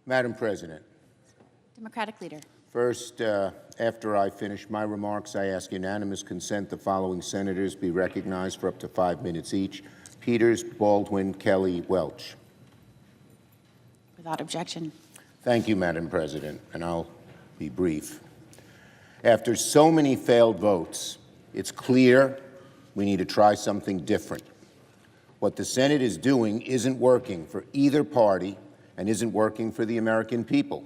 Madam President, Democratic Leader. first, after I finish my remarks, I ask unanimous consent the following senators be recognized for up to 5 minutes each: Peters, Baldwin, Kelly, Welch. Without objection. Thank you, Madam President, and I'll be brief. After so many failed votes, it's clear we need to try something different. What the Senate is doing isn't working for either party and isn't working for the American people.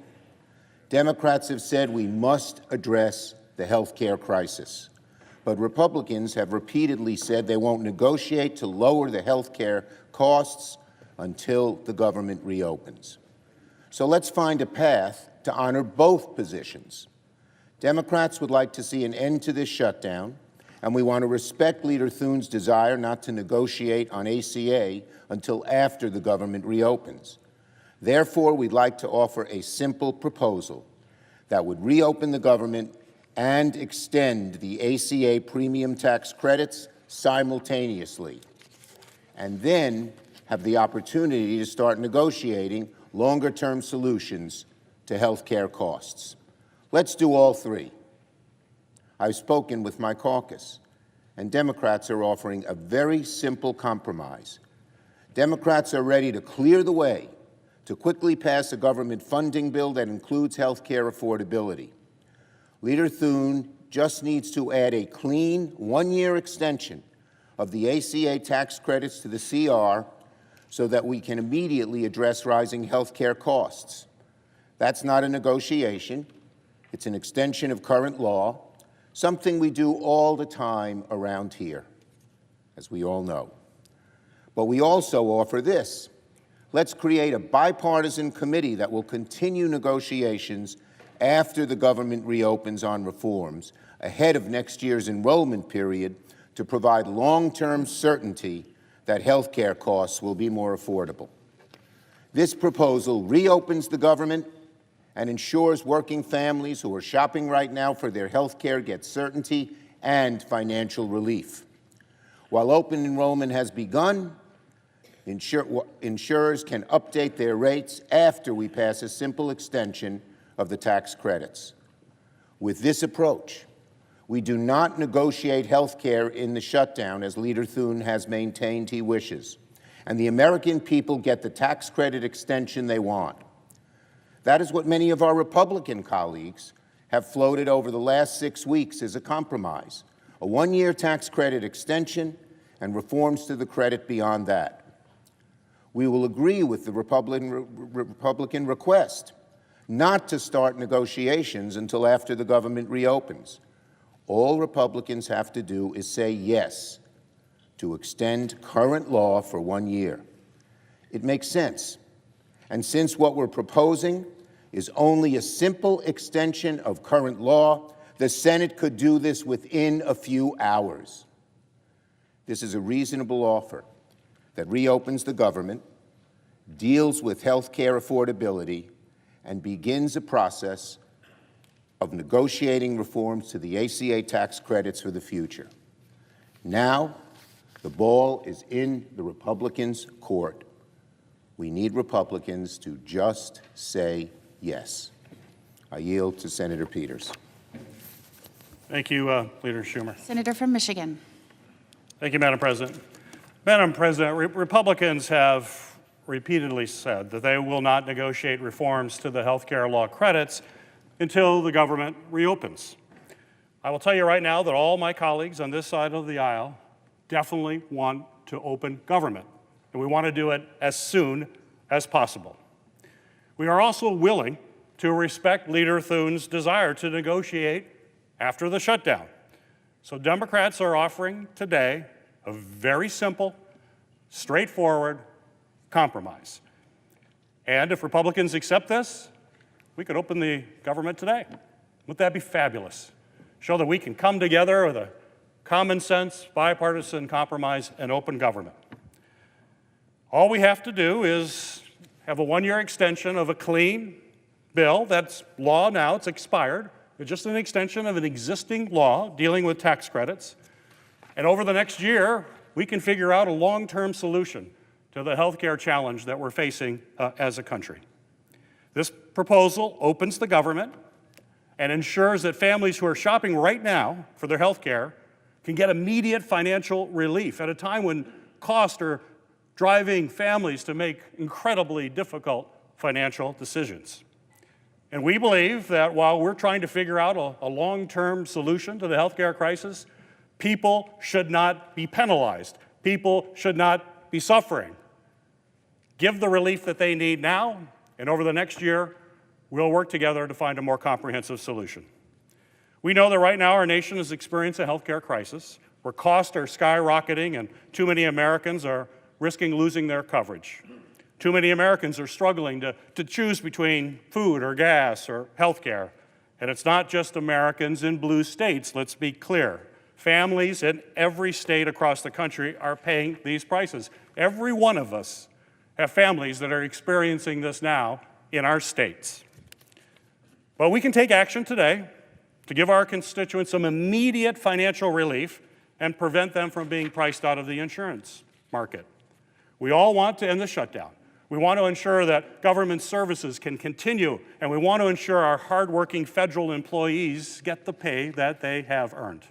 Democrats have said we must address the health care crisis, but Republicans have repeatedly said they won't negotiate to lower the health care costs until the government reopens. So let's find a path to honor both positions. Democrats would like to see an end to this shutdown, and we want to respect Leader Thune's desire not to negotiate on ACA until after the government reopens. Therefore, we'd like to offer a simple proposal that would reopen the government and extend the ACA premium tax credits simultaneously, and then have the opportunity to start negotiating longer-term solutions to health care costs. Let's do all three. I've spoken with my caucus, and Democrats are offering a very simple compromise. Democrats are ready to clear the way to quickly pass a government funding bill that includes health care affordability. Leader Thune just needs to add a clean one-year extension of the ACA tax credits to the CR so that we can immediately address rising health care costs. That's not a negotiation. It's an extension of current law, something we do all the time around here, as we all know. But we also offer this. Let's create a bipartisan committee that will continue negotiations after the government reopens on reforms, ahead of next year's enrollment period, to provide long-term certainty that health care costs will be more affordable. This proposal reopens the government and ensures working families who are shopping right now for their health care get certainty and financial relief. While open enrollment has begun, insurers can update their rates after we pass a simple extension of the tax credits. With this approach, we do not negotiate health care in the shutdown, as Leader Thune has maintained he wishes, and the American people get the tax credit extension they want. That is what many of our Republican colleagues have floated over the last 6 weeks as a compromise: a one-year tax credit extension and reforms to the credit beyond that. We will agree with the Republican request not to start negotiations until after the government reopens. All Republicans have to do is say yes to extend current law for 1 year. It makes sense. And since what we're proposing is only a simple extension of current law, the Senate could do this within a few hours. This is a reasonable offer that reopens the government, deals with health care affordability, and begins a process of negotiating reforms to the ACA tax credits for the future. Now, the ball is in the Republicans' court. We need Republicans to just say yes. I yield to Senator Peters. Thank you, Leader Schumer. Senator from Michigan. Thank you, Madam President. Madam President, Republicans have repeatedly said that they will not negotiate reforms to the health care law credits until the government reopens. I will tell you right now that all my colleagues on this side of the aisle definitely want to open government, and we want to do it as soon as possible. We are also willing to respect Leader Thune's desire to negotiate after the shutdown. So Democrats are offering today a very simple, straightforward compromise. And if Republicans accept this, we could open the government today. Wouldn't that be fabulous? Show that we can come together with a common sense, bipartisan compromise and open government. All we have to do is have a one-year extension of a clean bill that's law now, it's expired. It's just an extension of an existing law dealing with tax credits. And over the next year, we can figure out a long-term solution to the healthcare challenge that we're facing as a country. This proposal opens the government and ensures that families who are shopping right now for their health care can get immediate financial relief at a time when costs are driving families to make incredibly difficult financial decisions. And we believe that while we're trying to figure out a long-term solution to the healthcare crisis, people should not be penalized. People should not be suffering. Give the relief that they need now, and over the next year, we'll work together to find a more comprehensive solution. We know that right now our nation is experiencing a healthcare crisis where costs are skyrocketing and too many Americans are risking losing their coverage. Too many Americans are struggling to choose between food or gas or health care. And it's not just Americans in blue states, let's be clear. Families in every state across the country are paying these prices. Every one of us have families that are experiencing this now in our states. But we can take action today to give our constituents some immediate financial relief and prevent them from being priced out of the insurance market. We all want to end the shutdown. We want to ensure that government services can continue, and we want to ensure our hardworking federal employees get the pay that they have earned.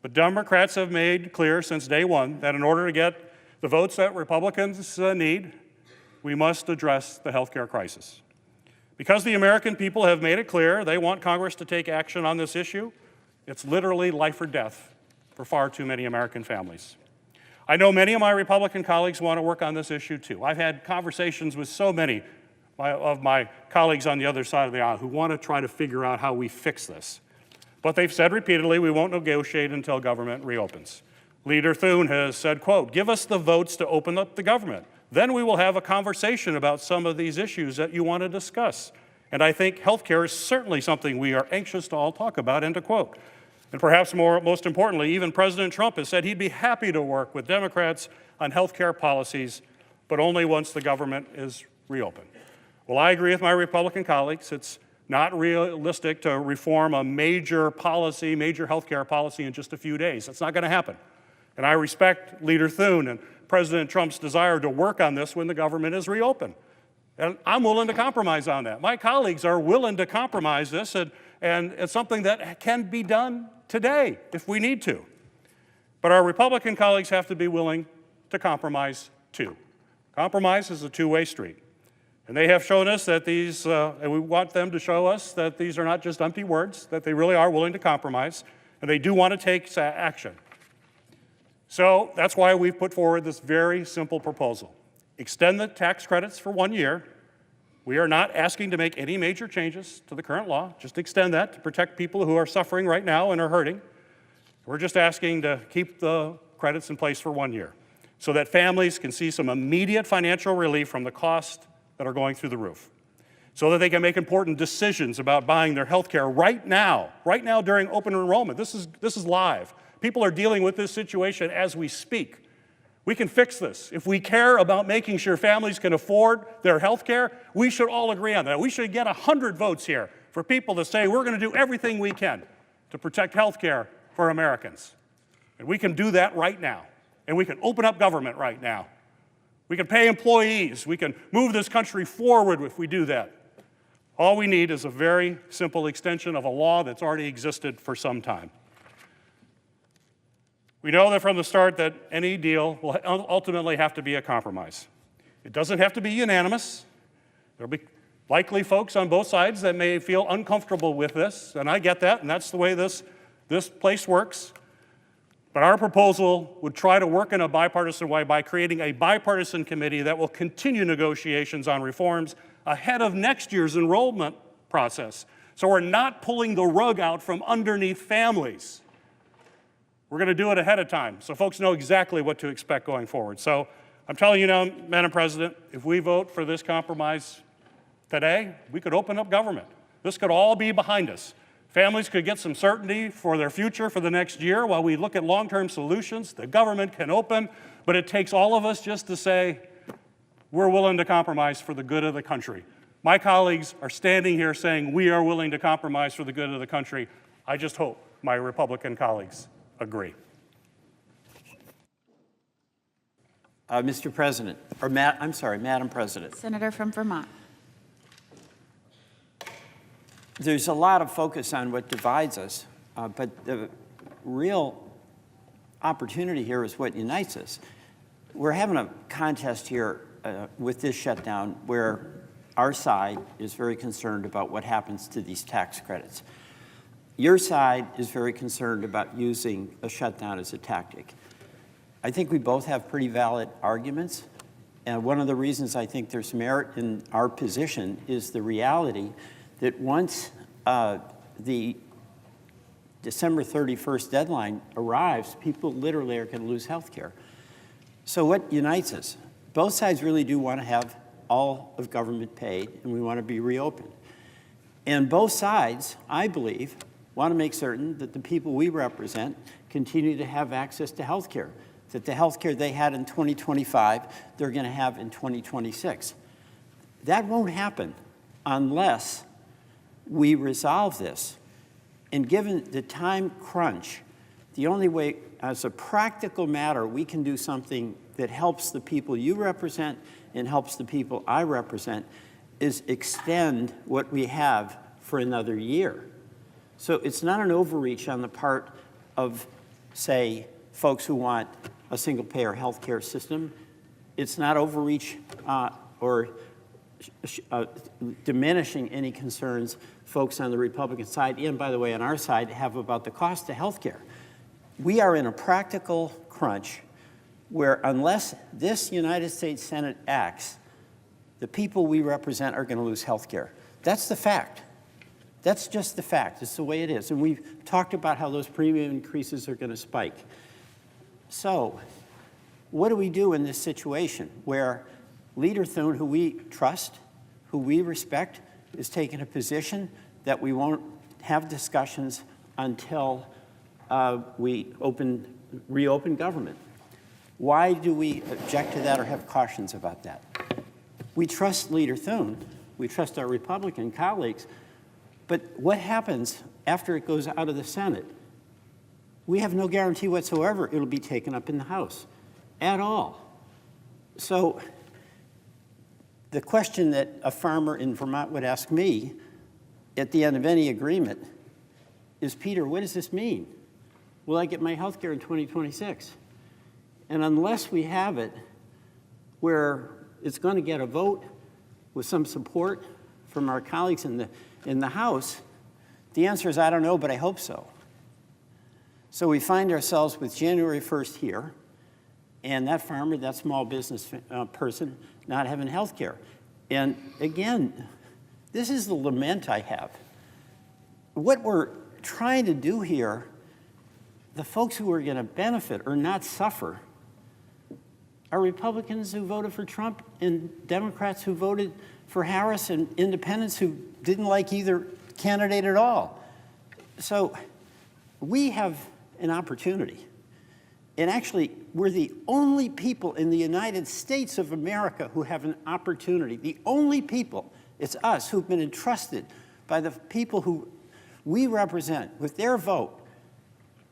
But Democrats have made clear since day one that in order to get the votes that Republicans need, we must address the healthcare crisis. Because the American people have made it clear they want Congress to take action on this issue, it's literally life or death for far too many American families. I know many of my Republican colleagues want to work on this issue too. I've had conversations with so many of my colleagues on the other side of the aisle who want to try to figure out how we fix this. But they've said repeatedly we won't negotiate until government reopens. Leader Thune has said, quote, "Give us the votes to open up the government. Then we will have a conversation about some of these issues that you want to discuss." And I think health care is certainly something we are anxious to all talk about, end of quote. And perhaps most importantly, even President Trump has said he'd be happy to work with Democrats on health care policies, but only once the government is reopened. Well, I agree with my Republican colleagues. It's not realistic to reform a major health care policy in just a few days. That's not going to happen. And I respect Leader Thune and President Trump's desire to work on this when the government is reopened. And I'm willing to compromise on that. My colleagues are willing to compromise this, and it's something that can be done today if we need to. But our Republican colleagues have to be willing to compromise too. Compromise is a two-way street. And they have shown us that and we want them to show us that these are not just empty words, that they really are willing to compromise, and they do want to take action. So that's why we've put forward this very simple proposal. Extend the tax credits for 1 year. We are not asking to make any major changes to the current law. Just extend that to protect people who are suffering right now and are hurting. We're just asking to keep the credits in place for 1 year so that families can see some immediate financial relief from the costs that are going through the roof, so that they can make important decisions about buying their health care right now during open enrollment. This is live. People are dealing with this situation as we speak. We can fix this. If we care about making sure families can afford their health care, we should all agree on that. We should get 100 votes here for people to say we're going to do everything we can to protect health care for Americans. And we can do that right now. And we can open up government right now. We can pay employees. We can move this country forward if we do that. All we need is a very simple extension of a law that's already existed for some time. We know that from the start that any deal will ultimately have to be a compromise. It doesn't have to be unanimous. There'll be likely folks on both sides that may feel uncomfortable with this, and I get that, and that's the way this place works. But our proposal would try to work in a bipartisan way by creating a bipartisan committee that will continue negotiations on reforms ahead of next year's enrollment process. So we're not pulling the rug out from underneath families. We're going to do it ahead of time so folks know exactly what to expect going forward. So I'm telling you now, Madam President, if we vote for this compromise today, we could open up government. This could all be behind us. Families could get some certainty for their future for the next year while we look at long-term solutions. The government can open, but it takes all of us just to say, we're willing to compromise for the good of the country. My colleagues are standing here saying we are willing to compromise for the good of the country. I just hope my Republican colleagues agree. Mr. President, Madam President. Senator from Vermont. there's a lot of focus on what divides us, but the real opportunity here is what unites us. We're having a contest here with this shutdown where our side is very concerned about what happens to these tax credits. Your side is very concerned about using a shutdown as a tactic. I think we both have pretty valid arguments, and one of the reasons I think there's merit in our position is the reality that once the December 31st deadline arrives, people literally are going to lose health care. So what unites us? Both sides really do want to have all of government paid, and we want to be reopened. And both sides, I believe, want to make certain that the people we represent continue to have access to health care, that the health care they had in 2025, they're going to have in 2026. That won't happen unless we resolve this. And given the time crunch, the only way, as a practical matter, we can do something that helps the people you represent and helps the people I represent is extend what we have for another year. So it's not an overreach on the part of, say, folks who want a single-payer health care system. It's not overreach or diminishing any concerns folks on the Republican side, and by the way, on our side, have about the cost of health care. We are in a practical crunch where unless this United States Senate acts, the people we represent are going to lose health care. That's the fact. That's just the fact. It's the way it is. And we've talked about how those premium increases are going to spike. So what do we do in this situation where Leader Thune, who we trust, who we respect, is taking a position that we won't have discussions until we reopen government? Why do we object to that or have cautions about that? We trust Leader Thune. We trust our Republican colleagues. But what happens after it goes out of the Senate? We have no guarantee whatsoever it'll be taken up in the House at all. So the question that a farmer in Vermont would ask me at the end of any agreement is, Peter, what does this mean? Will I get my health care in 2026? And unless we have it where it's going to get a vote with some support from our colleagues in the House, the answer is I don't know, but I hope so. So we find ourselves with January 1st here, and that farmer, that small business person, not having health care. And again, this is the lament I have. What we're trying to do here, the folks who are going to benefit or not suffer are Republicans who voted for Trump and Democrats who voted for Harris and independents who didn't like either candidate at all. So we have an opportunity. And actually, we're the only people in the United States of America who have an opportunity. The only people, it's us, who've been entrusted by the people who we represent with their vote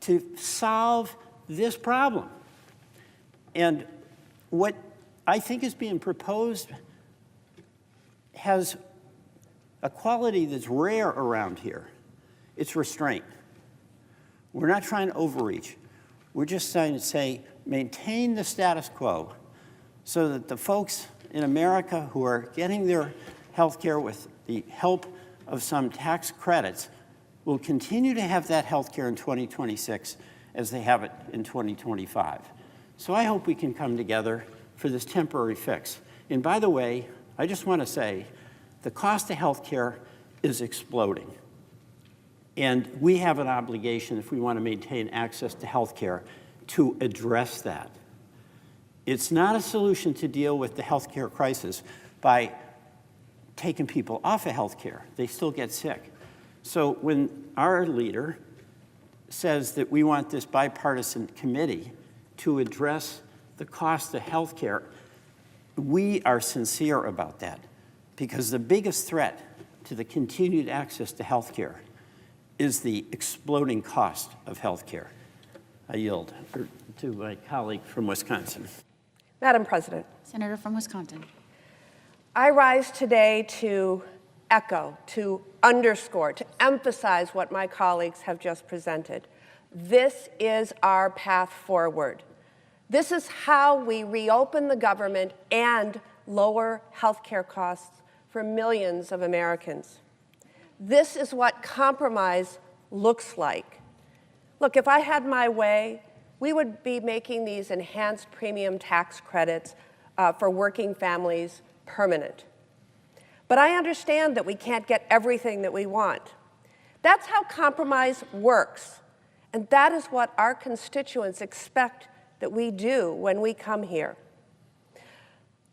to solve this problem. And what I think is being proposed has a quality that's rare around here. It's restraint. We're not trying to overreach. We're just trying to say, maintain the status quo so that the folks in America who are getting their health care with the help of some tax credits will continue to have that health care in 2026 as they have it in 2025. So I hope we can come together for this temporary fix. And by the way, I just want to say the cost of health care is exploding. And we have an obligation, if we want to maintain access to health care, to address that. It's not a solution to deal with the health care crisis by taking people off of health care. They still get sick. So when our leader says that we want this bipartisan committee to address the cost of health care, we are sincere about that, because the biggest threat to the continued access to health care is the exploding cost of health care. I yield to my colleague from Wisconsin. Madam President, Senator from Wisconsin. I rise today to echo, to underscore, to emphasize what my colleagues have just presented. This is our path forward. This is how we reopen the government and lower health care costs for millions of Americans. This is what compromise looks like. Look, if I had my way, we would be making these enhanced premium tax credits for working families permanent. But I understand that we can't get everything that we want. That's how compromise works. And that is what our constituents expect that we do when we come here.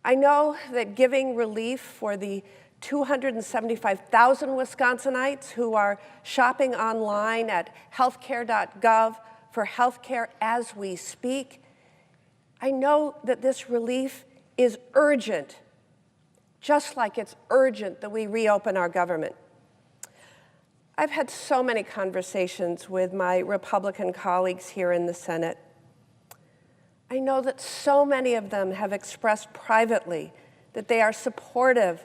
I know that giving relief for the 275,000 Wisconsinites who are shopping online at healthcare.gov for healthcare as we speak, I know that this relief is urgent, just like it's urgent that we reopen our government. I've had so many conversations with my Republican colleagues here in the Senate. I know that so many of them have expressed privately that they are supportive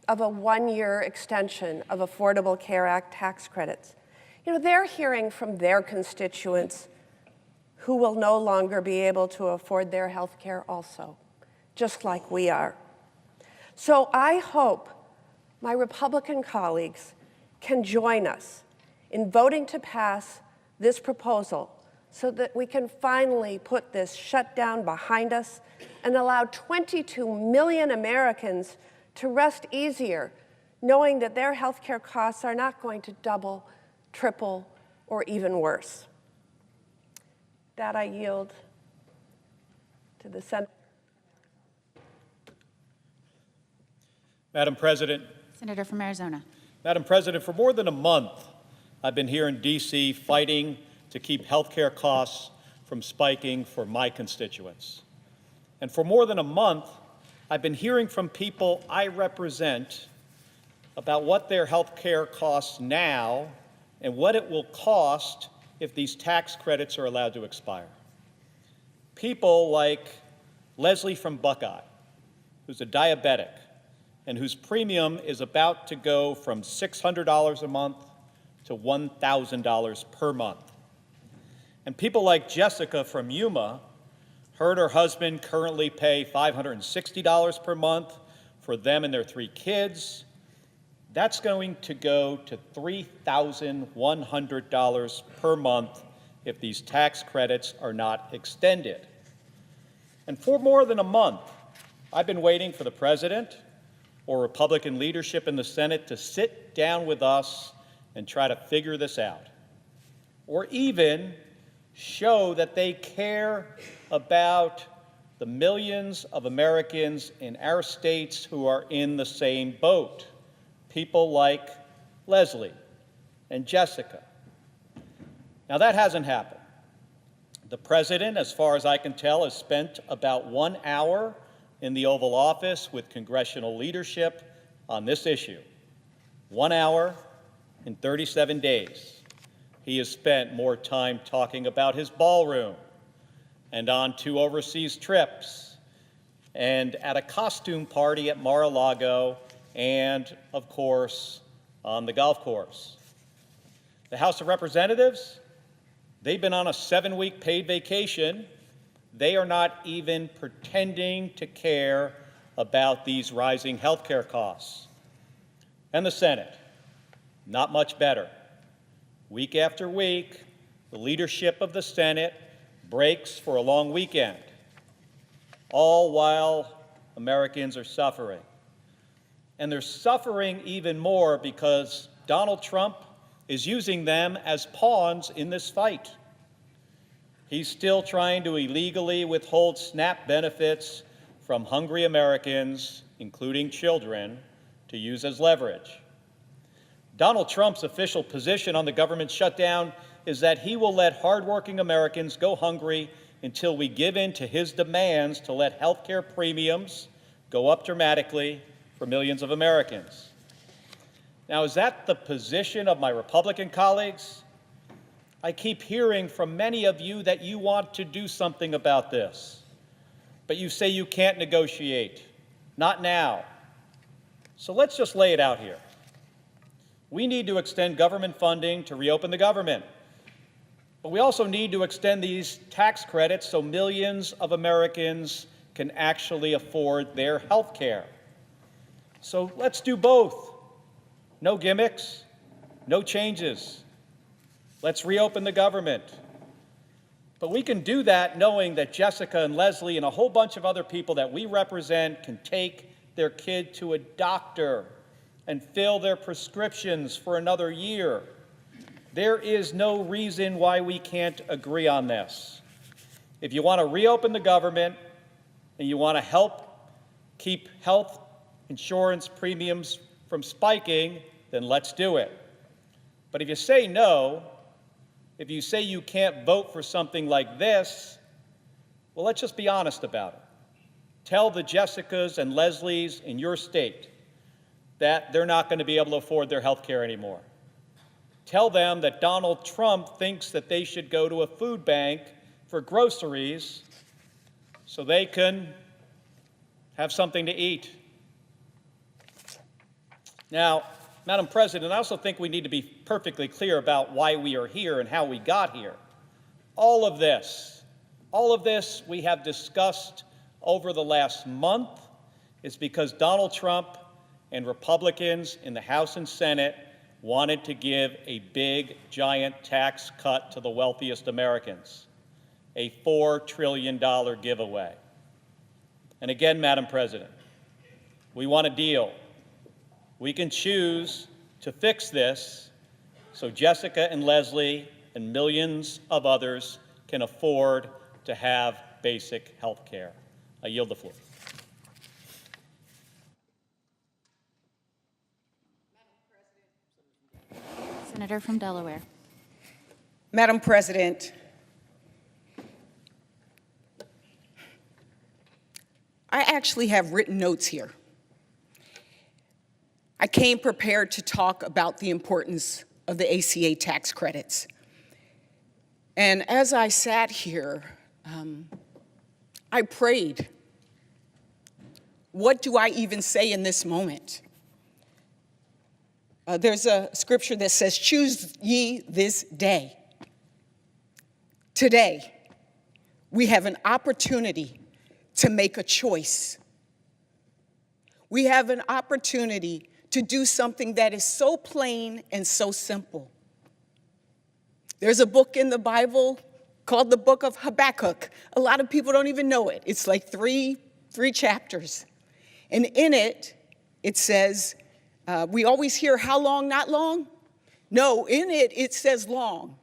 of a one-year extension of Affordable Care Act tax credits. You know, they're hearing from their constituents who will no longer be able to afford their health care also, just like we are. So I hope my Republican colleagues can join us in voting to pass this proposal so that we can finally put this shutdown behind us and allow 22 million Americans to rest easier, knowing that their health care costs are not going to double, triple, or even worse. That I yield to the Senate. Madam President. Senator from Arizona. Madam President, for more than a month, I've been here in D.C. fighting to keep health care costs from spiking for my constituents. And for more than a month, I've been hearing from people I represent about what their health care costs now and what it will cost if these tax credits are allowed to expire. People like Leslie from Buckeye, who's a diabetic, and whose premium is about to go from $600 a month to $1,000 per month. And people like Jessica from Yuma, her and her husband currently pay $560 per month for them and their 3 kids. That's going to go to $3,100 per month if these tax credits are not extended. And for more than a month, I've been waiting for the President or Republican leadership in the Senate to sit down with us and try to figure this out, or even show that they care about the millions of Americans in our states who are in the same boat, people like Leslie and Jessica. Now, that hasn't happened. The President, as far as I can tell, has spent about 1 hour in the Oval Office with congressional leadership on this issue. 1 hour in 37 days. He has spent more time talking about his ballroom and on 2 overseas trips and at a costume party at Mar-a-Lago and, of course, on the golf course. The House of Representatives, they've been on a 7-week paid vacation. They are not even pretending to care about these rising health care costs. And the Senate, not much better. Week after week, the leadership of the Senate breaks for a long weekend, all while Americans are suffering. And they're suffering even more because Donald Trump is using them as pawns in this fight. He's still trying to illegally withhold SNAP benefits from hungry Americans, including children, to use as leverage. Donald Trump's official position on the government shutdown is that he will let hardworking Americans go hungry until we give in to his demands to let health care premiums go up dramatically for millions of Americans. Now, is that the position of my Republican colleagues? I keep hearing from many of you that you want to do something about this, but you say you can't negotiate. Not now. So let's just lay it out here. We need to extend government funding to reopen the government. But we also need to extend these tax credits so millions of Americans can actually afford their health care. So let's do both. No gimmicks, no changes. Let's reopen the government. But we can do that knowing that Jessica and Leslie and a whole bunch of other people that we represent can take their kid to a doctor and fill their prescriptions for another year. There is no reason why we can't agree on this. If you want to reopen the government and you want to help keep health insurance premiums from spiking, then let's do it. But if you say no, if you say you can't vote for something like this, well, let's just be honest about it. Tell the Jessicas and Leslies in your state that they're not going to be able to afford their health care anymore. Tell them that Donald Trump thinks that they should go to a food bank for groceries so they can have something to eat. Now, Madam President, I also think we need to be perfectly clear about why we are here and how we got here. All of this we have discussed over the last month is because Donald Trump and Republicans in the House and Senate wanted to give a big, giant tax cut to the wealthiest Americans, a $4 trillion giveaway. And again, Madam President, we want a deal. We can choose to fix this so Jessica and Leslie and millions of others can afford to have basic health care. I yield the floor. Senator from Delaware. Madam President, I actually have written notes here. I came prepared to talk about the importance of the ACA tax credits. And as I sat here, I prayed, what do I even say in this moment? There's a scripture that says, choose ye this day. Today, we have an opportunity to make a choice. We have an opportunity to do something that is so plain and so simple. There's a book in the Bible called the book of Habakkuk. A lot of people don't even know it. It's like three chapters. And in it, it says, we always hear how long, not long. No, in it, it says long.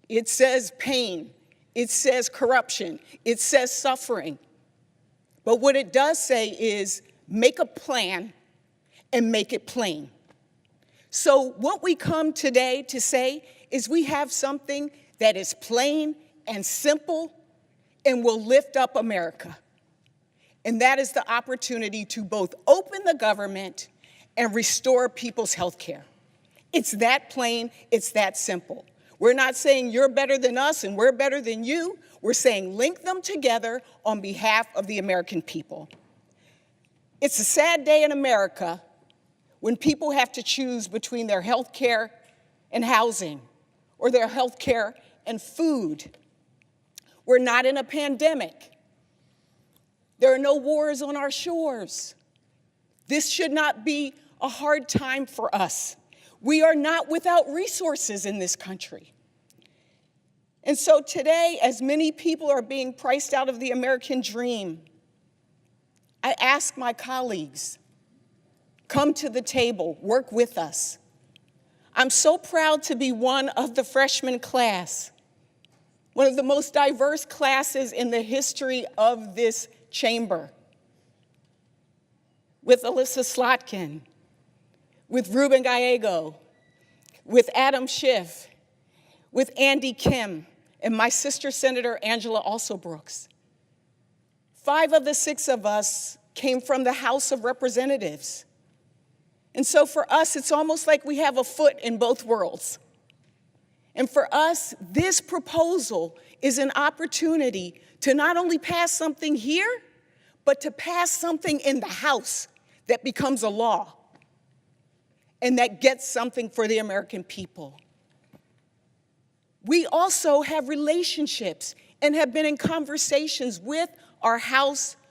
It says pain. It says corruption. It says suffering. But what it does say is make a plan and make it plain. So what we come today to say is we have something that is plain and simple and will lift up America. And that is the opportunity to both open the government and restore people's health care. It's that plain, it's that simple. We're not saying you're better than us and we're better than you. We're saying link them together on behalf of the American people. It's a sad day in America when people have to choose between their health care and housing, or their health care and food. We're not in a pandemic. There are no wars on our shores. This should not be a hard time for us. We are not without resources in this country. And so today, as many people are being priced out of the American dream, I ask my colleagues, come to the table, work with us. I'm so proud to be one of the freshman class, one of the most diverse classes in the history of this chamber, with Alyssa Slotkin, with Ruben Gallego, with Adam Schiff, with Andy Kim, and my sister Senator Angela Alsobrooks. 5 of the 6 of us came from the House of Representatives. And so for us, it's almost like we have a foot in both worlds. And for us, this proposal is an opportunity to not only pass something here, but to pass something in the House that becomes a law. and that gets something for the American people. We also have relationships and have been in conversations with our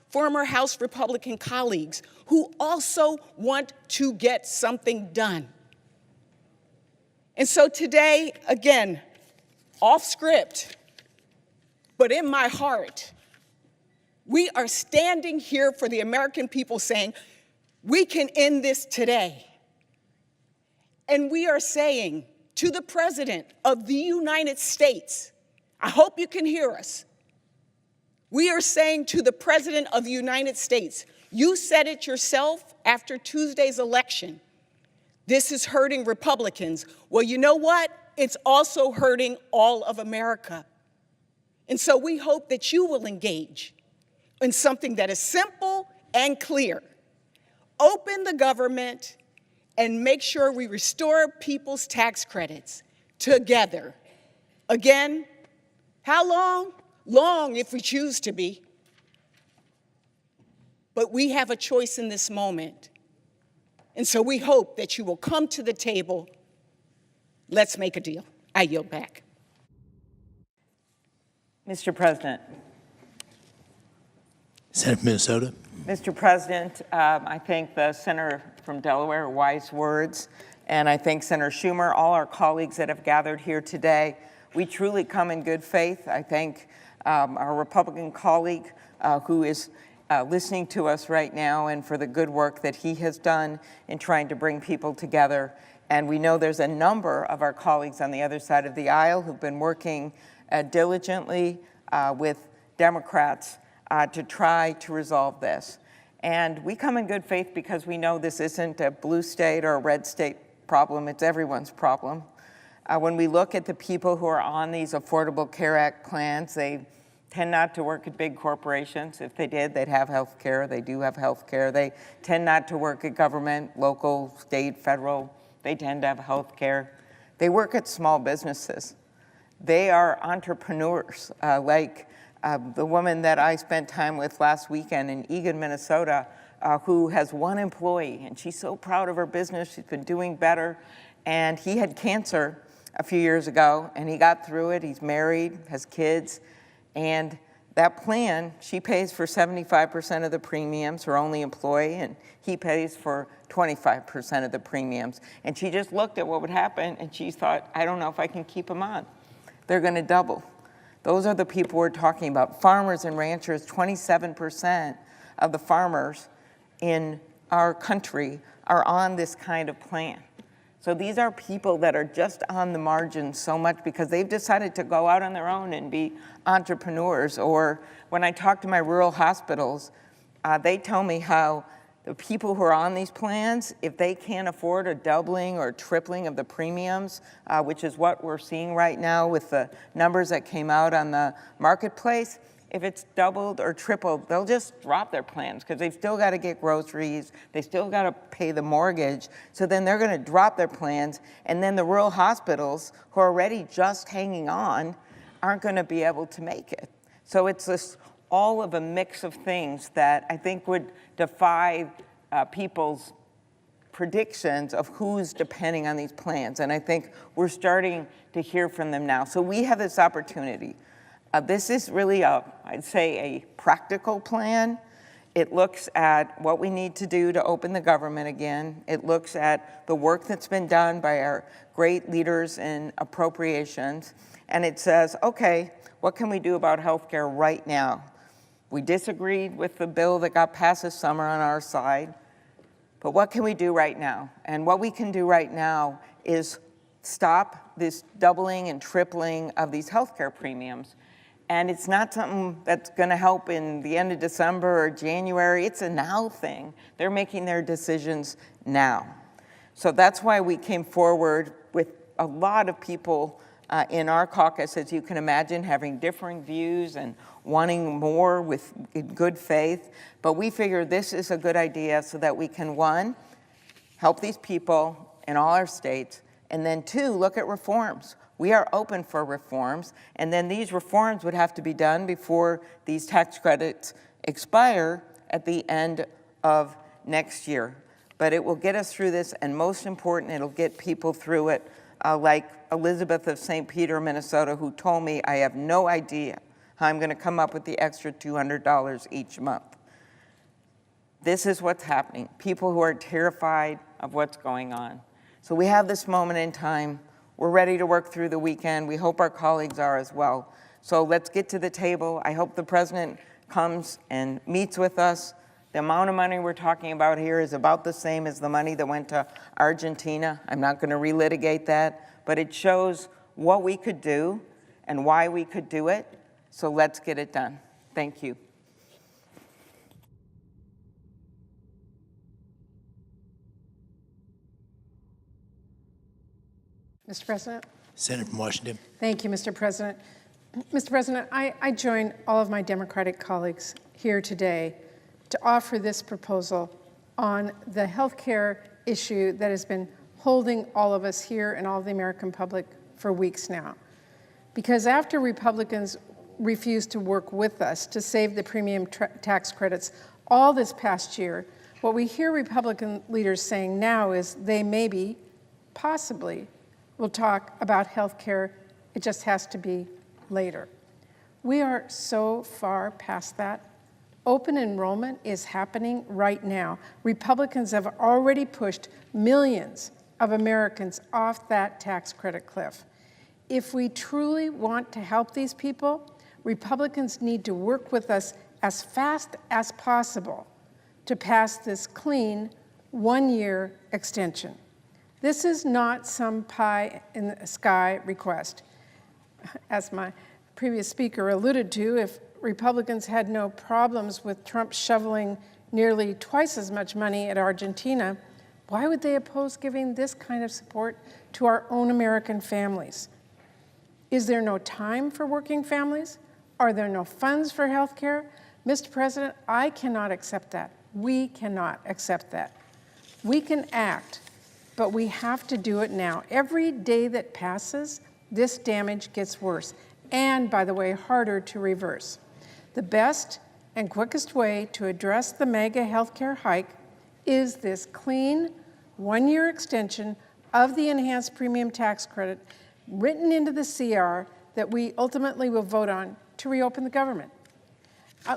former House Republican colleagues who also want to get something done. And so today, again, off script, but in my heart, we are standing here for the American people saying, we can end this today. And we are saying to the President of the United States, I hope you can hear us. We are saying to the President of the United States, you said it yourself after Tuesday's election, this is hurting Republicans. Well, you know what? It's also hurting all of America. And so we hope that you will engage in something that is simple and clear. Open the government and make sure we restore people's tax credits together. Again, how long? Long if we choose to be. But we have a choice in this moment. And so we hope that you will come to the table. Let's make a deal. I yield back. Mr. President. Senator from Minnesota. Mr. President, I thank the senator from Delaware, wise words, and I thank Senator Schumer, all our colleagues that have gathered here today. We truly come in good faith. I thank our Republican colleague who is listening to us right now and for the good work that he has done in trying to bring people together. And we know there's a number of our colleagues on the other side of the aisle who've been working diligently with Democrats to try to resolve this. And we come in good faith because we know this isn't a blue state or a red state problem, it's everyone's problem. When we look at the people who are on these Affordable Care Act plans, they tend not to work at big corporations. If they did, they'd have health care. They do have health care. They tend not to work at government, local, state, federal. They tend to have health care. They work at small businesses. They are entrepreneurs, like the woman that I spent time with last weekend in Eagan, Minnesota, who has one employee, and she's so proud of her business. She's been doing better. And he had cancer a few years ago, and he got through it. He's married, has kids, and that plan, she pays for 75% of the premiums, her only employee, and he pays for 25% of the premiums. And she just looked at what would happen, and she thought, I don't know if I can keep them on. They're going to double. Those are the people we're talking about. Farmers and ranchers, 27% of the farmers in our country are on this kind of plan. So these are people that are just on the margin so much because they've decided to go out on their own and be entrepreneurs. Or when I talk to my rural hospitals, they tell me how the people who are on these plans, if they can't afford a doubling or tripling of the premiums, which is what we're seeing right now with the numbers that came out on the marketplace, if it's doubled or tripled, they'll just drop their plans because they've still got to get groceries, they still got to pay the mortgage, so then they're going to drop their plans, and then the rural hospitals, who are already just hanging on, aren't going to be able to make it. So it's this all of a mix of things that I think would defy people's predictions of who's depending on these plans, and I think we're starting to hear from them now. So we have this opportunity. This is really, I'd say, a practical plan. It looks at what we need to do to open the government again. It looks at the work that's been done by our great leaders in appropriations. And it says, okay, what can we do about health care right now? We disagreed with the bill that got passed this summer on our side, but what can we do right now? And what we can do right now is stop this doubling and tripling of these health care premiums. And it's not something that's going to help in the end of December or January. It's a now thing. They're making their decisions now. So that's why we came forward with a lot of people in our caucus, as you can imagine, having differing views and wanting more with good faith. But we figure this is a good idea so that we can, one, help these people in all our states, and then two, look at reforms. We are open for reforms, and then these reforms would have to be done before these tax credits expire at the end of next year. but it will get us through this, and most important, it'll get people through it, like Elizabeth of St. Peter, Minnesota, who told me, I have no idea how I'm going to come up with the extra $200 each month. This is what's happening. People who are terrified of what's going on. So we have this moment in time. We're ready to work through the weekend. We hope our colleagues are as well. So let's get to the table. I hope the president comes and meets with us. The amount of money we're talking about here is about the same as the money that went to Argentina. I'm not going to relitigate that, but it shows what we could do and why we could do it. So let's get it done. Thank you. Mr. President. Senator from Washington. Thank you, Mr. President. Mr. President, I join all of my Democratic colleagues here today to offer this proposal on the health care issue that has been holding all of us here and all of the American public for weeks now. Because after Republicans refused to work with us to save the premium tax credits all this past year, what we hear Republican leaders saying now is they maybe, possibly, will talk about health care. It just has to be later. We are so far past that. Open enrollment is happening right now. Republicans have already pushed millions of Americans off that tax credit cliff. If we truly want to help these people, Republicans need to work with us as fast as possible to pass this clean one-year extension. This is not some pie-in-the-sky request. As my previous speaker alluded to, if Republicans had no problems with Trump shoveling nearly twice as much money at Argentina, why would they oppose giving this kind of support to our own American families? Is there no time for working families? Are there no funds for health care? Mr. President, I cannot accept that. We cannot accept that. We can act, but we have to do it now. Every day that passes, this damage gets worse, and, by the way, harder to reverse. The best and quickest way to address the mega healthcare hike is this clean one-year extension of the enhanced premium tax credit written into the CR that we ultimately will vote on to reopen the government.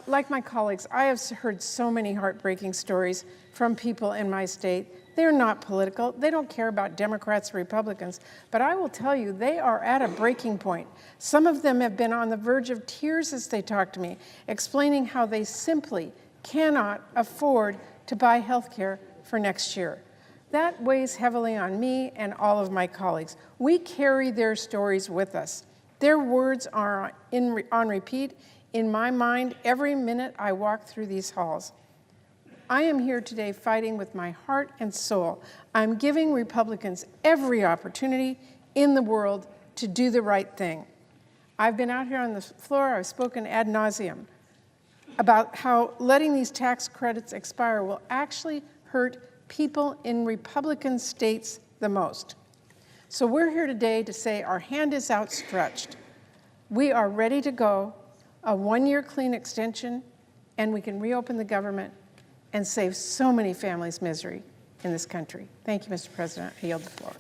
Like my colleagues, I have heard so many heartbreaking stories from people in my state. They're not political. They don't care about Democrats or Republicans. But I will tell you, they are at a breaking point. Some of them have been on the verge of tears as they talk to me, explaining how they simply cannot afford to buy health care for next year. That weighs heavily on me and all of my colleagues. We carry their stories with us. Their words are on repeat in my mind every minute I walk through these halls. I am here today fighting with my heart and soul. I'm giving Republicans every opportunity in the world to do the right thing. I've been out here on the floor, I've spoken ad nauseum about how letting these tax credits expire will actually hurt people in Republican states the most. So we're here today to say our hand is outstretched. We are ready to go, a one-year clean extension, and we can reopen the government and save so many families misery in this country. Thank you, Mr. President. I yield the floor.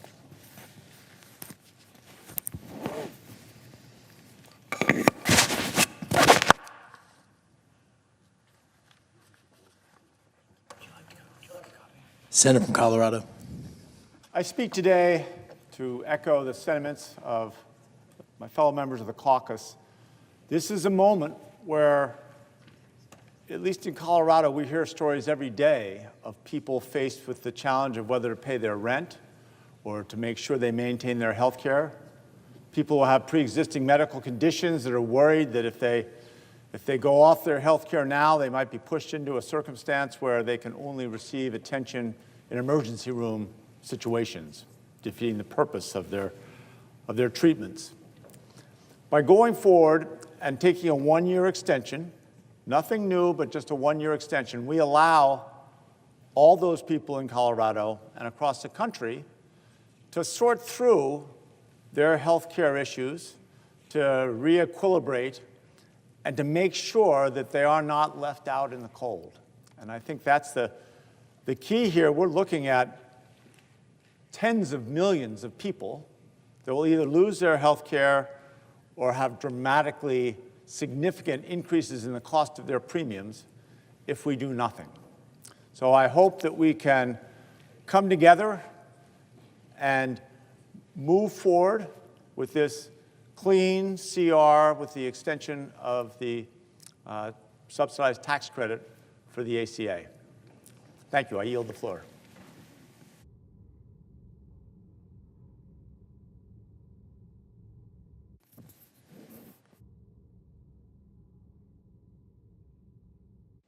Senator from Colorado. I speak today to echo the sentiments of my fellow members of the caucus. This is a moment where, at least in Colorado, we hear stories every day of people faced with the challenge of whether to pay their rent or to make sure they maintain their health care. People who have pre-existing medical conditions that are worried that if they go off their health care now, they might be pushed into a circumstance where they can only receive attention in emergency room situations, defeating the purpose of their treatments. By going forward and taking a one-year extension, nothing new, but just a one-year extension, we allow all those people in Colorado and across the country to sort through their health care issues, to re-equilibrate, and to make sure that they are not left out in the cold. And I think that's the The key here, we're looking at tens of millions of people that will either lose their health care or have dramatically significant increases in the cost of their premiums if we do nothing. So I hope that we can come together and move forward with this clean CR with the extension of the subsidized tax credit for the ACA. Thank you. I yield the floor.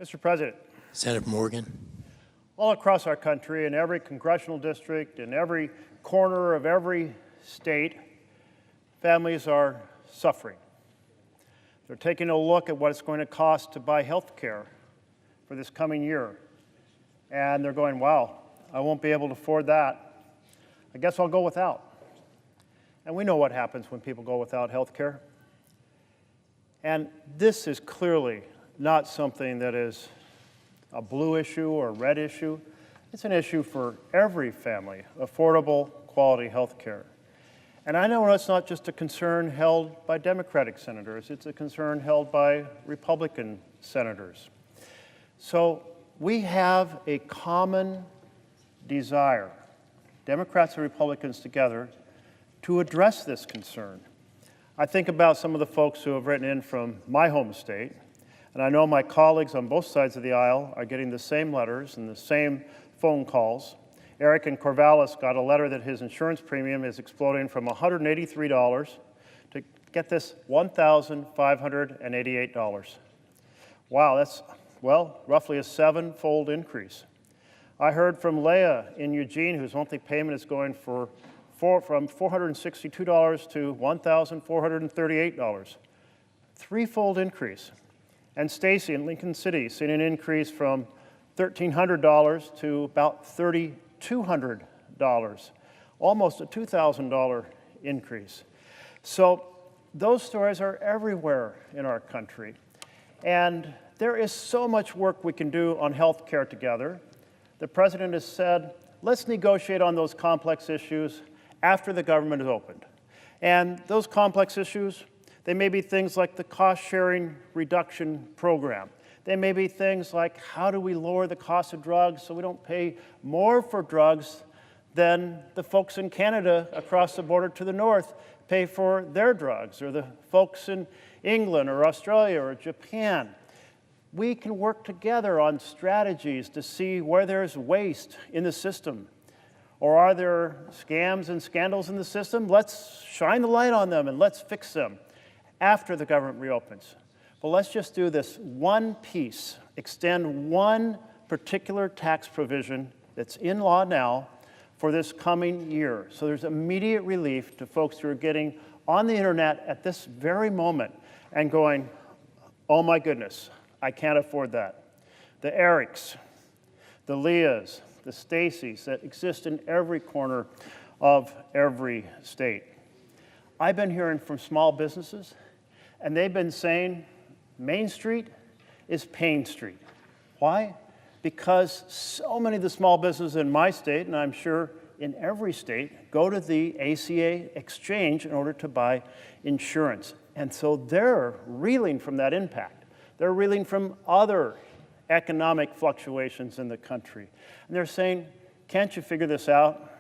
Mr. President, Senator Morgan. all across our country, in every congressional district, in every corner of every state, families are suffering. They're taking a look at what it's going to cost to buy health care for this coming year. And they're going, wow, I won't be able to afford that. I guess I'll go without. And we know what happens when people go without health care. And this is clearly not something that is a blue issue or a red issue. It's an issue for every family, affordable, quality health care. And I know it's not just a concern held by Democratic senators, it's a concern held by Republican senators. So we have a common desire, Democrats and Republicans together, to address this concern. I think about some of the folks who have written in from my home state, and I know my colleagues on both sides of the aisle are getting the same letters and the same phone calls. Eric in Corvallis got a letter that his insurance premium is exploding from $183 to, get this, $1,588. Wow, that's, well, roughly a seven-fold increase. I heard from Leah in Eugene, whose monthly payment is going from $462 to $1,438. Threefold increase. And Stacy in Lincoln City seeing an increase from $1,300 to about $3,200, almost a $2,000 increase. So those stories are everywhere in our country. And there is so much work we can do on health care together. The president has said, let's negotiate on those complex issues after the government is opened. And those complex issues, they may be things like the cost-sharing reduction program. They may be things like, how do we lower the cost of drugs so we don't pay more for drugs than the folks in Canada across the border to the north pay for their drugs, or the folks in England or Australia or Japan. We can work together on strategies to see where there's waste in the system. Or are there scams and scandals in the system? Let's shine the light on them and let's fix them after the government reopens. But let's just do this one piece, extend one particular tax provision that's in law now for this coming year. So there's immediate relief to folks who are getting on the internet at this very moment and going, oh my goodness, I can't afford that. The Erics, the Leahs, the Stacys that exist in every corner of every state. I've been hearing from small businesses, and they've been saying Main Street is Pain Street. Why? Because so many of the small businesses in my state, and I'm sure in every state, go to the ACA exchange in order to buy insurance. And so they're reeling from that impact. They're reeling from other economic fluctuations in the country. And they're saying, can't you figure this out?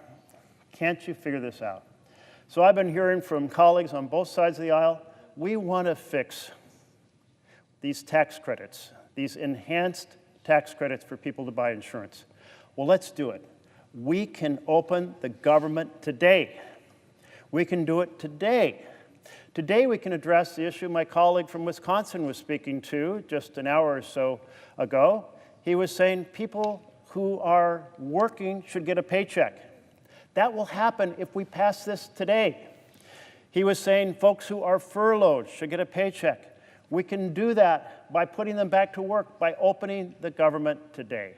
Can't you figure this out? So I've been hearing from colleagues on both sides of the aisle, we want to fix these tax credits, these enhanced tax credits for people to buy insurance. Well, let's do it. We can open the government today. We can do it today. Today we can address the issue my colleague from Wisconsin was speaking to just an hour or so ago. He was saying people who are working should get a paycheck. That will happen if we pass this today. He was saying folks who are furloughed should get a paycheck. We can do that by putting them back to work, by opening the government today.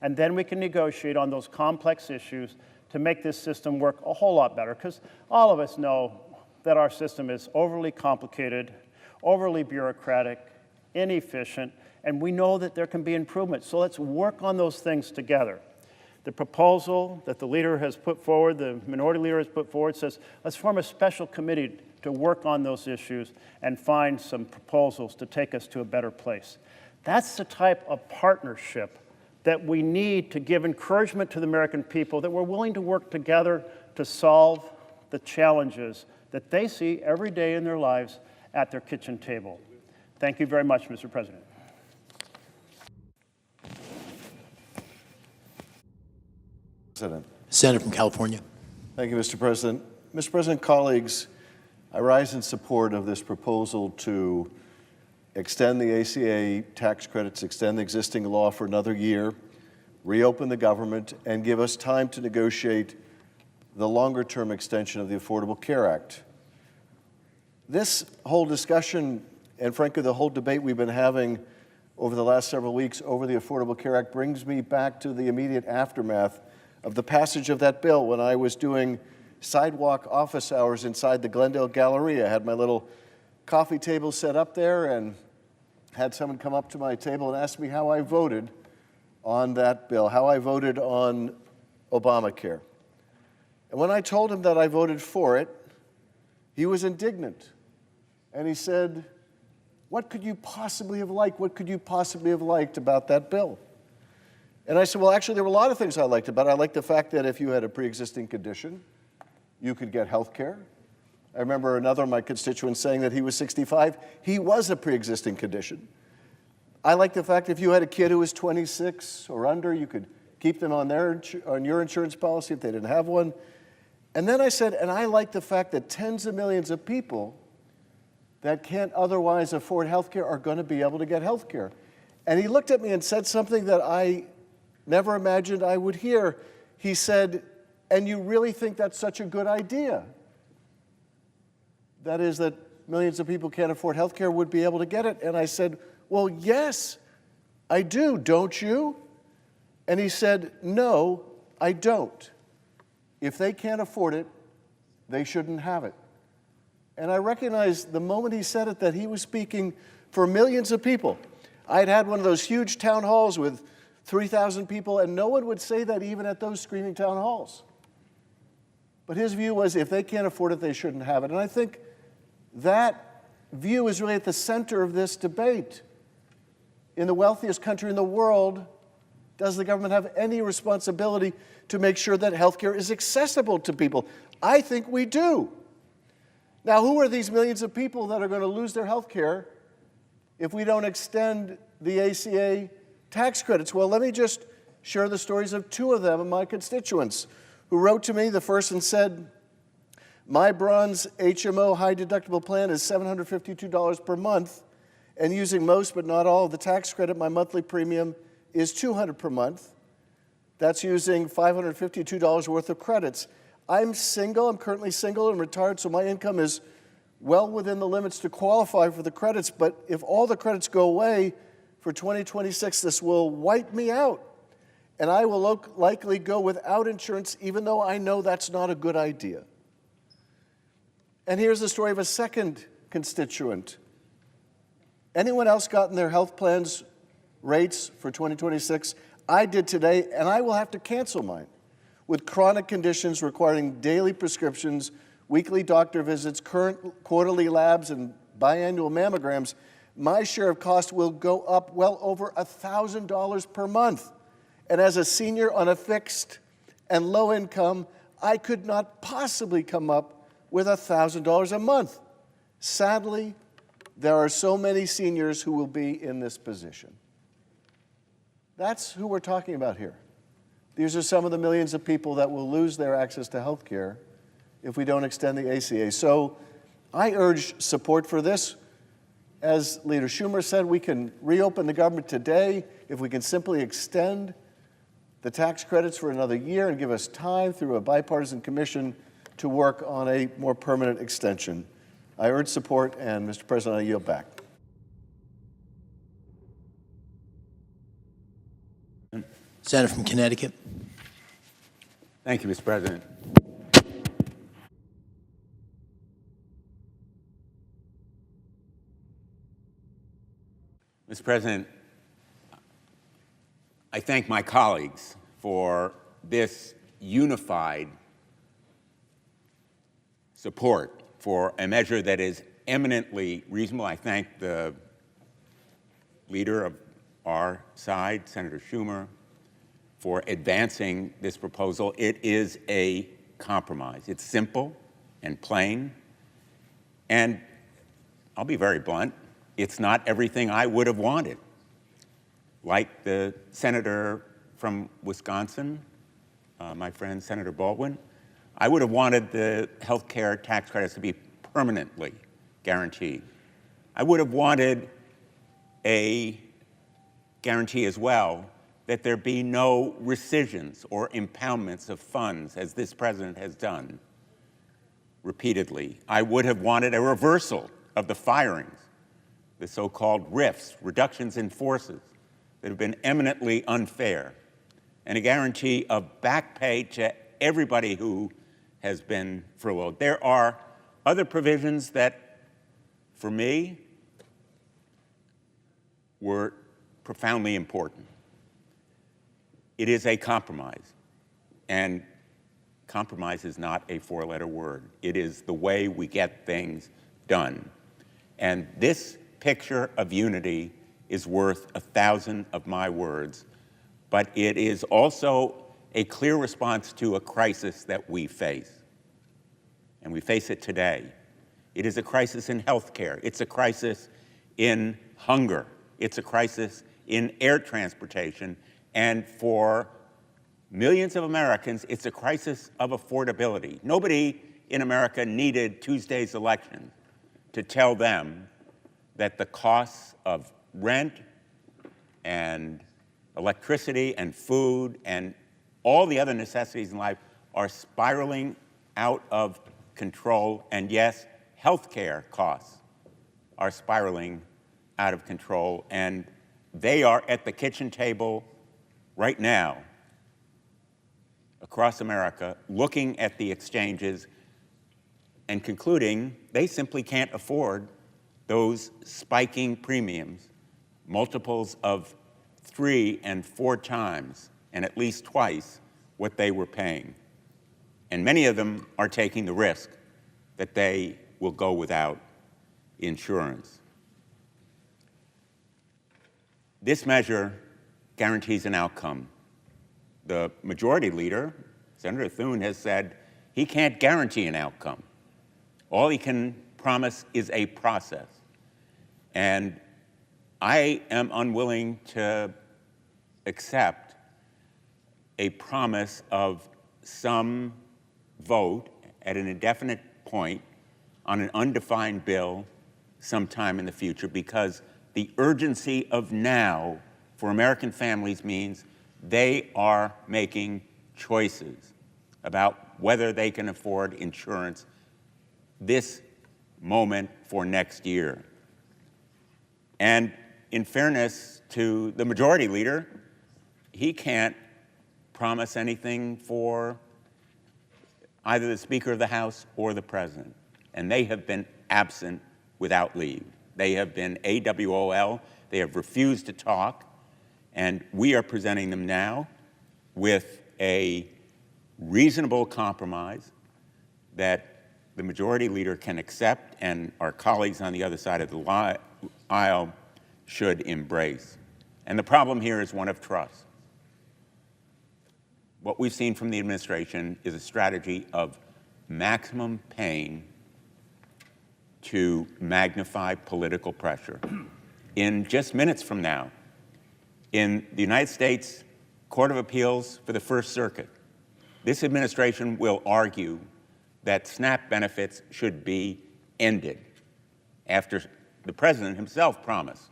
And then we can negotiate on those complex issues to make this system work a whole lot better, because all of us know that our system is overly complicated, overly bureaucratic, inefficient, and we know that there can be improvements. So let's work on those things together. The proposal that the leader has put forward, the minority leader has put forward, says let's form a special committee to work on those issues and find some proposals to take us to a better place. That's the type of partnership that we need to give encouragement to the American people, that we're willing to work together to solve the challenges that they see every day in their lives at their kitchen table. Thank you very much, Mr. President. Senator from California. Thank you, Mr. President. Mr. President, colleagues, I rise in support of this proposal to extend the ACA tax credits, extend the existing law for another year, reopen the government, and give us time to negotiate the longer-term extension of the Affordable Care Act. This whole discussion, and frankly, the whole debate we've been having over the last several weeks over the Affordable Care Act brings me back to the immediate aftermath of the passage of that bill when I was doing sidewalk office hours inside the Glendale Galleria. I had my little coffee table set up there and had someone come up to my table and ask me how I voted on that bill, how I voted on Obamacare. And when I told him that I voted for it, he was indignant. And he said, "What could you possibly have liked? What could you possibly have liked about that bill?" And I said, well, actually, there were a lot of things I liked about it. I liked the fact that if you had a pre-existing condition, you could get health care. I remember another of my constituents saying that he was 65. He was a pre-existing condition. I liked the fact that if you had a kid who was 26 or under, you could keep them on your insurance policy if they didn't have one. And then I said, and I like the fact that tens of millions of people that can't otherwise afford health care are going to be able to get health care. And he looked at me and said something that I never imagined I would hear. He said, and you really think that's such a good idea? That is, that millions of people can't afford health care would be able to get it. And I said, well, yes, I do, don't you? And he said, no, I don't. If they can't afford it, they shouldn't have it. And I recognized the moment he said it that he was speaking for millions of people. I'd had one of those huge town halls with 3,000 people, and no one would say that even at those screaming town halls. But his view was if they can't afford it, they shouldn't have it. And I think that view is really at the center of this debate. In the wealthiest country in the world, does the government have any responsibility to make sure that health care is accessible to people? I think we do. Now, who are these millions of people that are going to lose their health care if we don't extend the ACA tax credits? Well, let me just share the stories of two of them, of my constituents, who wrote to me. The first and said, my bronze HMO high deductible plan is $752 per month, and using most but not all of the tax credit, my monthly premium is $200 per month. That's using $552 worth of credits. I'm single, I'm currently single and retired, so my income is well within the limits to qualify for the credits, but if all the credits go away for 2026, this will wipe me out. And I will likely go without insurance, even though I know that's not a good idea. And here's the story of a second constituent. Anyone else gotten their health plans rates for 2026? I did today, and I will have to cancel mine. With chronic conditions requiring daily prescriptions, weekly doctor visits, current quarterly labs, and biannual mammograms, my share of cost will go up well over $1,000 per month. And as a senior on a fixed and low income, I could not possibly come up with $1,000 a month. Sadly, there are so many seniors who will be in this position. That's who we're talking about here. These are some of the millions of people that will lose their access to health care if we don't extend the ACA. So I urge support for this. As Leader Schumer said, we can reopen the government today if we can simply extend the tax credits for another year and give us time through a bipartisan commission to work on a more permanent extension. I urge support, and Mr. President, I yield back. Senator from Connecticut. Thank you, Mr. President. Mr. President, I thank my colleagues for this unified support for a measure that is eminently reasonable. I thank the leader of our side, Senator Schumer, for advancing this proposal. It is a compromise. It's simple and plain, and I'll be very blunt, it's not everything I would have wanted. Like the senator from Wisconsin, my friend Senator Baldwin, I would have wanted the health care tax credits to be permanently guaranteed. I would have wanted a guarantee as well that there be no rescissions or impoundments of funds, as this president has done repeatedly. I would have wanted a reversal of the firings, the so-called RIFs, reductions in forces, that have been eminently unfair, and a guarantee of back pay to everybody who has been furloughed. There are other provisions that, for me, were profoundly important. It is a compromise, and compromise is not a four-letter word. It is the way we get things done. And this picture of unity is worth 1,000 of my words, but it is also a clear response to a crisis that we face. And we face it today. It is a crisis in healthcare. It's a crisis in hunger. It's a crisis in air transportation. And for millions of Americans, it's a crisis of affordability. Nobody in America needed Tuesday's election to tell them that the costs of rent and electricity and food and all the other necessities in life are spiraling out of control. And yes, healthcare costs are spiraling out of control. And they are at the kitchen table right now across America, looking at the exchanges and concluding they simply can't afford those spiking premiums, multiples of 3 and 4 times, and at least twice what they were paying. And many of them are taking the risk that they will go without insurance. This measure guarantees an outcome. The majority leader, Senator Thune, has said he can't guarantee an outcome. All he can promise is a process. And I am unwilling to accept a promise of some vote at an indefinite point on an undefined bill sometime in the future, because the urgency of now for American families means they are making choices about whether they can afford insurance this moment for next year. And in fairness to the majority leader, he can't promise anything for either the Speaker of the House or the President. And they have been absent without leave. They have been AWOL. They have refused to talk. And we are presenting them now with a reasonable compromise that the majority leader can accept and our colleagues on the other side of the aisle should embrace. And the problem here is one of trust. What we've seen from the administration is a strategy of maximum pain to magnify political pressure. In just minutes from now, in the United States Court of Appeals for the First Circuit, this administration will argue that SNAP benefits should be ended after the president himself promised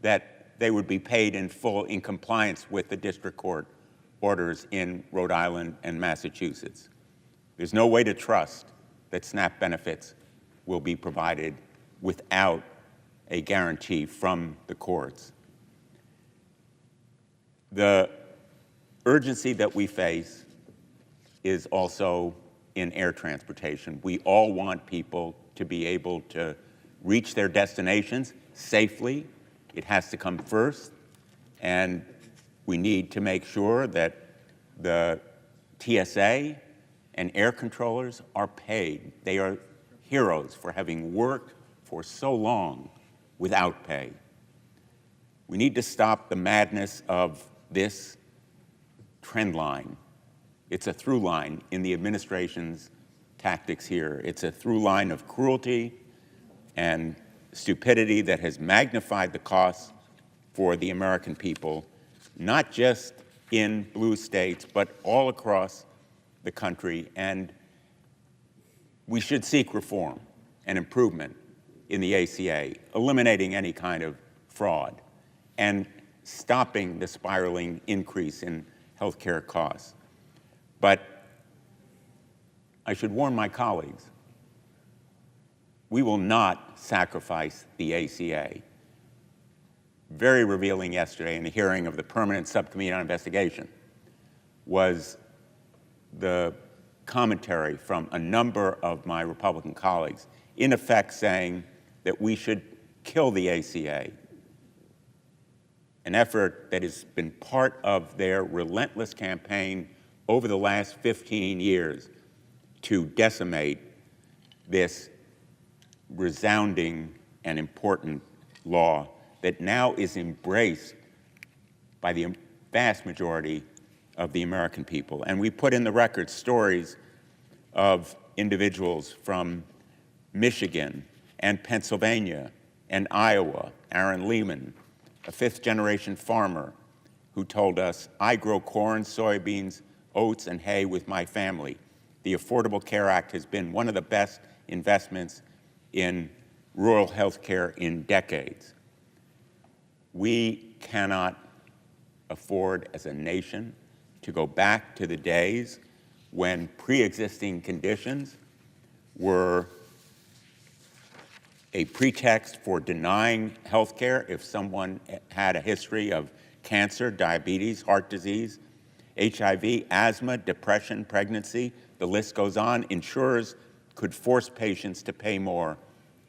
that they would be paid in full in compliance with the district court orders in Rhode Island and Massachusetts. There's no way to trust that SNAP benefits will be provided without a guarantee from the courts. The urgency that we face is also in air transportation. We all want people to be able to reach their destinations safely, It has to come first, and we need to make sure that the TSA and air controllers are paid. They are heroes for having worked for so long without pay. We need to stop the madness of this trend line. It's a through line in the administration's tactics here. It's a through line of cruelty and stupidity that has magnified the costs for the American people, not just in blue states, but all across the country. And we should seek reform and improvement in the ACA, eliminating any kind of fraud and stopping the spiraling increase in healthcare costs. But I should warn my colleagues, we will not sacrifice the ACA. Very revealing yesterday in the hearing of the Permanent Subcommittee on Investigation was the commentary from a number of my Republican colleagues, in effect saying that we should kill the ACA, an effort that has been part of their relentless campaign over the last 15 years to decimate this resounding and important law that now is embraced by the vast majority of the American people. And we put in the record stories of individuals from Michigan and Pennsylvania and Iowa, Aaron Lehman, a fifth-generation farmer who told us, "I grow corn, soybeans, oats, and hay with my family. The Affordable Care Act has been one of the best investments in rural health care in decades." We cannot afford as a nation to go back to the days when pre-existing conditions were a pretext for denying health care if someone had a history of cancer, diabetes, heart disease, HIV, asthma, depression, pregnancy. The list goes on. Insurers could force patients to pay more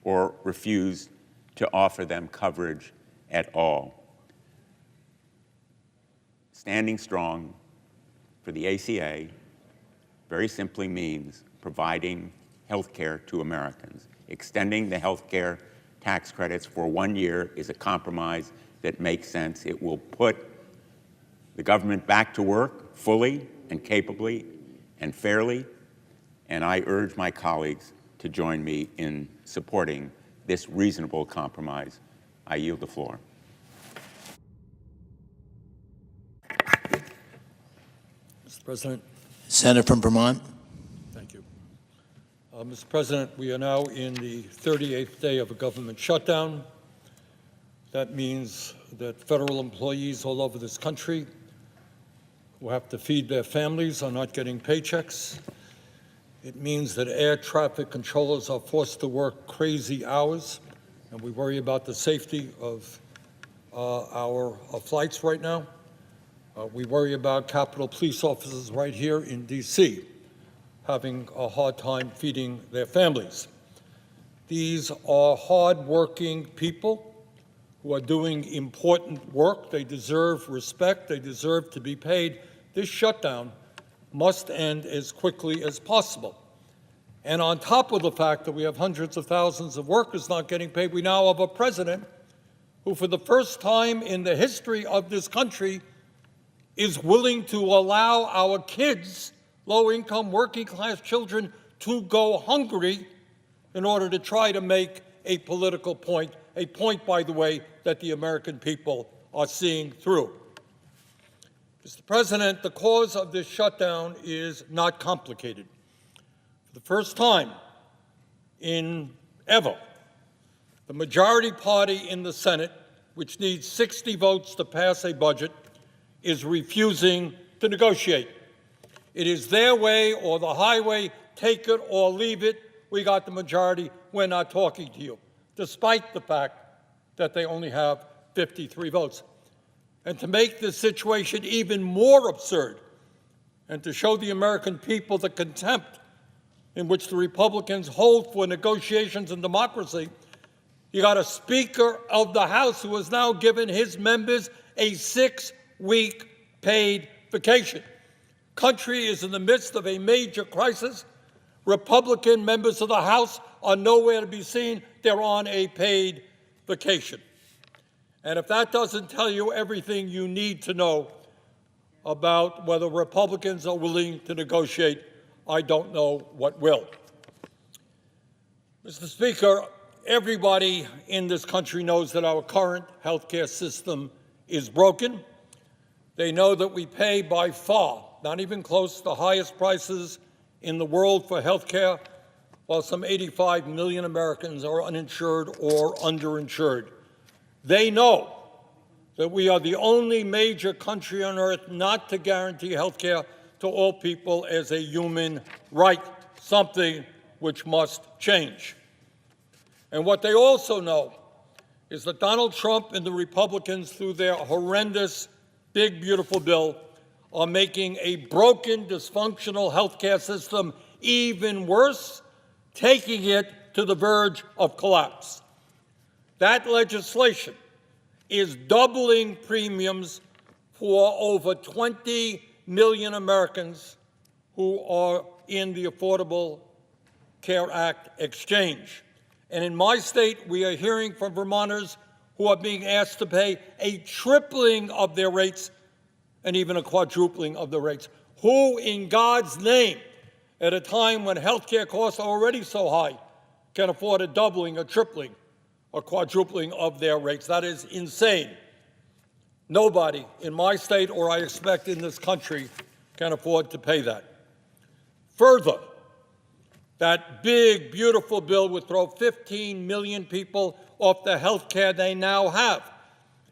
or refuse to offer them coverage at all. Standing strong for the ACA very simply means providing health care to Americans. Extending the health care tax credits for 1 year is a compromise that makes sense. It will put the government back to work fully and capably and fairly, and I urge my colleagues to join me in supporting this reasonable compromise. I yield the floor. Mr. President. Senator from Vermont. Thank you. Mr. President, we are now in the 38th day of a government shutdown. That means that federal employees all over this country who have to feed their families are not getting paychecks. It means that air traffic controllers are forced to work crazy hours, and we worry about the safety of our flights right now. We worry about Capitol Police officers right here in D.C. having a hard time feeding their families. These are hard-working people who are doing important work. They deserve respect. They deserve to be paid. This shutdown must end as quickly as possible. And on top of the fact that we have hundreds of thousands of workers not getting paid, we now have a president who, for the first time in the history of this country, is willing to allow our kids, low-income, working-class children, to go hungry in order to try to make a political point, a point, by the way, that the American people are seeing through. Mr. President, the cause of this shutdown is not complicated. For the first time in ever, the majority party in the Senate, which needs 60 votes to pass a budget, is refusing to negotiate. It is their way or the highway, take it or leave it. We got the majority, we're not talking to you, despite the fact that they only have 53 votes. And to make this situation even more absurd, and to show the American people the contempt in which the Republicans hold for negotiations and democracy, You got a Speaker of the House who has now given his members a 6-week paid vacation. Country is in the midst of a major crisis. Republican members of the House are nowhere to be seen. They're on a paid vacation. And if that doesn't tell you everything you need to know about whether Republicans are willing to negotiate, I don't know what will. Mr. Speaker, everybody in this country knows that our current health care system is broken. They know that we pay by far, not even close to the highest prices in the world for health care, while some 85 million Americans are uninsured or underinsured. They know that we are the only major country on earth not to guarantee health care to all people as a human right, something which must change. And what they also know is that Donald Trump and the Republicans, through their horrendous big, beautiful bill, are making a broken, dysfunctional health care system even worse, taking it to the verge of collapse. That legislation is doubling premiums for over 20 million Americans who are in the Affordable Care Act exchange. And in my state, we are hearing from Vermonters who are being asked to pay a tripling of their rates and even a quadrupling of the rates. Who, in God's name, at a time when health care costs are already so high, can afford a doubling, a tripling, or quadrupling of their rates? That is insane. Nobody in my state, or I expect in this country, can afford to pay that. Further, that big, beautiful bill would throw 15 million people off the health care they now have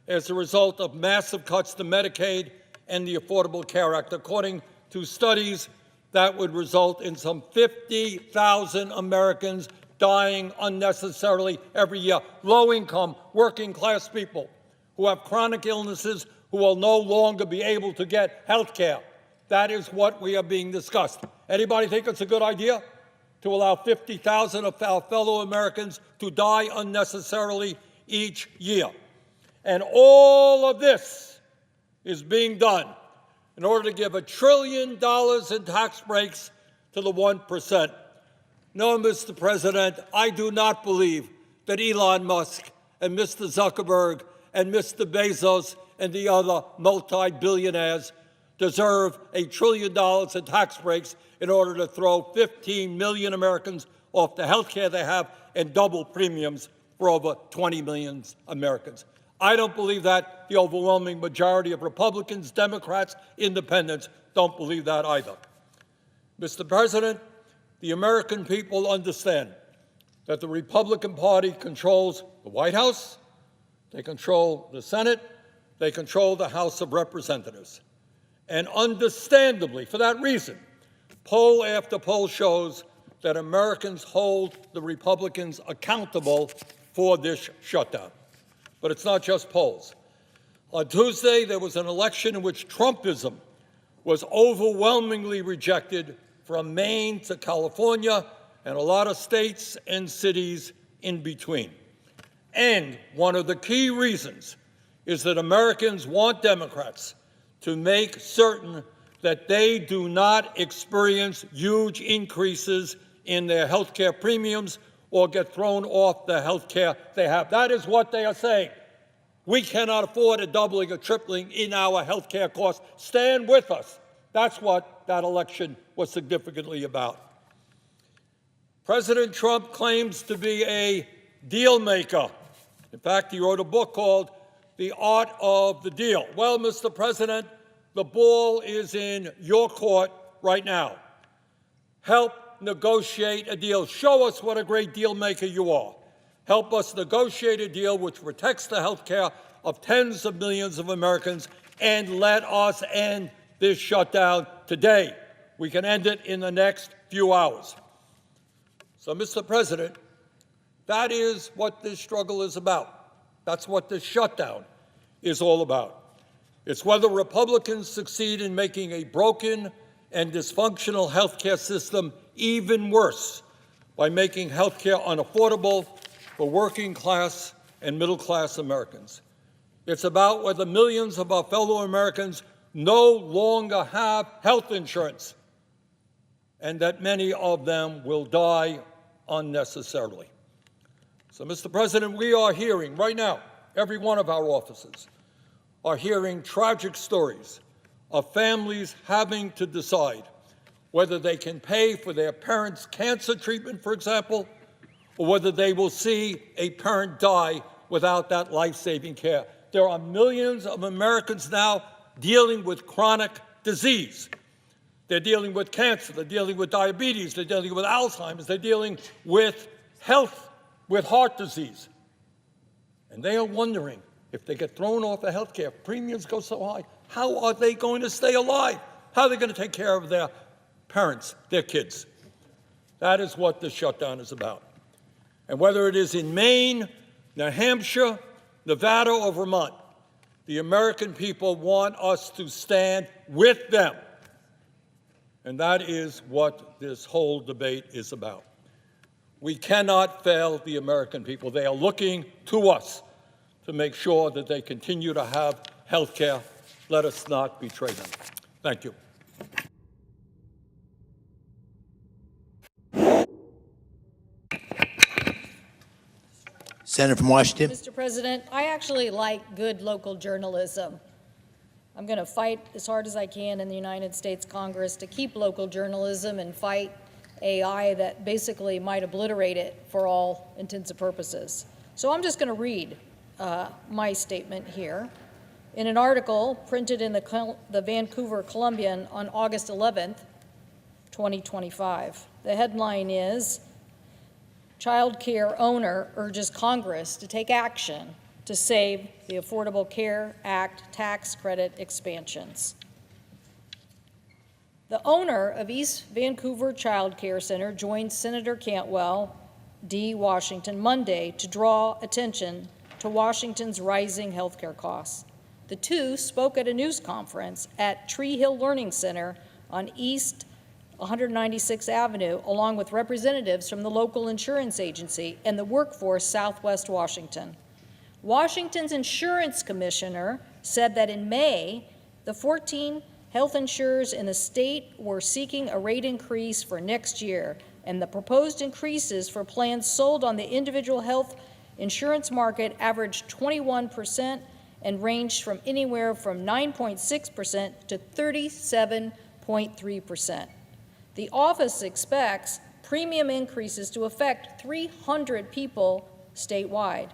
as a result of massive cuts to Medicaid and the Affordable Care Act. According to studies, that would result in some 50,000 Americans dying unnecessarily every year. Low-income, working-class people who have chronic illnesses who will no longer be able to get health care. That is what we are being discussed. Anybody think it's a good idea to allow 50,000 of our fellow Americans to die unnecessarily each year? And all of this is being done in order to give $1 trillion in tax breaks to the 1%. No, Mr. President, I do not believe that Elon Musk and Mr. Zuckerberg and Mr. Bezos and the other multi-billionaires deserve $1 trillion in tax breaks in order to throw 15 million Americans off the health care they have and double premiums for over 20 million Americans. I don't believe that. The overwhelming majority of Republicans, Democrats, Independents don't believe that either. Mr. President, the American people understand that the Republican Party controls the White House, they control the Senate, they control the House of Representatives. And understandably, for that reason, poll after poll shows that Americans hold the Republicans accountable for this shutdown. But it's not just polls. On Tuesday, there was an election in which Trumpism was overwhelmingly rejected from Maine to California and a lot of states and cities in between. And one of the key reasons is that Americans want Democrats to make certain that they do not experience huge increases in their health care premiums or get thrown off the health care they have. That is what they are saying. We cannot afford a doubling or tripling in our health care costs. Stand with us. That's what that election was significantly about. President Trump claims to be a deal maker. In fact, he wrote a book called The Art of the Deal. Well, Mr. President, the ball is in your court right now. Help negotiate a deal. Show us what a great deal maker you are. Help us negotiate a deal which protects the health care of tens of millions of Americans, and let us end this shutdown today. We can end it in the next few hours. So, Mr. President, that is what this struggle is about. That's what this shutdown is all about. It's whether Republicans succeed in making a broken and dysfunctional health care system even worse by making health care unaffordable for working class and middle class Americans. It's about whether millions of our fellow Americans no longer have health insurance, and that many of them will die unnecessarily. So, Mr. President, we are hearing right now, every one of our offices are hearing tragic stories of families having to decide whether they can pay for their parents' cancer treatment, for example, or whether they will see a parent die without that life-saving care. There are millions of Americans now dealing with chronic disease. They're dealing with cancer, they're dealing with diabetes, they're dealing with Alzheimer's, they're dealing with health, with heart disease. And they are wondering, if they get thrown off of health care, premiums go so high, how are they going to stay alive? How are they going to take care of their parents, their kids? That is what this shutdown is about. And whether it is in Maine, New Hampshire, Nevada, or Vermont, the American people want us to stand with them. And that is what this whole debate is about. We cannot fail the American people. They are looking to us to make sure that they continue to have health care. Let us not betray them. Thank you. Senator from Washington. Mr. President, I actually like good local journalism. I'm going to fight as hard as I can in the United States Congress to keep local journalism and fight AI that basically might obliterate it for all intents and purposes. So I'm just going to read my statement here. In an article printed in the Vancouver Columbian on August 11th, 2025, the headline is, Child care owner urges Congress to take action to save the Affordable Care Act tax credit expansions. The owner of East Vancouver Child Care Center joined Senator Cantwell, D. Washington, Monday to draw attention to Washington's rising health care costs. The two spoke at a news conference at Tree Hill Learning Center on East 196th Avenue, along with representatives from the local insurance agency and the workforce Southwest Washington. Washington's insurance commissioner said that in May, the 14 health insurers in the state were seeking a rate increase for next year, and the proposed increases for plans sold on the individual health insurance market averaged 21% and ranged from anywhere from 9.6% to 37.3%. The office expects premium increases to affect 300 people statewide.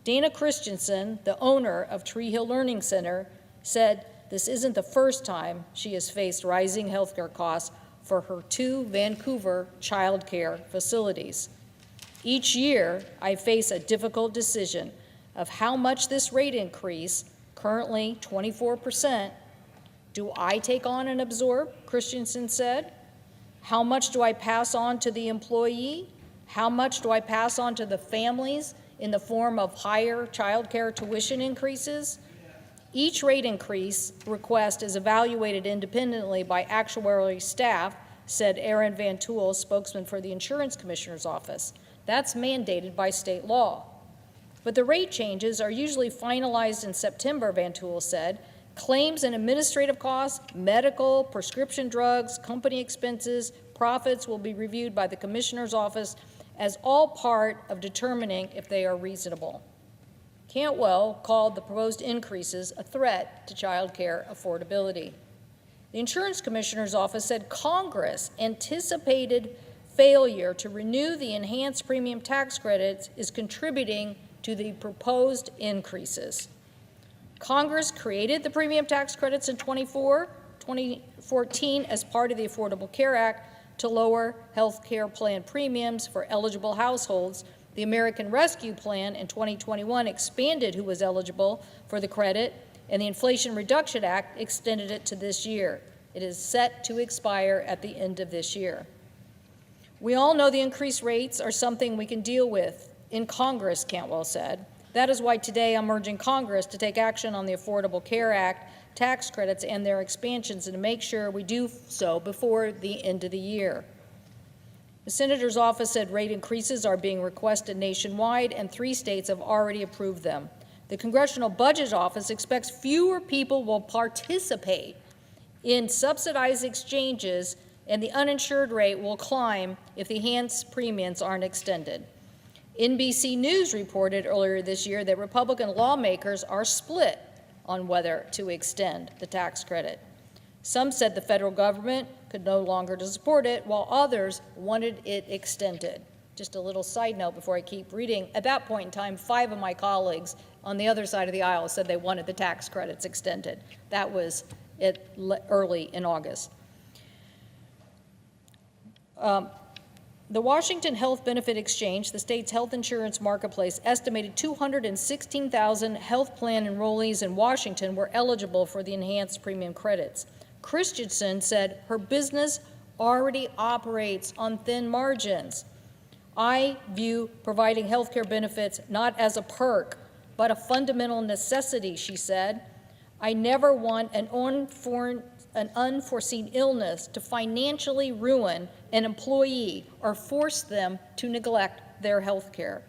Dana Christensen, the owner of Tree Hill Learning Center, said this isn't the first time she has faced rising healthcare costs for her two Vancouver child care facilities. Each year, I face a difficult decision of how much this rate increase, currently 24%, do I take on and absorb, Christensen said. How much do I pass on to the employee? How much do I pass on to the families in the form of higher child care tuition increases? Each rate increase request is evaluated independently by actuarial staff, said Aaron Van Tool, spokesman for the Insurance Commissioner's Office. That's mandated by state law. But the rate changes are usually finalized in September, Van Tool said. Claims and administrative costs, medical, prescription drugs, company expenses, profits will be reviewed by the Commissioner's Office as all part of determining if they are reasonable. Cantwell called the proposed increases a threat to child care affordability. The Insurance Commissioner's Office said Congress anticipated failure to renew the enhanced premium tax credits is contributing to the proposed increases. Congress created the premium tax credits in 2014 as part of the Affordable Care Act to lower health care plan premiums for eligible households. The American Rescue Plan in 2021 expanded who was eligible for the credit, and the Inflation Reduction Act extended it to this year. It is set to expire at the end of this year. We all know the increased rates are something we can deal with in Congress, Cantwell said. That is why today I'm urging Congress to take action on the Affordable Care Act tax credits and their expansions and to make sure we do so before the end of the year. The senator's office said rate increases are being requested nationwide, and 3 states have already approved them. The Congressional Budget Office expects fewer people will participate in subsidized exchanges, and the uninsured rate will climb if the enhanced premiums aren't extended. NBC News reported earlier this year that Republican lawmakers are split on whether to extend the tax credit. Some said the federal government could no longer support it, while others wanted it extended. Just a little side note before I keep reading. At that point in time, 5 of my colleagues on the other side of the aisle said they wanted the tax credits extended. That was early in August. The Washington Health Benefit Exchange, the state's health insurance marketplace, estimated 216,000 health plan enrollees in Washington were eligible for the enhanced premium credits. Christensen said her business already operates on thin margins. I view providing health care benefits not as a perk, but a fundamental necessity, she said. I never want an unforeseen illness to financially ruin an employee or force them to neglect their health care.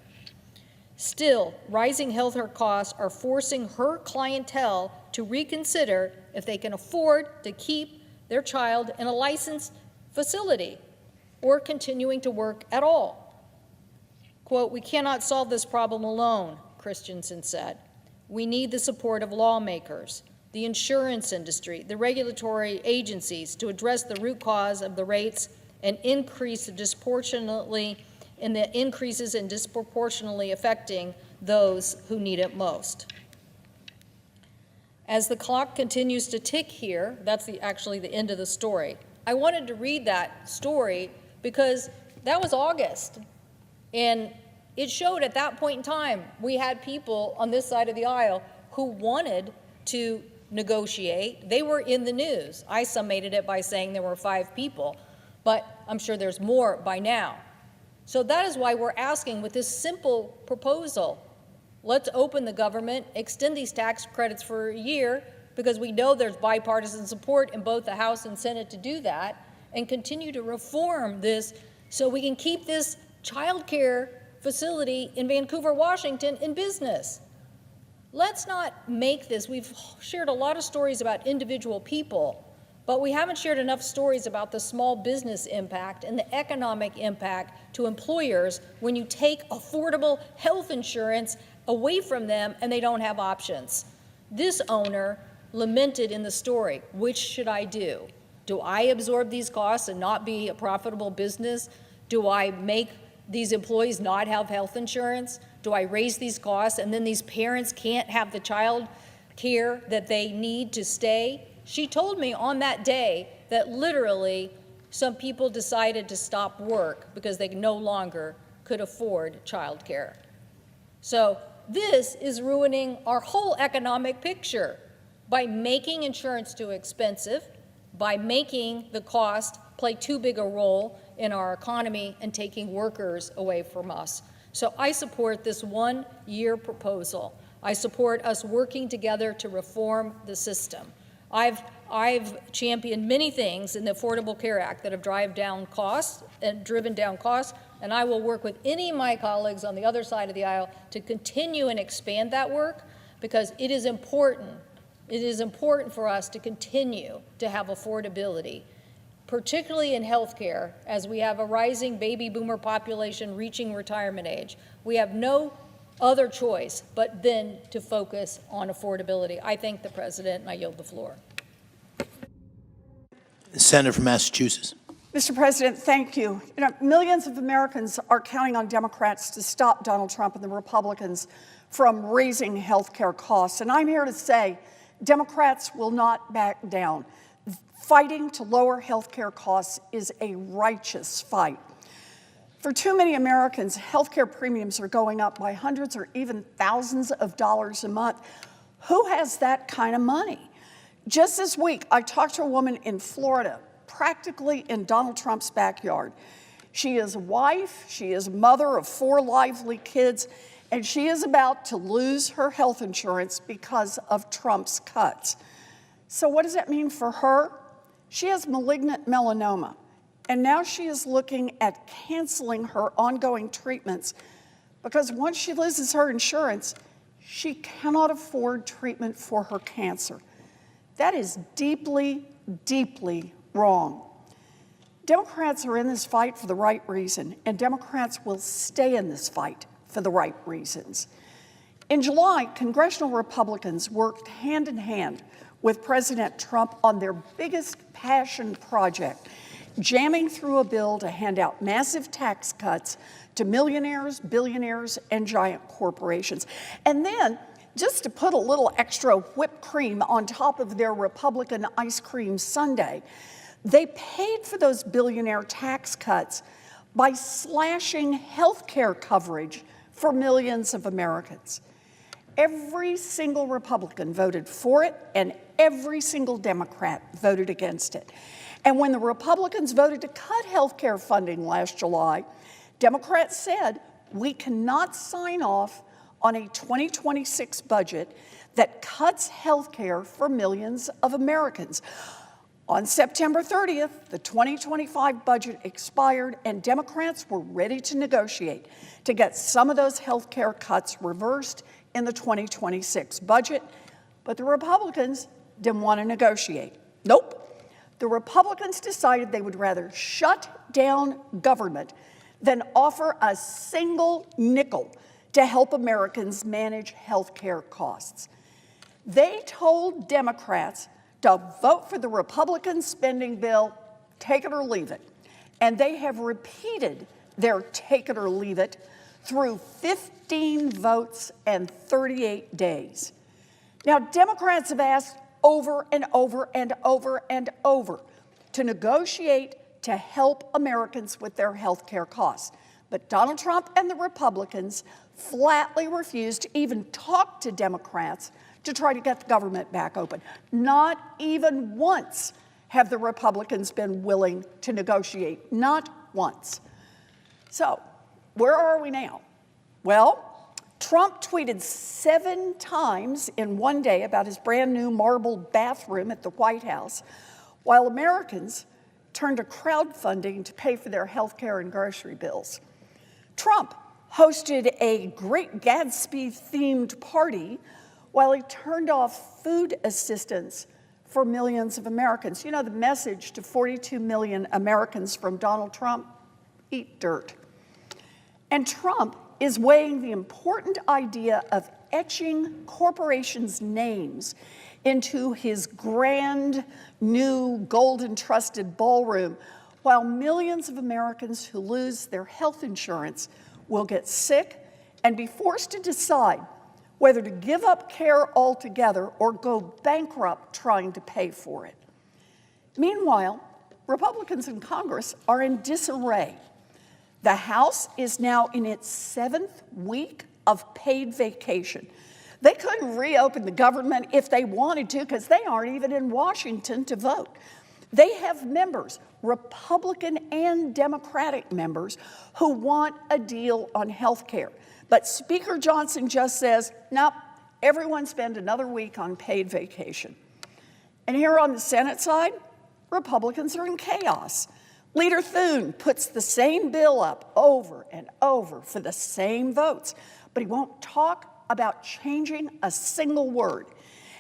Still, rising health care costs are forcing her clientele to reconsider if they can afford to keep their child in a licensed facility or continuing to work at all. Quote, "We cannot solve this problem alone," Christensen said. "We need the support of lawmakers, the insurance industry, the regulatory agencies to address the root cause of the rates and increase disproportionately in the increases and disproportionately affecting those who need it most." As the clock continues to tick here, that's actually the end of the story. I wanted to read that story because that was August, and it showed at that point in time we had people on this side of the aisle who wanted to negotiate. They were in the news. I summated it by saying there were 5 people, but I'm sure there's more by now. So that is why we're asking with this simple proposal, let's open the government, extend these tax credits for a year, because we know there's bipartisan support in both the House and Senate to do that, and continue to reform this so we can keep this child care facility in Vancouver, Washington in business. Let's not make this, we've shared a lot of stories about individual people, but we haven't shared enough stories about the small business impact and the economic impact to employers when you take affordable health insurance away from them and they don't have options. This owner lamented in the story, which should I do? Do I absorb these costs and not be a profitable business? Do I make these employees not have health insurance? Do I raise these costs and then these parents can't have the child care that they need to stay? She told me on that day that literally some people decided to stop work because they no longer could afford child care. So this is ruining our whole economic picture by making insurance too expensive, by making the cost play too big a role in our economy and taking workers away from us. So I support this 1-year proposal. I support us working together to reform the system. I've championed many things in the Affordable Care Act that have driven down costs, and I will work with any of my colleagues on the other side of the aisle to continue and expand that work, because it is important. It is important for us to continue to have affordability, particularly in healthcare, as we have a rising baby boomer population reaching retirement age. We have no other choice but then to focus on affordability. I thank the President, and I yield the floor. The Senator from Massachusetts. Mr. President, thank you. Millions of Americans are counting on Democrats to stop Donald Trump and the Republicans from raising health care costs. And I'm here to say Democrats will not back down. Fighting to lower health care costs is a righteous fight. For too many Americans, health care premiums are going up by hundreds or even thousands of dollars a month. Who has that kind of money? Just this week, I talked to a woman in Florida, practically in Donald Trump's backyard. She is a wife, she is a mother of 4 lively kids, and she is about to lose her health insurance because of Trump's cuts. So what does that mean for her? She has malignant melanoma. And now she is looking at canceling her ongoing treatments because once she loses her insurance, she cannot afford treatment for her cancer. That is deeply, deeply wrong. Democrats are in this fight for the right reason, and Democrats will stay in this fight for the right reasons. In July, congressional Republicans worked hand in hand with President Trump on their biggest passion project, jamming through a bill to hand out massive tax cuts to millionaires, billionaires, and giant corporations. And then, just to put a little extra whipped cream on top of their Republican ice cream sundae, they paid for those billionaire tax cuts by slashing health care coverage for millions of Americans. Every single Republican voted for it, and every single Democrat voted against it. And when the Republicans voted to cut health care funding last July, Democrats said, we cannot sign off on a 2026 budget that cuts health care for millions of Americans. On September 30th, the 2025 budget expired, and Democrats were ready to negotiate to get some of those health care cuts reversed in the 2026 budget, but the Republicans didn't want to negotiate. Nope. The Republicans decided they would rather shut down government than offer a single nickel to help Americans manage health care costs. They told Democrats to vote for the Republican spending bill, take it or leave it. And they have repeated their take it or leave it through 15 votes and 38 days. Now, Democrats have asked over and over and over and over to negotiate to help Americans with their health care costs. But Donald Trump and the Republicans flatly refused to even talk to Democrats to try to get the government back open. Not even once have the Republicans been willing to negotiate, not once. So, where are we now? Well, Trump tweeted 7 times in one day about his brand new marble bathroom at the White House, while Americans turned to crowdfunding to pay for their health care and grocery bills. Trump hosted a Great Gatsby-themed party while he turned off food assistance for millions of Americans. You know the message to 42 million Americans from Donald Trump? Eat dirt. And Trump is weighing the important idea of etching corporations' names into his grand new gold-encrusted ballroom, while millions of Americans who lose their health insurance will get sick and be forced to decide whether to give up care altogether or go bankrupt trying to pay for it. Meanwhile, Republicans in Congress are in disarray. The House is now in its 7th week of paid vacation. They couldn't reopen the government if they wanted to because they aren't even in Washington to vote. They have members, Republican and Democratic members, who want a deal on health care. But Speaker Johnson just says, nope, everyone spend another week on paid vacation. And here on the Senate side, Republicans are in chaos. Leader Thune puts the same bill up over and over for the same votes, but he won't talk about changing a single word.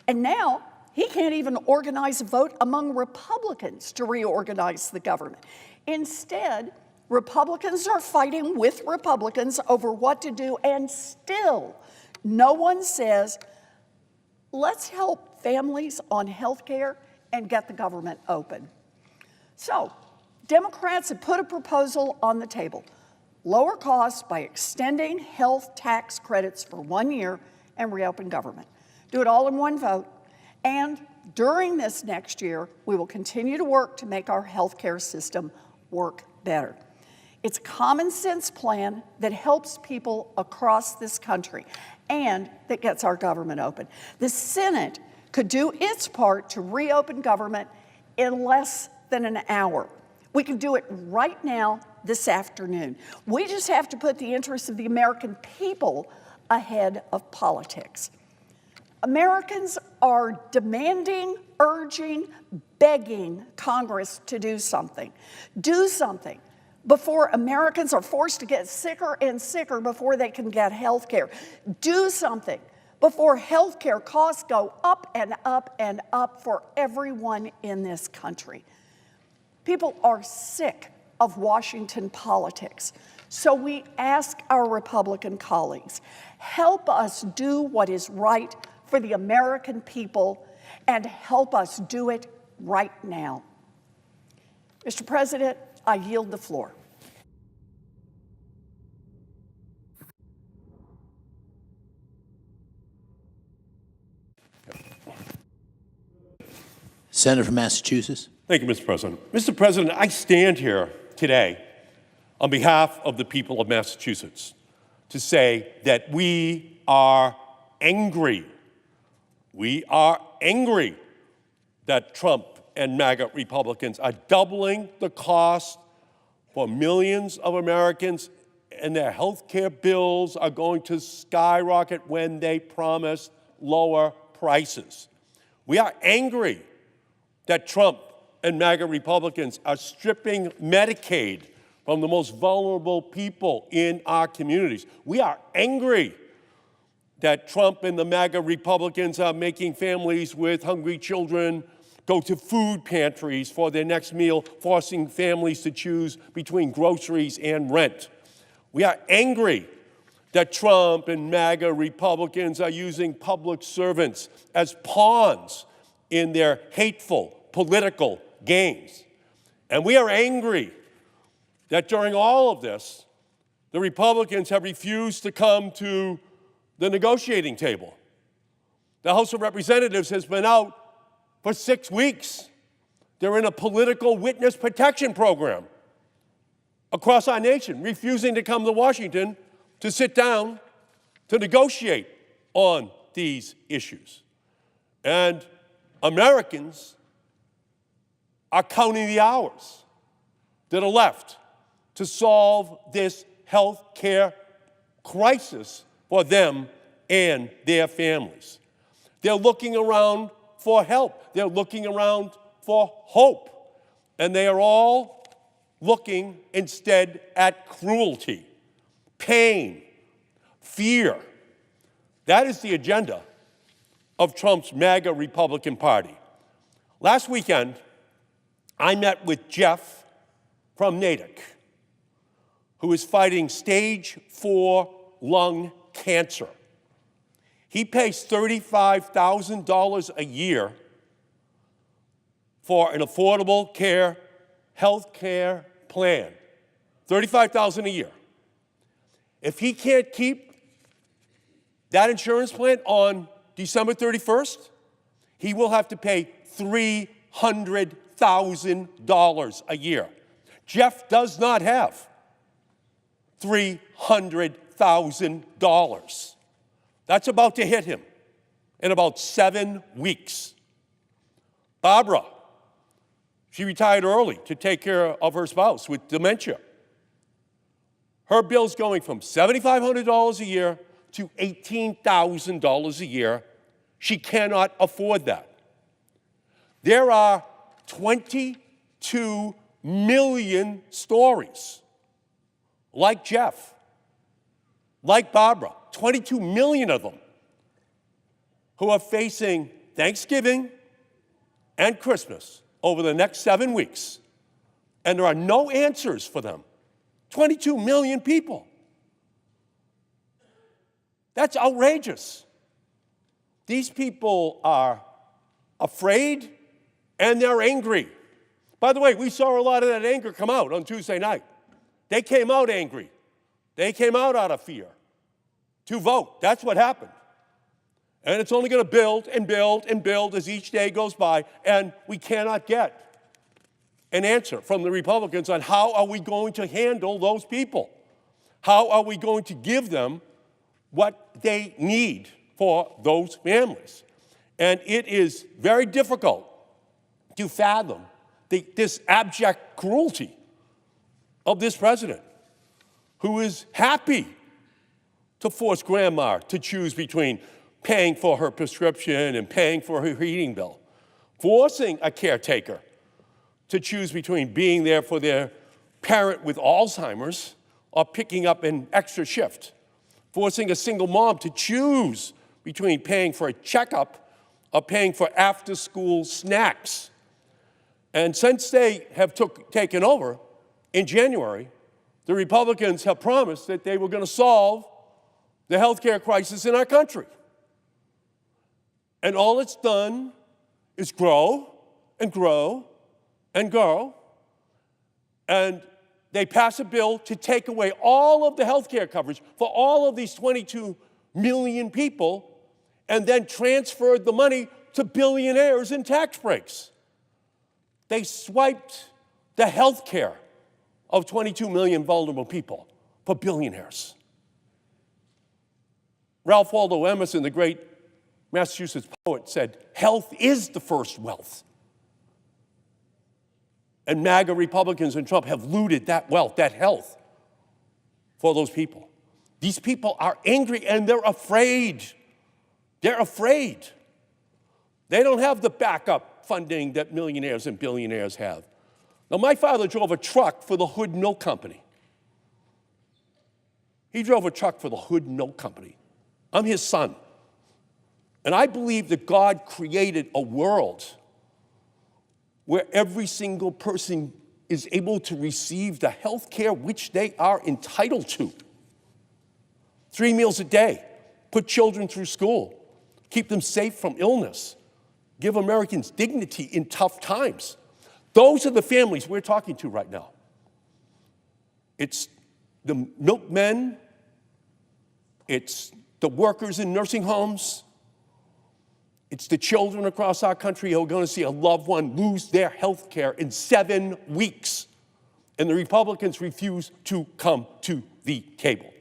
And now he can't even organize a vote among Republicans to reorganize the government. Instead, Republicans are fighting with Republicans over what to do, and still no one says, let's help families on health care and get the government open. So, Democrats have put a proposal on the table. Lower costs by extending health tax credits for 1 year and reopen government. Do it all in one vote. And during this next year, we will continue to work to make our health care system work better. It's a common sense plan that helps people across this country and that gets our government open. The Senate could do its part to reopen government in less than an hour. We can do it right now, this afternoon. We just have to put the interests of the American people ahead of politics. Americans are demanding, urging, begging Congress to do something. Do something before Americans are forced to get sicker and sicker before they can get health care. Do something before health care costs go up and up and up for everyone in this country. People are sick of Washington politics. So we ask our Republican colleagues, help us do what is right for the American people and help us do it right now. Mr. President, I yield the floor. Senator from Massachusetts. Thank you, Mr. President. Mr. President, I stand here today on behalf of the people of Massachusetts to say that we are angry. We are angry that Trump and MAGA Republicans are doubling the cost for millions of Americans, and their health care bills are going to skyrocket when they promise lower prices. We are angry that Trump and MAGA Republicans are stripping Medicaid from the most vulnerable people in our communities. We are angry that Trump and the MAGA Republicans are making families with hungry children go to food pantries for their next meal, forcing families to choose between groceries and rent. We are angry that Trump and MAGA Republicans are using public servants as pawns in their hateful political games. And we are angry that during all of this, the Republicans have refused to come to the negotiating table. The House of Representatives has been out for 6 weeks. They're in a political witness protection program across our nation, refusing to come to Washington to sit down to negotiate on these issues. And Americans are counting the hours that are left to solve this health care crisis for them and their families. They're looking around for help. They're looking around for hope. And they are all looking instead at cruelty, pain, fear. That is the agenda of Trump's MAGA Republican Party. Last weekend, I met with Jeff from Natick, who is fighting stage 4 lung cancer. He pays $35,000 a year for an affordable care, health care plan. $35,000 a year. If he can't keep that insurance plan on December 31st, he will have to pay $300,000 a year. Jeff does not have $300,000. That's about to hit him in about 7 weeks. Barbara, she retired early to take care of her spouse with dementia. Her bill's going from $7,500 a year to $18,000 a year. She cannot afford that. There are 22 million stories like Jeff, like Barbara, 22 million of them, who are facing Thanksgiving and Christmas over the next 7 weeks, and there are no answers for them. 22 million people. That's outrageous. These people are afraid and they're angry. By the way, we saw a lot of that anger come out on Tuesday night. They came out angry. They came out of fear to vote. That's what happened. And it's only going to build and build and build as each day goes by, and we cannot get an answer from the Republicans on how are we going to handle those people? How are we going to give them what they need for those families? And it is very difficult to fathom this abject cruelty of this president, who is happy to force grandma to choose between paying for her prescription and paying for her heating bill, forcing a caretaker to choose between being there for their parent with Alzheimer's or picking up an extra shift, forcing a single mom to choose between paying for a checkup or paying for after-school snacks. And since they have taken over in January, the Republicans have promised that they were going to solve the health care crisis in our country. And all it's done is grow and grow and grow. And they pass a bill to take away all of the health care coverage for all of these 22 million people and then transferred the money to billionaires in tax breaks. They swiped the health care of 22 million vulnerable people for billionaires. Ralph Waldo Emerson, the great Massachusetts poet, said, "Health is the first wealth." And MAGA Republicans and Trump have looted that wealth, that health, for those people. These people are angry and they're afraid. They're afraid. They don't have the backup funding that millionaires and billionaires have. Now, my father drove a truck for the Hood Milk Company. He drove a truck for the Hood Milk Company. I'm his son. And I believe that God created a world where every single person is able to receive the health care which they are entitled to. 3 meals a day, put children through school, keep them safe from illness, give Americans dignity in tough times. Those are the families we're talking to right now. It's the milkmen, it's the workers in nursing homes, it's the children across our country who are going to see a loved one lose their health care in 7 weeks. And the Republicans refuse to come to the table.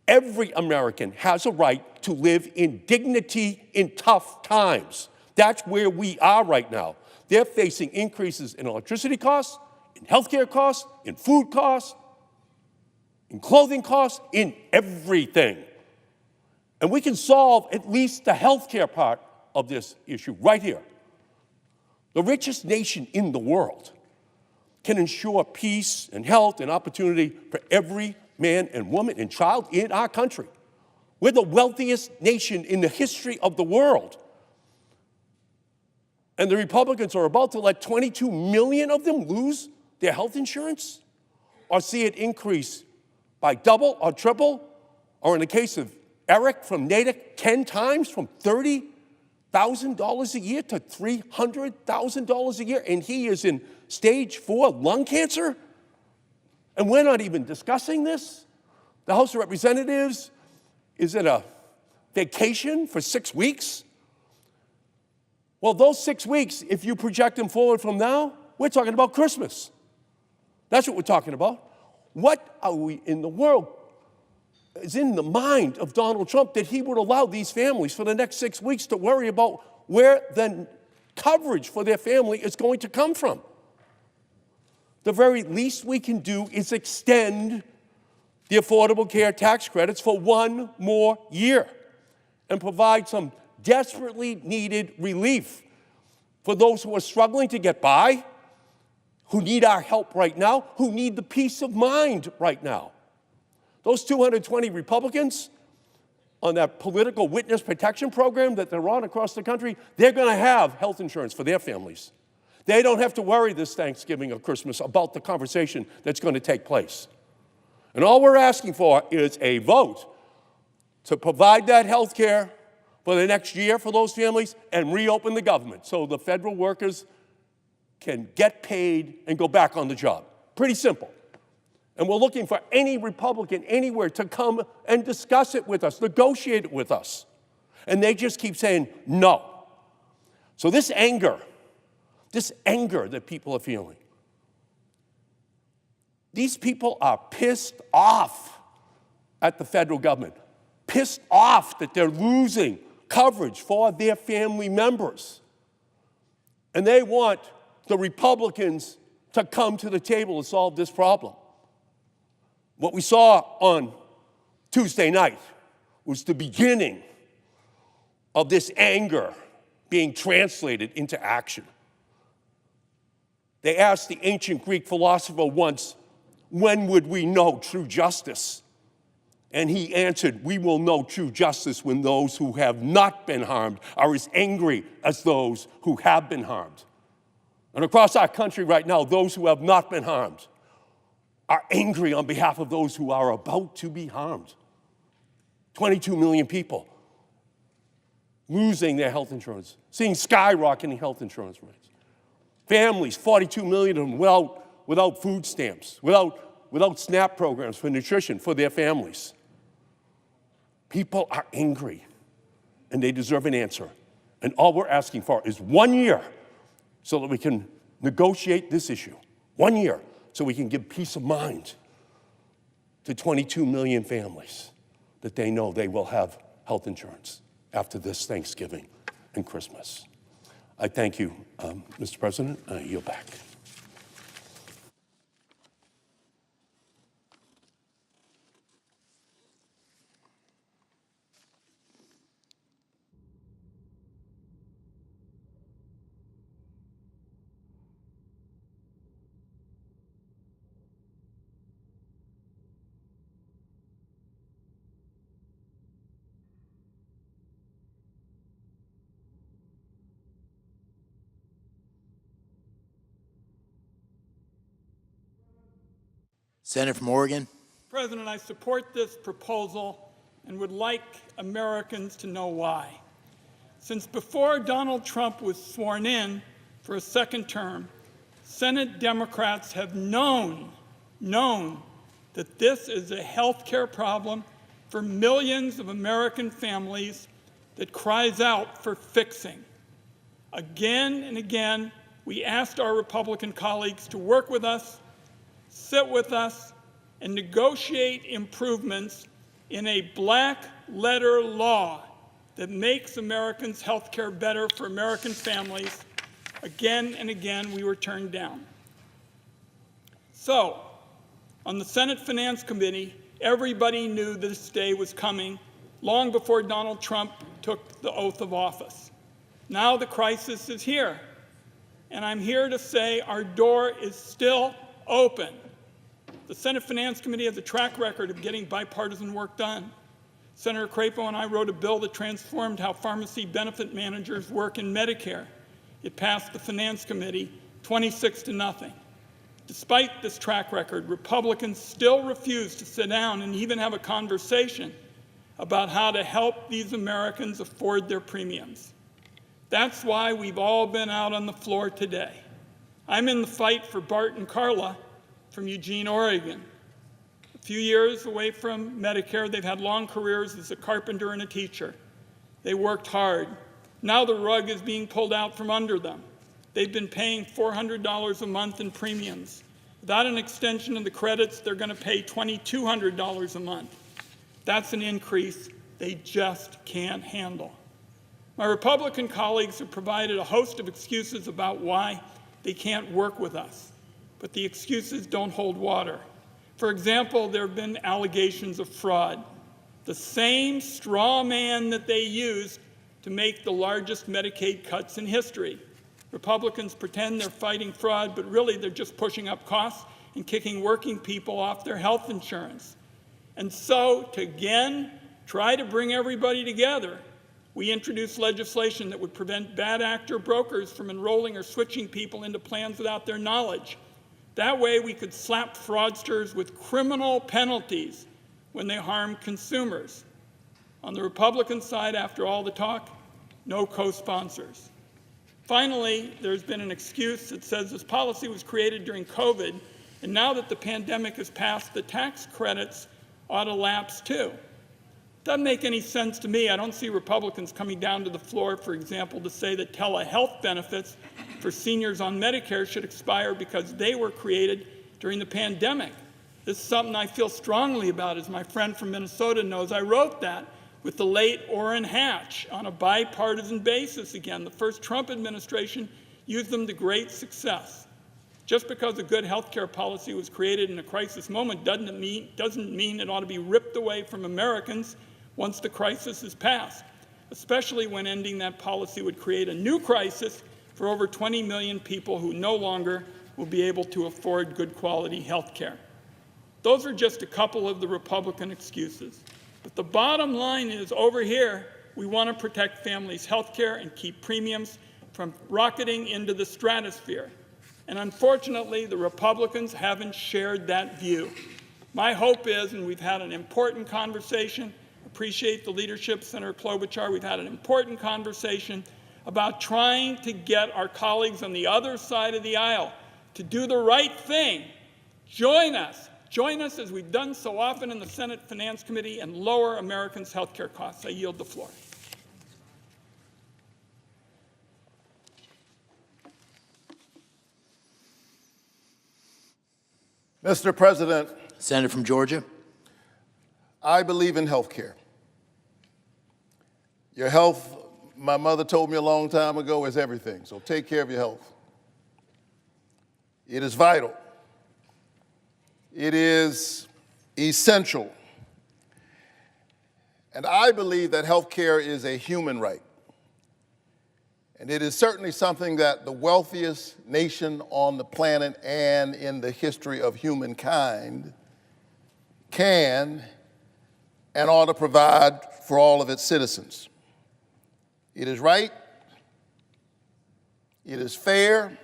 Every American has a right to live in dignity in tough times. That's where we are right now. They're facing increases in electricity costs, in healthcare costs, in food costs, in clothing costs, in everything. And we can solve at least the healthcare part of this issue right here. The richest nation in the world can ensure peace and health and opportunity for every man and woman and child in our country. We're the wealthiest nation in the history of the world. And the Republicans are about to let 22 million of them lose their health insurance or see it increase by double or triple, or in the case of Eric from Natick, 10 times from $30,000 a year to $300,000 a year, and he is in stage 4 lung cancer? And we're not even discussing this? The House of Representatives is at a vacation for 6 weeks? Well, those 6 weeks, if you project them forward from now, we're talking about Christmas. That's what we're talking about. What are we in the world is in the mind of Donald Trump that he would allow these families for the next 6 weeks to worry about where the coverage for their family is going to come from? The very least we can do is extend the Affordable Care tax credits for 1 more year and provide some desperately needed relief for those who are struggling to get by, who need our help right now, who need the peace of mind right now. Those 220 Republicans on that political witness protection program that they're on across the country, they're going to have health insurance for their families. They don't have to worry this Thanksgiving or Christmas about the conversation that's going to take place. And all we're asking for is a vote to provide that health care for the next year for those families and reopen the government so the federal workers can get paid and go back on the job. Pretty simple. And we're looking for any Republican anywhere to come and discuss it with us, negotiate it with us. And they just keep saying no. So this anger that people are feeling, these people are pissed off at the federal government, pissed off that they're losing coverage for their family members. And they want the Republicans to come to the table and solve this problem. What we saw on Tuesday night was the beginning of this anger being translated into action. They asked the ancient Greek philosopher once, when would we know true justice? And he answered, we will know true justice when those who have not been harmed are as angry as those who have been harmed. And across our country right now, those who have not been harmed are angry on behalf of those who are about to be harmed. 22 million people losing their health insurance, seeing skyrocketing health insurance rates. Families, 42 million of them without food stamps, without SNAP programs for nutrition for their families. People are angry, and they deserve an answer. And all we're asking for is 1 year so that we can negotiate this issue. 1 year so we can give peace of mind to 22 million families that they know they will have health insurance after this Thanksgiving and Christmas. I thank you, Mr. President. I yield back. Senator from Oregon. President, I support this proposal and would like Americans to know why. Since before Donald Trump was sworn in for a second term, Senate Democrats have known that this is a health care problem for millions of American families that cries out for fixing. Again and again, we asked our Republican colleagues to work with us, sit with us, and negotiate improvements in a black-letter law that makes Americans' health care better for American families. Again and again, we were turned down. So, on the Senate Finance Committee, everybody knew this day was coming long before Donald Trump took the oath of office. Now the crisis is here, and I'm here to say our door is still open. The Senate Finance Committee has a track record of getting bipartisan work done. Senator Crapo and I wrote a bill that transformed how pharmacy benefit managers work in Medicare. It passed the Finance Committee 26-0. Despite this track record, Republicans still refuse to sit down and even have a conversation about how to help these Americans afford their premiums. That's why we've all been out on the floor today. I'm in the fight for Bart and Carla from Eugene, Oregon. A few years away from Medicare, they've had long careers as a carpenter and a teacher. They worked hard. Now the rug is being pulled out from under them. They've been paying $400 a month in premiums. Without an extension of the credits, they're going to pay $2,200 a month. That's an increase they just can't handle. My Republican colleagues have provided a host of excuses about why they can't work with us, but the excuses don't hold water. For example, there have been allegations of fraud, the same straw man that they used to make the largest Medicaid cuts in history. Republicans pretend they're fighting fraud, but really they're just pushing up costs and kicking working people off their health insurance. And so, to again try to bring everybody together, we introduced legislation that would prevent bad actor brokers from enrolling or switching people into plans without their knowledge. That way we could slap fraudsters with criminal penalties when they harm consumers. On the Republican side, after all the talk, no co-sponsors. Finally, there's been an excuse that says this policy was created during COVID, and now that the pandemic has passed, the tax credits ought to lapse too. Doesn't make any sense to me. I don't see Republicans coming down to the floor, for example, to say that telehealth benefits for seniors on Medicare should expire because they were created during the pandemic. This is something I feel strongly about. As my friend from Minnesota knows, I wrote that with the late Orrin Hatch on a bipartisan basis again. The first Trump administration used them to great success. Just because a good health care policy was created in a crisis moment doesn't mean it ought to be ripped away from Americans once the crisis is passed, especially when ending that policy would create a new crisis for over 20 million people who no longer will be able to afford good quality health care. Those are just a couple of the Republican excuses. But the bottom line is, over here, we want to protect families' health care and keep premiums from rocketing into the stratosphere. And unfortunately, the Republicans haven't shared that view. My hope is, and we've had an important conversation, appreciate the leadership, Senator Klobuchar, we've had an important conversation about trying to get our colleagues on the other side of the aisle to do the right thing. Join us as we've done so often in the Senate Finance Committee, and lower Americans' health care costs. I yield the floor. Mr. President, Senator from Georgia. I believe in health care. Your health, my mother told me a long time ago, is everything, so take care of your health. It is vital. It is essential. And I believe that health care is a human right. And it is certainly something that the wealthiest nation on the planet and in the history of humankind can and ought to provide for all of its citizens. It is right, it is fair,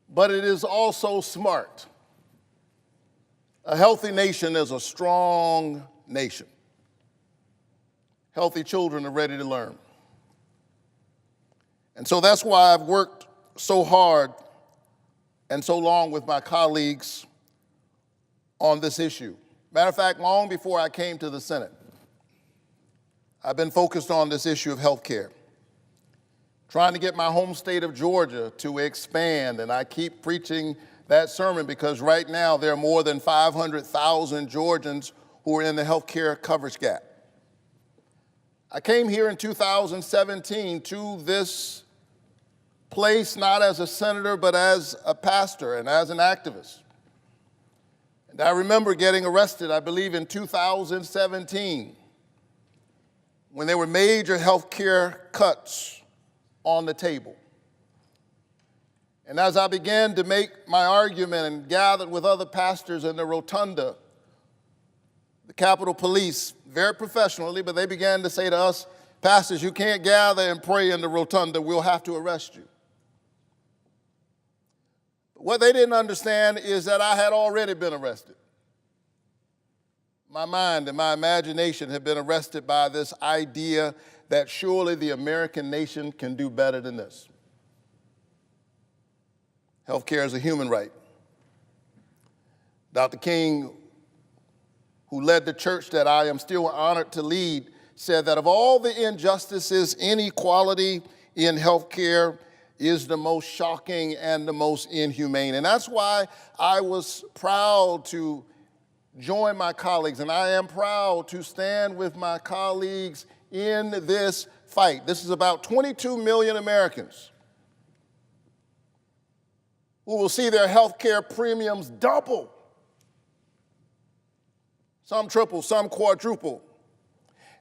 but it is also smart. A healthy nation is a strong nation. Healthy children are ready to learn. And so that's why I've worked so hard and so long with my colleagues on this issue. Matter of fact, long before I came to the Senate, I've been focused on this issue of health care, trying to get my home state of Georgia to expand, and I keep preaching that sermon because right now there are more than 500,000 Georgians who are in the health care coverage gap. I came here in 2017 to this place not as a senator but as a pastor and as an activist. And I remember getting arrested, I believe in 2017, when there were major health care cuts on the table. And as I began to make my argument and gathered with other pastors in the rotunda, the Capitol Police, very professionally, but they began to say to us, pastors, you can't gather and pray in the rotunda, we'll have to arrest you. What they didn't understand is that I had already been arrested. My mind and my imagination had been arrested by this idea that surely the American nation can do better than this. Healthcare is a human right. Dr. King, who led the church that I am still honored to lead, said that of all the injustices, inequality in healthcare is the most shocking and the most inhumane. And that's why I was proud to join my colleagues, and I am proud to stand with my colleagues in this fight. This is about 22 million Americans who will see their health care premiums double, some triple, some quadruple.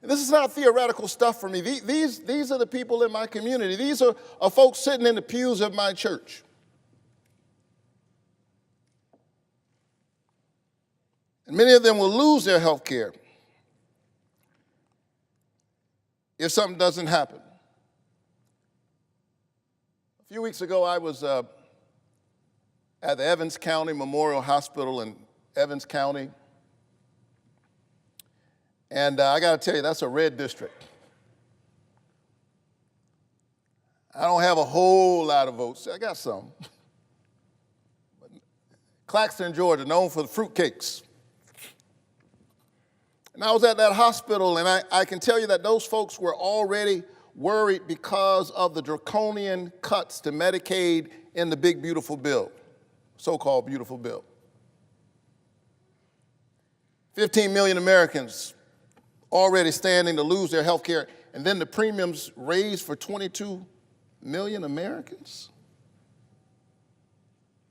And this is not theoretical stuff for me. These are the people in my community. These are folks sitting in the pews of my church. And many of them will lose their health care if something doesn't happen. A few weeks ago, I was at the Evans County Memorial Hospital in Evans County. And I got to tell you, that's a red district. I don't have a whole lot of votes. I got some. Claxton, Georgia, known for the fruitcakes. And I was at that hospital, and I can tell you that those folks were already worried because of the draconian cuts to Medicaid in the big, beautiful bill, so-called beautiful bill. 15 million Americans already standing to lose their health care, and then the premiums raised for 22 million Americans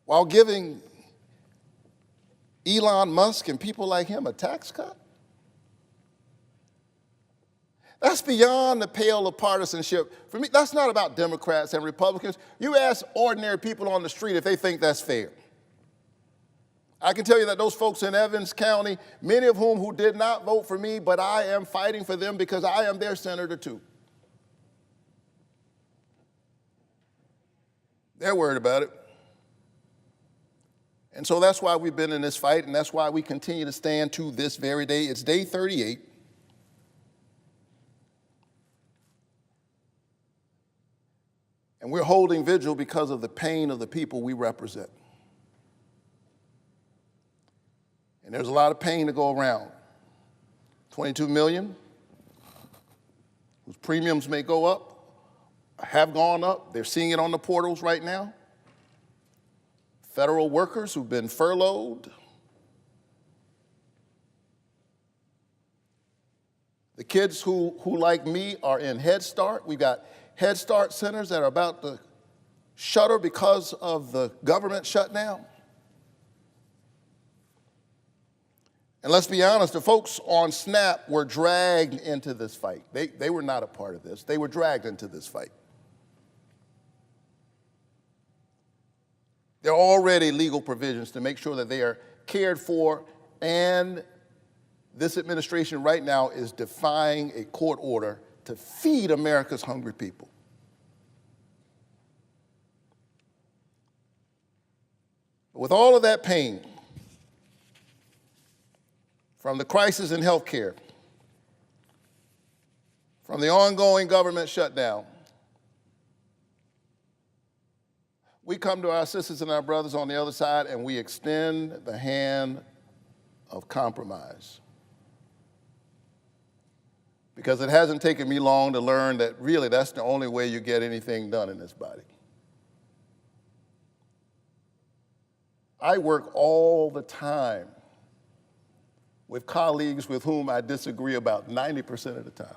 while giving Elon Musk and people like him a tax cut? That's beyond the pale of partisanship. For me, that's not about Democrats and Republicans. You ask ordinary people on the street if they think that's fair. I can tell you that those folks in Evans County, many of whom did not vote for me, but I am fighting for them because I am their senator too. They're worried about it. And so that's why we've been in this fight, and that's why we continue to stand to this very day. It's day 38. And we're holding vigil because of the pain of the people we represent. And there's a lot of pain to go around. 22 million, whose premiums may go up, have gone up. They're seeing it on the portals right now. Federal workers who've been furloughed. The kids who like me, are in Head Start. We've got Head Start centers that are about to shutter because of the government shutdown. And let's be honest, the folks on SNAP were dragged into this fight. They were not a part of this. They were dragged into this fight. There are already legal provisions to make sure that they are cared for, and this administration right now is defying a court order to feed America's hungry people. With all of that pain, from the crisis in health care, from the ongoing government shutdown, we come to our sisters and our brothers on the other side and we extend the hand of compromise. Because it hasn't taken me long to learn that really that's the only way you get anything done in this body. I work all the time with colleagues with whom I disagree about 90% of the time.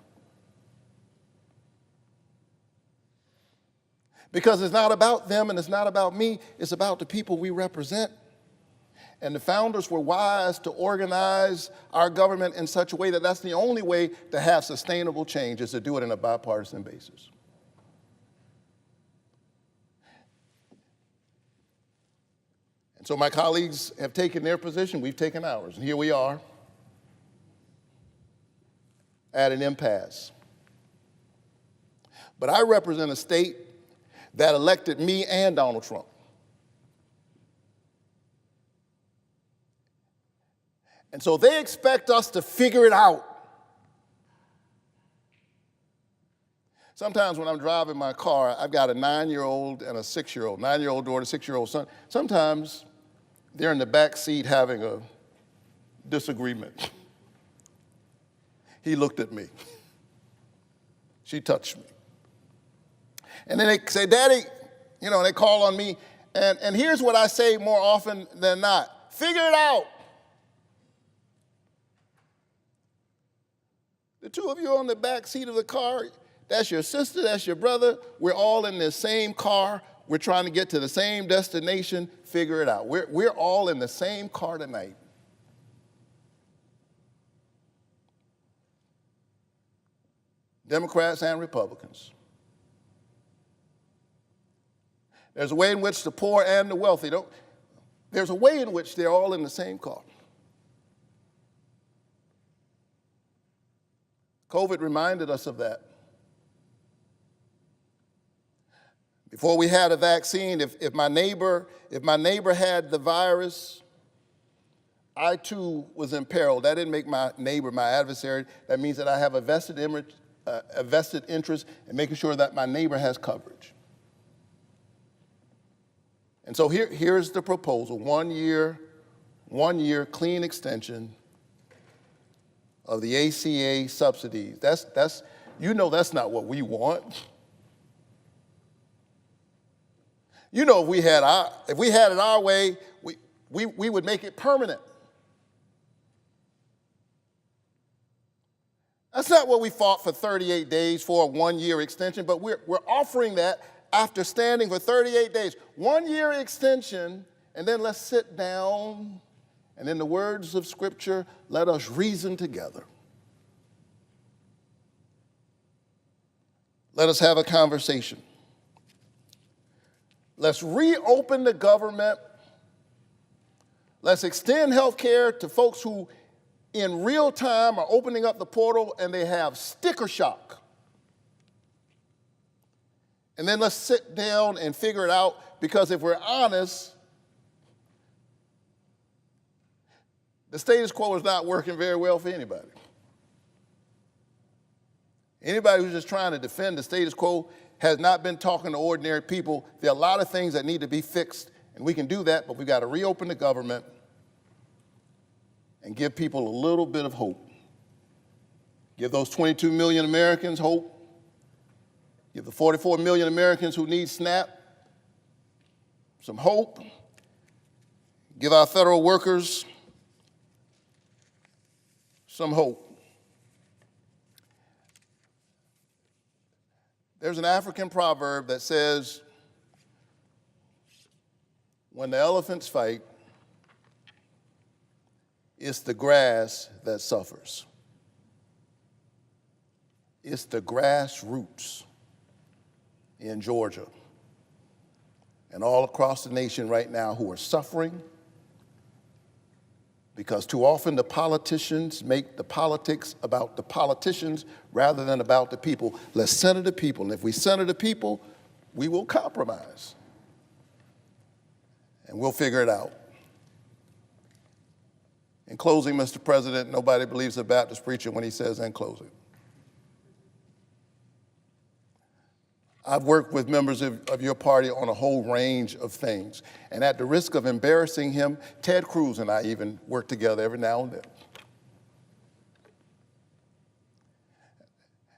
Because it's not about them and it's not about me, it's about the people we represent. And the founders were wise to organize our government in such a way that that's the only way to have sustainable change, is to do it on a bipartisan basis. And so my colleagues have taken their position, we've taken ours, and here we are at an impasse. But I represent a state that elected me and Donald Trump. And so they expect us to figure it out. Sometimes when I'm driving my car, I've got a 9-year-old and a 6-year-old, 9-year-old daughter, 6-year-old son. Sometimes they're in the back seat having a disagreement. He looked at me. She touched me. And then they say, Daddy, you know, they call on me. And here's what I say more often than not: figure it out. The two of you on the back seat of the car, that's your sister, that's your brother. We're all in the same car. We're trying to get to the same destination. Figure it out. We're all in the same car tonight. Democrats and Republicans. There's a way in which the poor and the wealthy there's a way in which they're all in the same car. COVID reminded us of that. Before we had a vaccine, if my neighbor had the virus, I too was in peril. That didn't make my neighbor my adversary. That means that I have a vested interest in making sure that my neighbor has coverage. And so here's the proposal: 1 year clean extension of the ACA subsidies. That's you know that's not what we want. You know, if we had it our way, we would make it permanent. That's not what we fought for 38 days for, a 1-year extension, but we're offering that after standing for 38 days. 1 year extension, and then let's sit down, and in the words of Scripture, let us reason together. Let us have a conversation. Let's reopen the government. Let's extend health care to folks who in real time are opening up the portal and they have sticker shock. And then let's sit down and figure it out, because if we're honest, the status quo is not working very well for anybody. Anybody who's just trying to defend the status quo has not been talking to ordinary people. There are a lot of things that need to be fixed, and we can do that, but we've got to reopen the government and give people a little bit of hope. Give those 22 million Americans hope. Give the 44 million Americans who need SNAP some hope. Give our federal workers some hope. There's an African proverb that says, when the elephants fight, it's the grass that suffers. It's the grassroots in Georgia and all across the nation right now who are suffering, because too often the politicians make the politics about the politicians rather than about the people. Let's center the people, and if we center the people, we will compromise, and we'll figure it out. In closing, Mr. President, nobody believes a Baptist preacher when he says in closing. I've worked with members of your party on a whole range of things. And at the risk of embarrassing him, Ted Cruz and I even work together every now and then.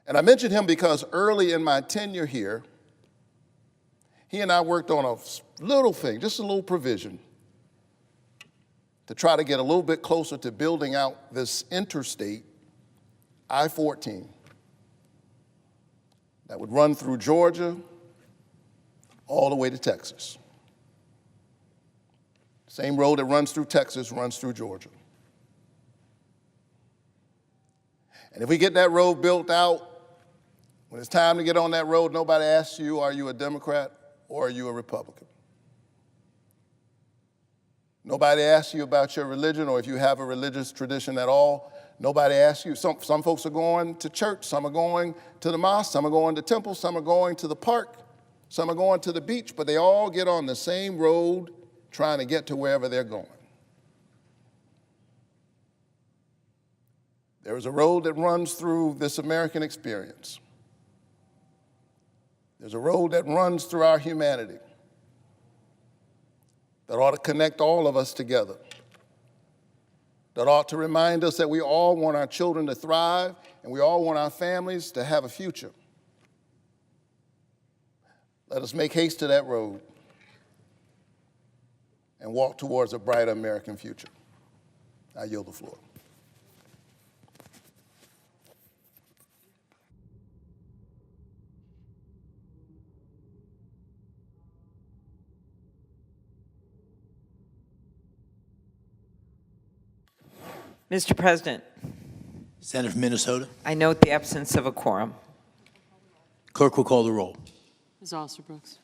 And I mention him because early in my tenure here, he and I worked on a little thing, just a little provision, to try to get a little bit closer to building out this interstate, I-14, that would run through Georgia all the way to Texas. Same road that runs through Texas runs through Georgia. And if we get that road built out, when it's time to get on that road, nobody asks you, are you a Democrat or are you a Republican? Nobody asks you about your religion or if you have a religious tradition at all. Nobody asks you. Some folks are going to church, some are going to the mosque, some are going to temples, some are going to the park, some are going to the beach, but they all get on the same road trying to get to wherever they're going. There is a road that runs through this American experience. There's a road that runs through our humanity that ought to connect all of us together, that ought to remind us that we all want our children to thrive and we all want our families to have a future. Let us make haste to that road and walk towards a brighter American future. I yield the floor. Mr. President. Senator from Minnesota. I note the absence of a quorum. Clerk will call the roll. Ms. Alsobrooks.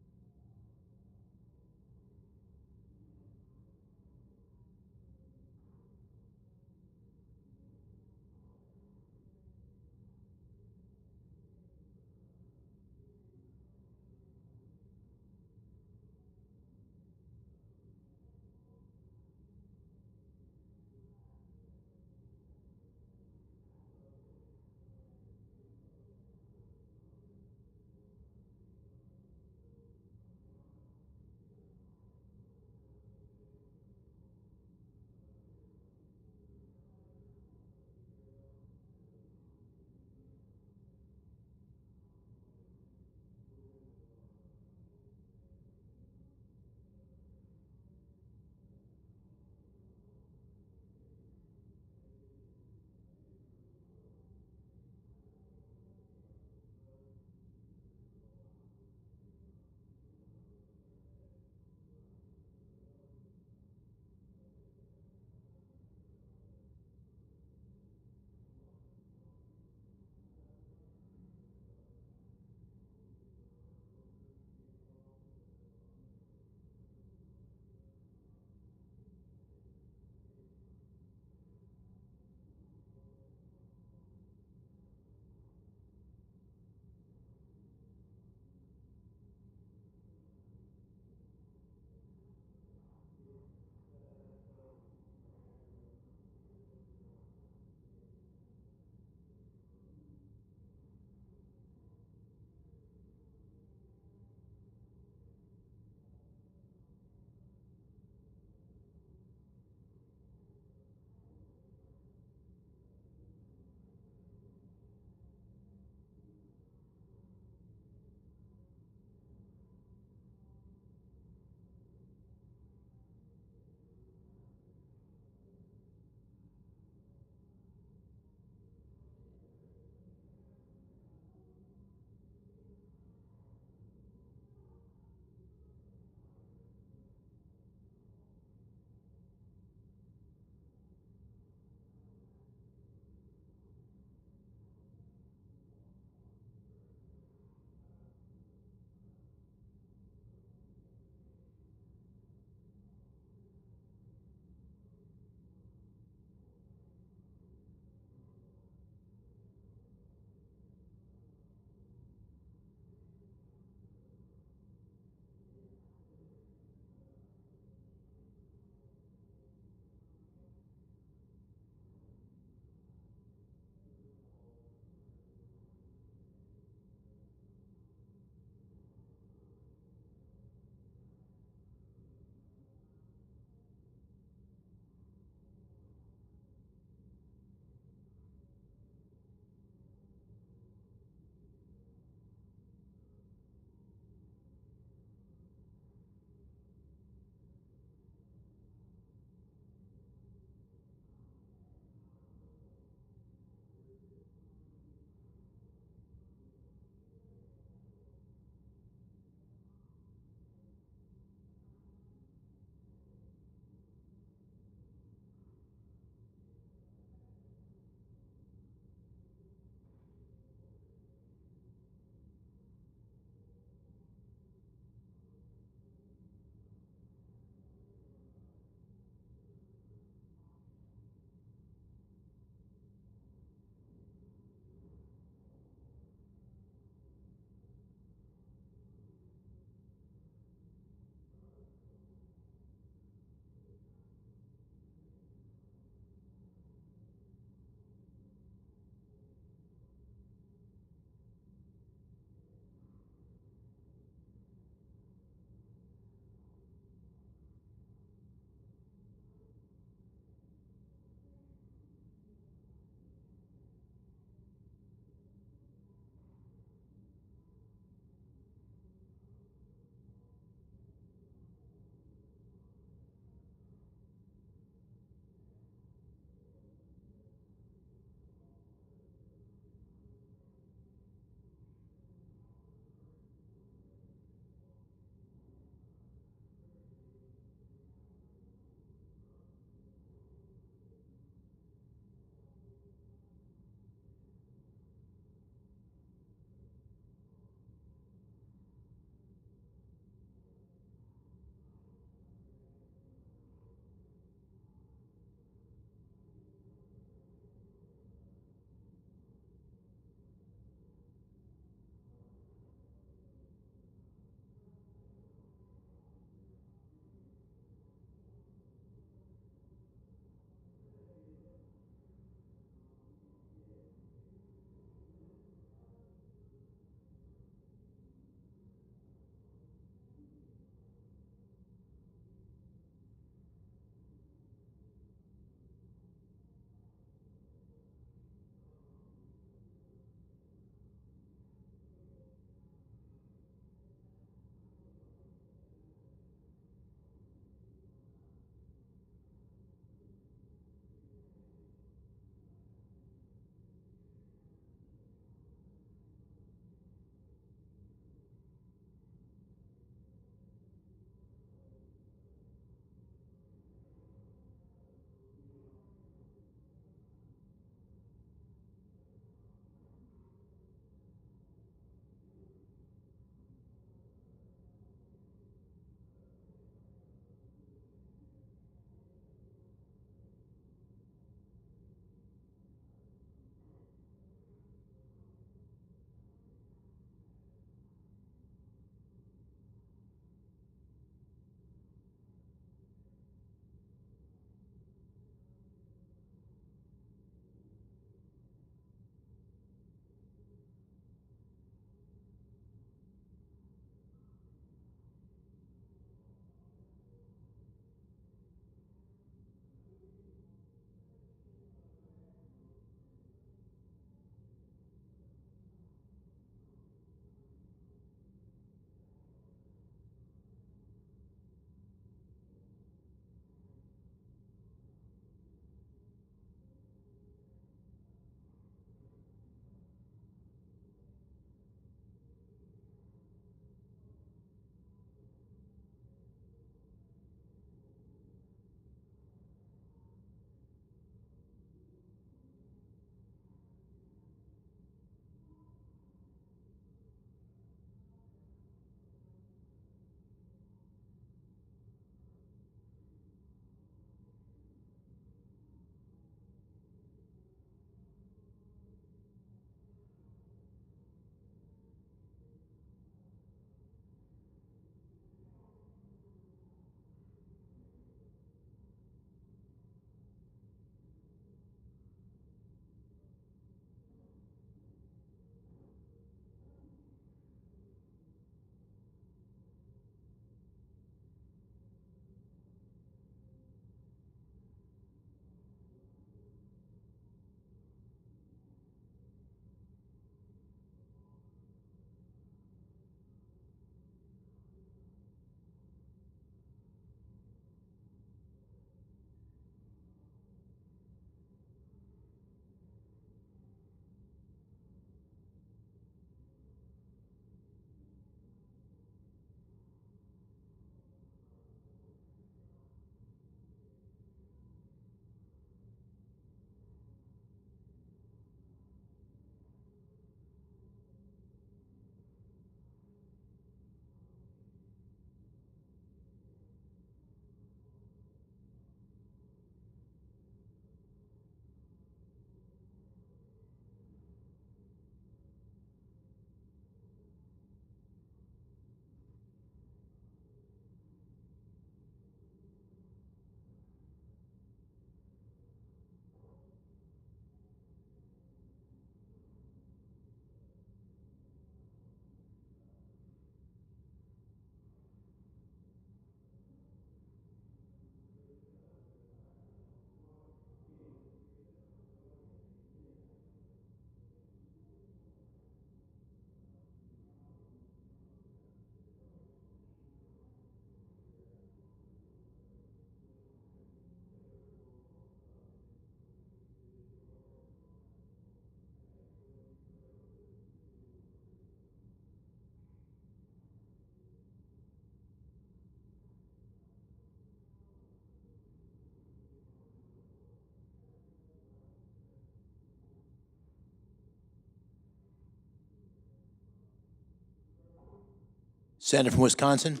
Senator from Wisconsin.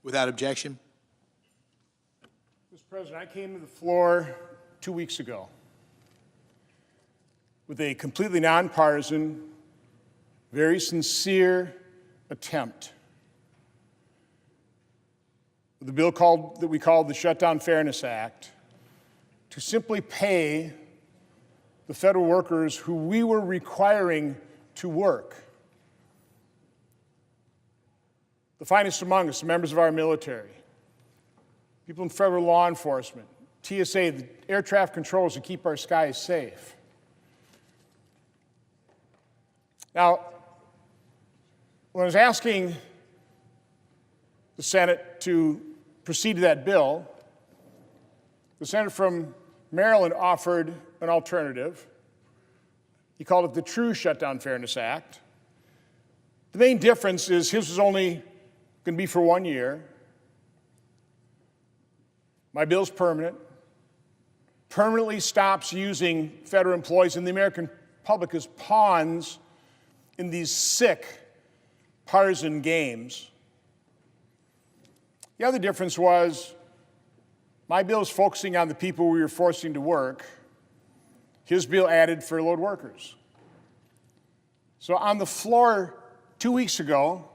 Without objection. Mr. President, I came to the floor 2 weeks ago with a completely nonpartisan, very sincere attempt with a bill that we called the Shutdown Fairness Act to simply pay the federal workers who we were requiring to work. The finest among us, the members of our military, people in federal law enforcement, TSA, the air traffic controllers that keep our skies safe. Now, when I was asking the Senate to proceed to that bill, the senator from Maryland offered an alternative. He called it the True Shutdown Fairness Act. The main difference is his was only going to be for 1 year. My bill's permanent. Permanently stops using federal employees and the American public as pawns in these sick partisan games. The other difference was my bill is focusing on the people we were forcing to work. His bill added furloughed workers. So on the floor 2 weeks ago,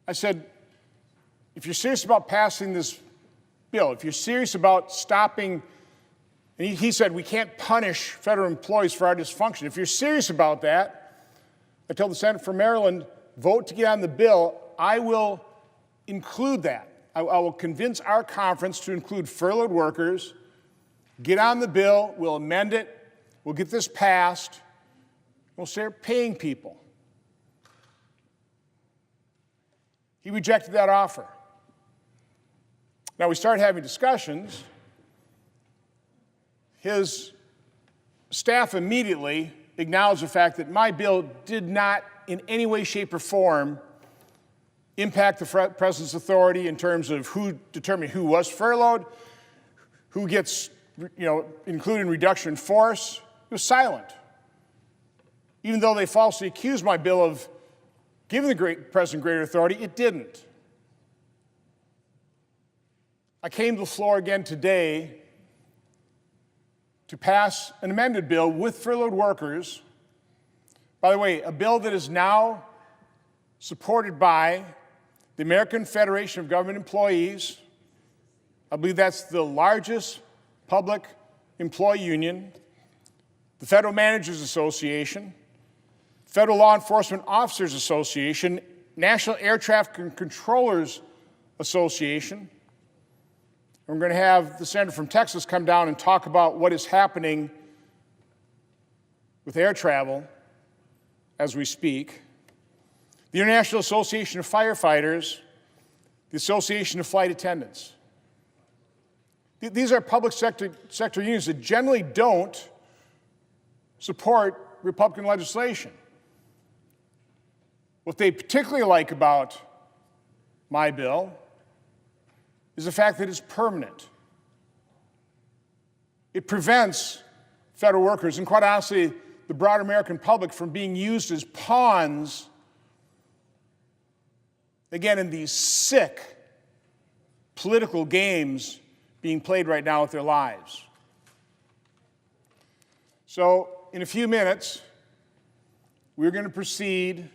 I said, if you're serious about passing this bill, if you're serious about stopping, and he said we can't punish federal employees for our dysfunction. If you're serious about that, I told the senator from Maryland, vote to get on the bill. I will include that. I will convince our conference to include furloughed workers, get on the bill, we'll amend it, we'll get this passed, we'll start paying people. He rejected that offer. Now we started having discussions. His staff immediately acknowledged the fact that my bill did not in any way, shape, or form impact the president's authority in terms of who determined who was furloughed, who gets included in reduction in force. It was silent. Even though they falsely accused my bill of giving the president greater authority, it didn't. I came to the floor again today to pass an amended bill with furloughed workers. By the way, a bill that is now supported by the American Federation of Government Employees. I believe that's the largest public employee union, the Federal Managers Association, Federal Law Enforcement Officers Association, National Air Traffic Controllers Association. We're going to have the senator from Texas come down and talk about what is happening with air travel as we speak. The International Association of Firefighters, the Association of Flight Attendants. These are public sector unions that generally don't support Republican legislation. What they particularly like about my bill is the fact that it's permanent. It prevents federal workers, and quite honestly, the broader American public, from being used as pawns, again, in these sick political games being played right now with their lives. So, in a few minutes, we're going to proceed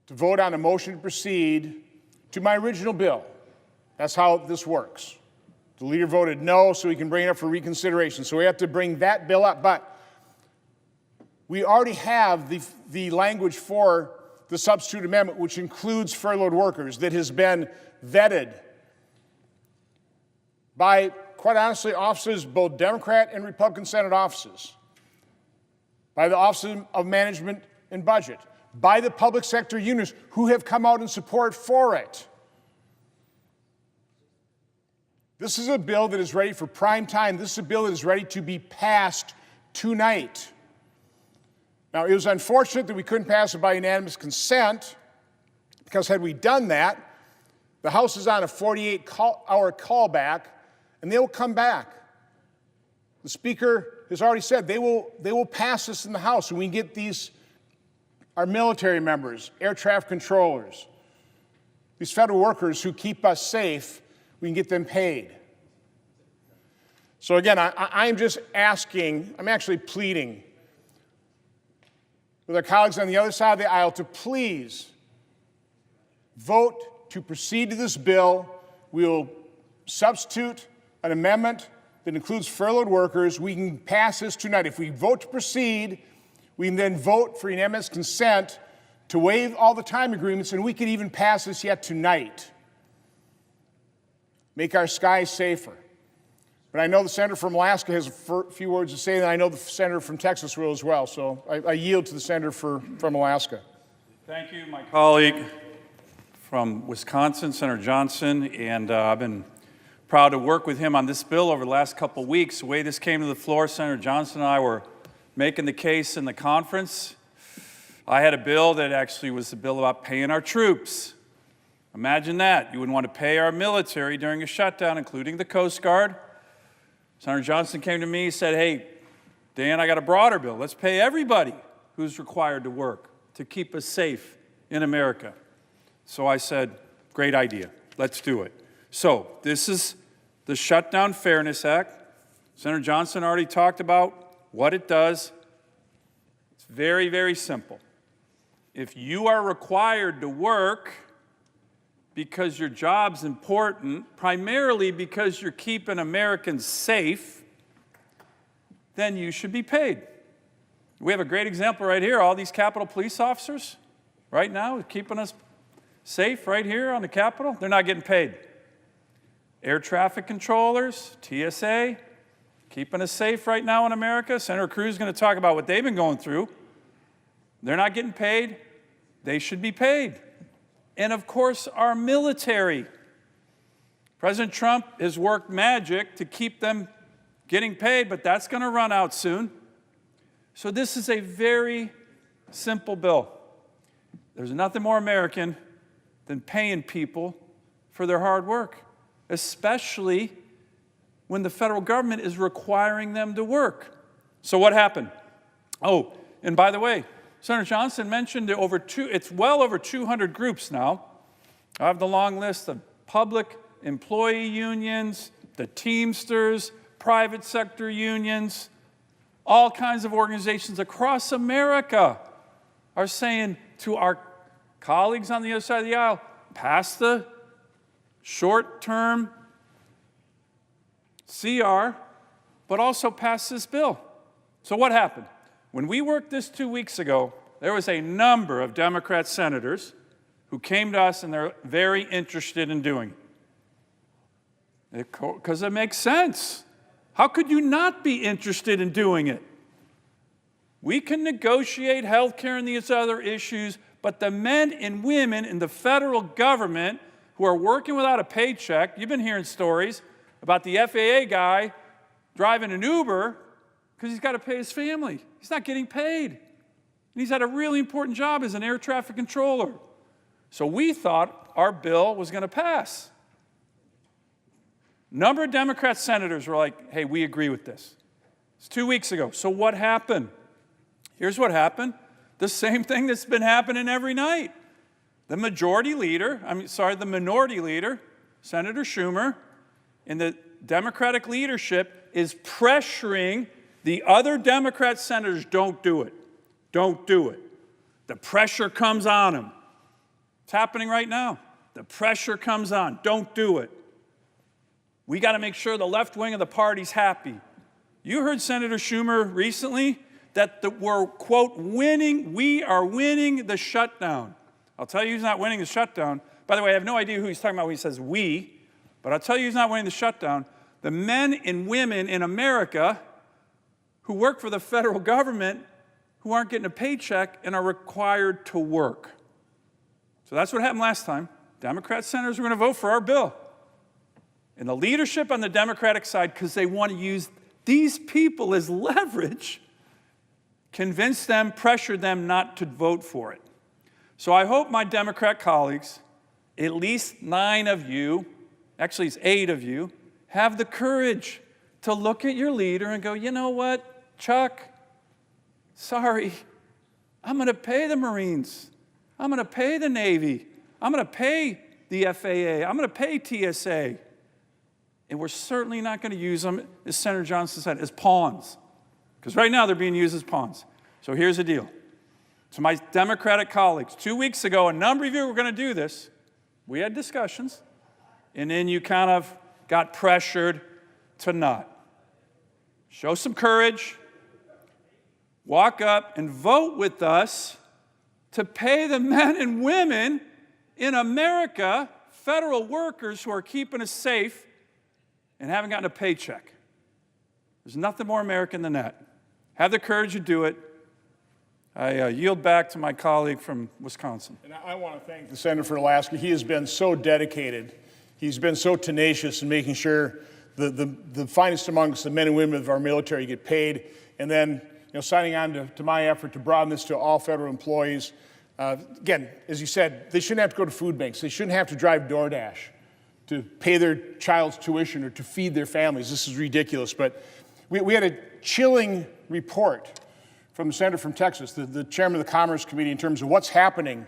to vote on a motion to proceed to my original bill. That's how this works. The leader voted no, so he can bring it up for reconsideration. So we have to bring that bill up. But we already have the language for the substitute amendment, which includes furloughed workers, that has been vetted by, quite honestly, offices, both Democrat and Republican Senate offices, by the Office of Management and Budget, by the public sector unions who have come out in support for it. This is a bill that is ready for prime time. This is a bill that is ready to be passed tonight. Now, it was unfortunate that we couldn't pass it by unanimous consent, because had we done that, the House is on a 48-hour callback, and they will come back. The Speaker has already said they will pass this in the House, and we can get our military members, air traffic controllers, these federal workers who keep us safe, we can get them paid. So again, I'm just asking, I'm actually pleading with our colleagues on the other side of the aisle to please vote to proceed to this bill. We'll substitute an amendment that includes furloughed workers. We can pass this tonight. If we vote to proceed, we can then vote for unanimous consent to waive all the time agreements, and we could even pass this yet tonight. Make our skies safer. But I know the senator from Alaska has a few words to say, and I know the senator from Texas will as well. So I yield to the senator from Alaska. Thank you, my colleague from Wisconsin, Senator Johnson, and I've been proud to work with him on this bill over the last couple of weeks. The way this came to the floor, Senator Johnson and I were making the case in the conference. I had a bill that actually was a bill about paying our troops. Imagine that. You wouldn't want to pay our military during a shutdown, including the Coast Guard. Senator Johnson came to me and said, hey, Dan, I got a broader bill. Let's pay everybody who's required to work to keep us safe in America. So I said, great idea. Let's do it. So this is the Shutdown Fairness Act. Senator Johnson already talked about what it does. It's very, very simple. If you are required to work because your job's important, primarily because you're keeping Americans safe, then you should be paid. We have a great example right here. All these Capitol police officers right now keeping us safe right here on the Capitol, they're not getting paid. Air traffic controllers, TSA, keeping us safe right now in America. Senator Cruz is going to talk about what they've been going through. They're not getting paid. They should be paid. And of course, our military. President Trump has worked magic to keep them getting paid, but that's going to run out soon. So this is a very simple bill. There's nothing more American than paying people for their hard work, especially when the federal government is requiring them to work. So what happened? Oh, and by the way, Senator Johnson mentioned it's well over 200 groups now. I have the long list of public employee unions, the Teamsters, private sector unions, all kinds of organizations across America are saying to our colleagues on the other side of the aisle, pass the short-term CR, but also pass this bill. So what happened? When we worked this 2 weeks ago, there was a number of Democrat senators who came to us and they're very interested in doing it. Because it makes sense. How could you not be interested in doing it? We can negotiate health care and these other issues, but the men and women in the federal government who are working without a paycheck, you've been hearing stories about the FAA guy driving an Uber because he's got to pay his family. He's not getting paid. And he's had a really important job as an air traffic controller. So we thought our bill was going to pass. A number of Democrat senators were like, hey, we agree with this. It's 2 weeks ago. So what happened? Here's what happened. The same thing that's been happening every night. The Minority Leader, Senator Schumer, and the Democratic leadership is pressuring the other Democrat senators, don't do it. Don't do it. The pressure comes on them. It's happening right now. The pressure comes on. Don't do it. We got to make sure the left wing of the party's happy. You heard Senator Schumer recently that we're, quote, winning. We are winning the shutdown. I'll tell you who's not winning the shutdown. By the way, I have no idea who he's talking about when he says we, but I'll tell you who's not winning the shutdown. The men and women in America who work for the federal government who aren't getting a paycheck and are required to work. So that's what happened last time. Democrat senators were going to vote for our bill. And the leadership on the Democratic side, because they want to use these people as leverage, convince them, pressure them not to vote for it. So I hope my Democrat colleagues, at least 9 of you, actually it's 8 of you, have the courage to look at your leader and go, you know what? Chuck, sorry, I'm going to pay the Marines. I'm going to pay the Navy. I'm going to pay the FAA. I'm going to pay TSA. And we're certainly not going to use them, as Senator Johnson said, as pawns. Because right now they're being used as pawns. So here's the deal. To my Democratic colleagues, 2 weeks ago, a number of you were going to do this. We had discussions. And then you kind of got pressured to not. Show some courage. Walk up and vote with us to pay the men and women in America, federal workers who are keeping us safe and haven't gotten a paycheck. There's nothing more American than that. Have the courage to do it. I yield back to my colleague from Wisconsin. And I want to thank the Senator from Alaska. He has been so dedicated. He's been so tenacious in making sure the finest amongst the men and women of our military get paid, and then signing on to my effort to broaden this to all federal employees. Again, as you said, they shouldn't have to go to food banks. They shouldn't have to drive DoorDash to pay their child's tuition or to feed their families. This is ridiculous. But we had a chilling report from the senator from Texas, the chairman of the Commerce Committee, in terms of what's happening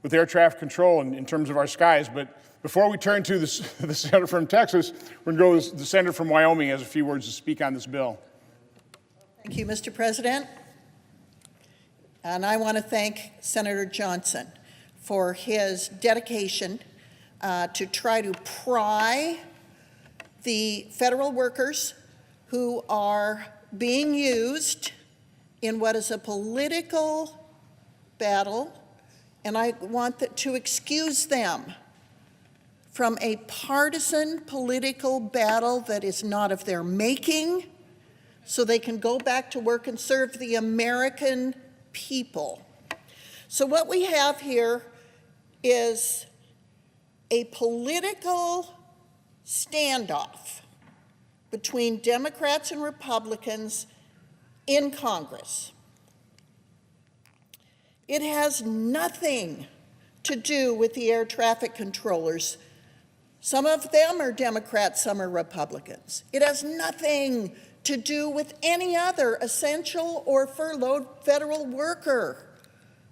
with air traffic control in terms of our skies. But before we turn to the senator from Texas, we're going to go to the senator from Wyoming has a few words to speak on this bill. Thank you, Mr. President. And I want to thank Senator Johnson for his dedication to try to pry the federal workers who are being used in what is a political battle, and I want to excuse them from a partisan political battle that is not of their making, so they can go back to work and serve the American people. So what we have here is a political standoff between Democrats and Republicans in Congress. It has nothing to do with the air traffic controllers. Some of them are Democrats, some are Republicans. It has nothing to do with any other essential or furloughed federal worker.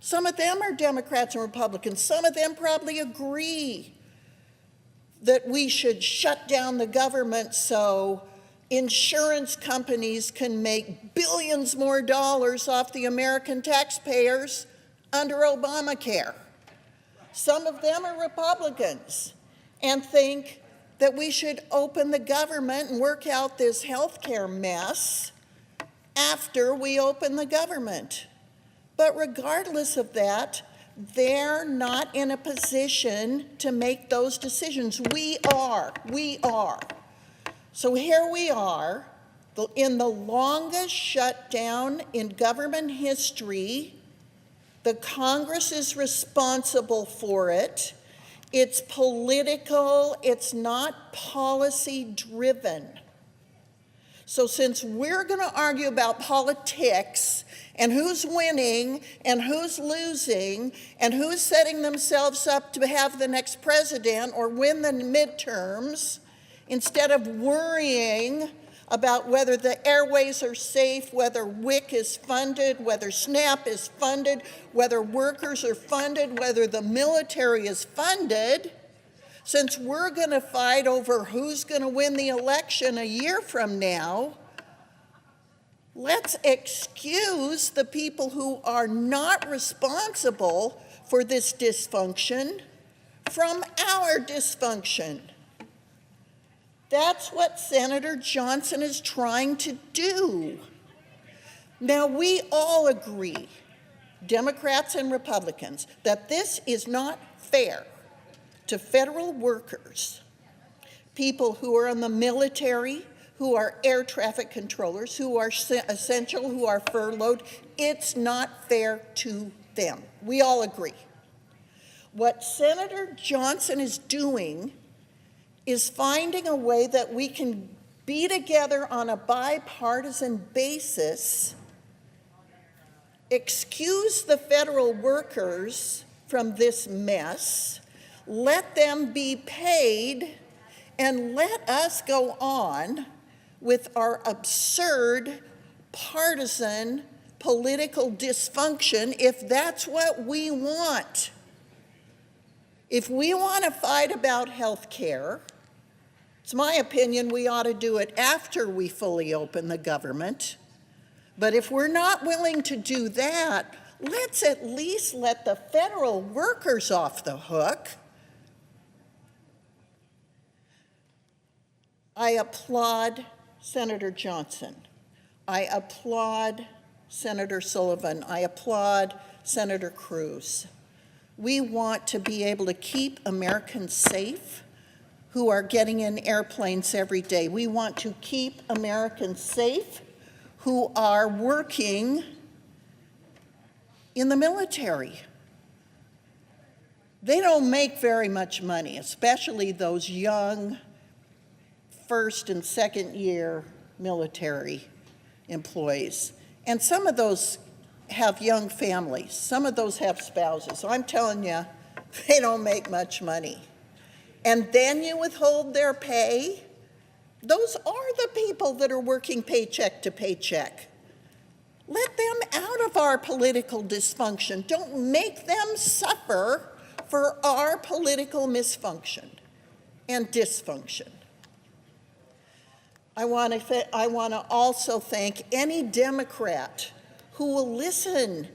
Some of them are Democrats and Republicans. Some of them probably agree that we should shut down the government so insurance companies can make billions more dollars off the American taxpayers under Obamacare. Some of them are Republicans and think that we should open the government and work out this healthcare mess after we open the government. But regardless of that, they're not in a position to make those decisions. We are. So here we are, in the longest shutdown in government history. The Congress is responsible for it. It's political, it's not policy driven. So since we're going to argue about politics and who's winning and who's losing and who's setting themselves up to have the next president or win the midterms, instead of worrying about whether the airways are safe, whether WIC is funded, whether SNAP is funded, whether workers are funded, whether the military is funded, since we're going to fight over who's going to win the election a year from now, let's excuse the people who are not responsible for this dysfunction from our dysfunction. That's what Senator Johnson is trying to do. Now, we all agree, Democrats and Republicans, that this is not fair to federal workers, people who are in the military, who are air traffic controllers, who are essential, who are furloughed. It's not fair to them. We all agree. What Senator Johnson is doing is finding a way that we can be together on a bipartisan basis, excuse the federal workers from this mess, let them be paid, and let us go on with our absurd partisan political dysfunction if that's what we want. If we want to fight about health care, it's my opinion we ought to do it after we fully open the government. But if we're not willing to do that, let's at least let the federal workers off the hook. I applaud Senator Johnson. I applaud Senator Sullivan. I applaud Senator Cruz. We want to be able to keep Americans safe who are getting in airplanes every day. We want to keep Americans safe who are working in the military. They don't make very much money, especially those young first and second year military employees. And some of those have young families. Some of those have spouses. So I'm telling you, they don't make much money. And then you withhold their pay. Those are the people that are working paycheck to paycheck. Let them out of our political dysfunction. Don't make them suffer for our political misfunction and dysfunction. I want to also thank any Democrat who will listen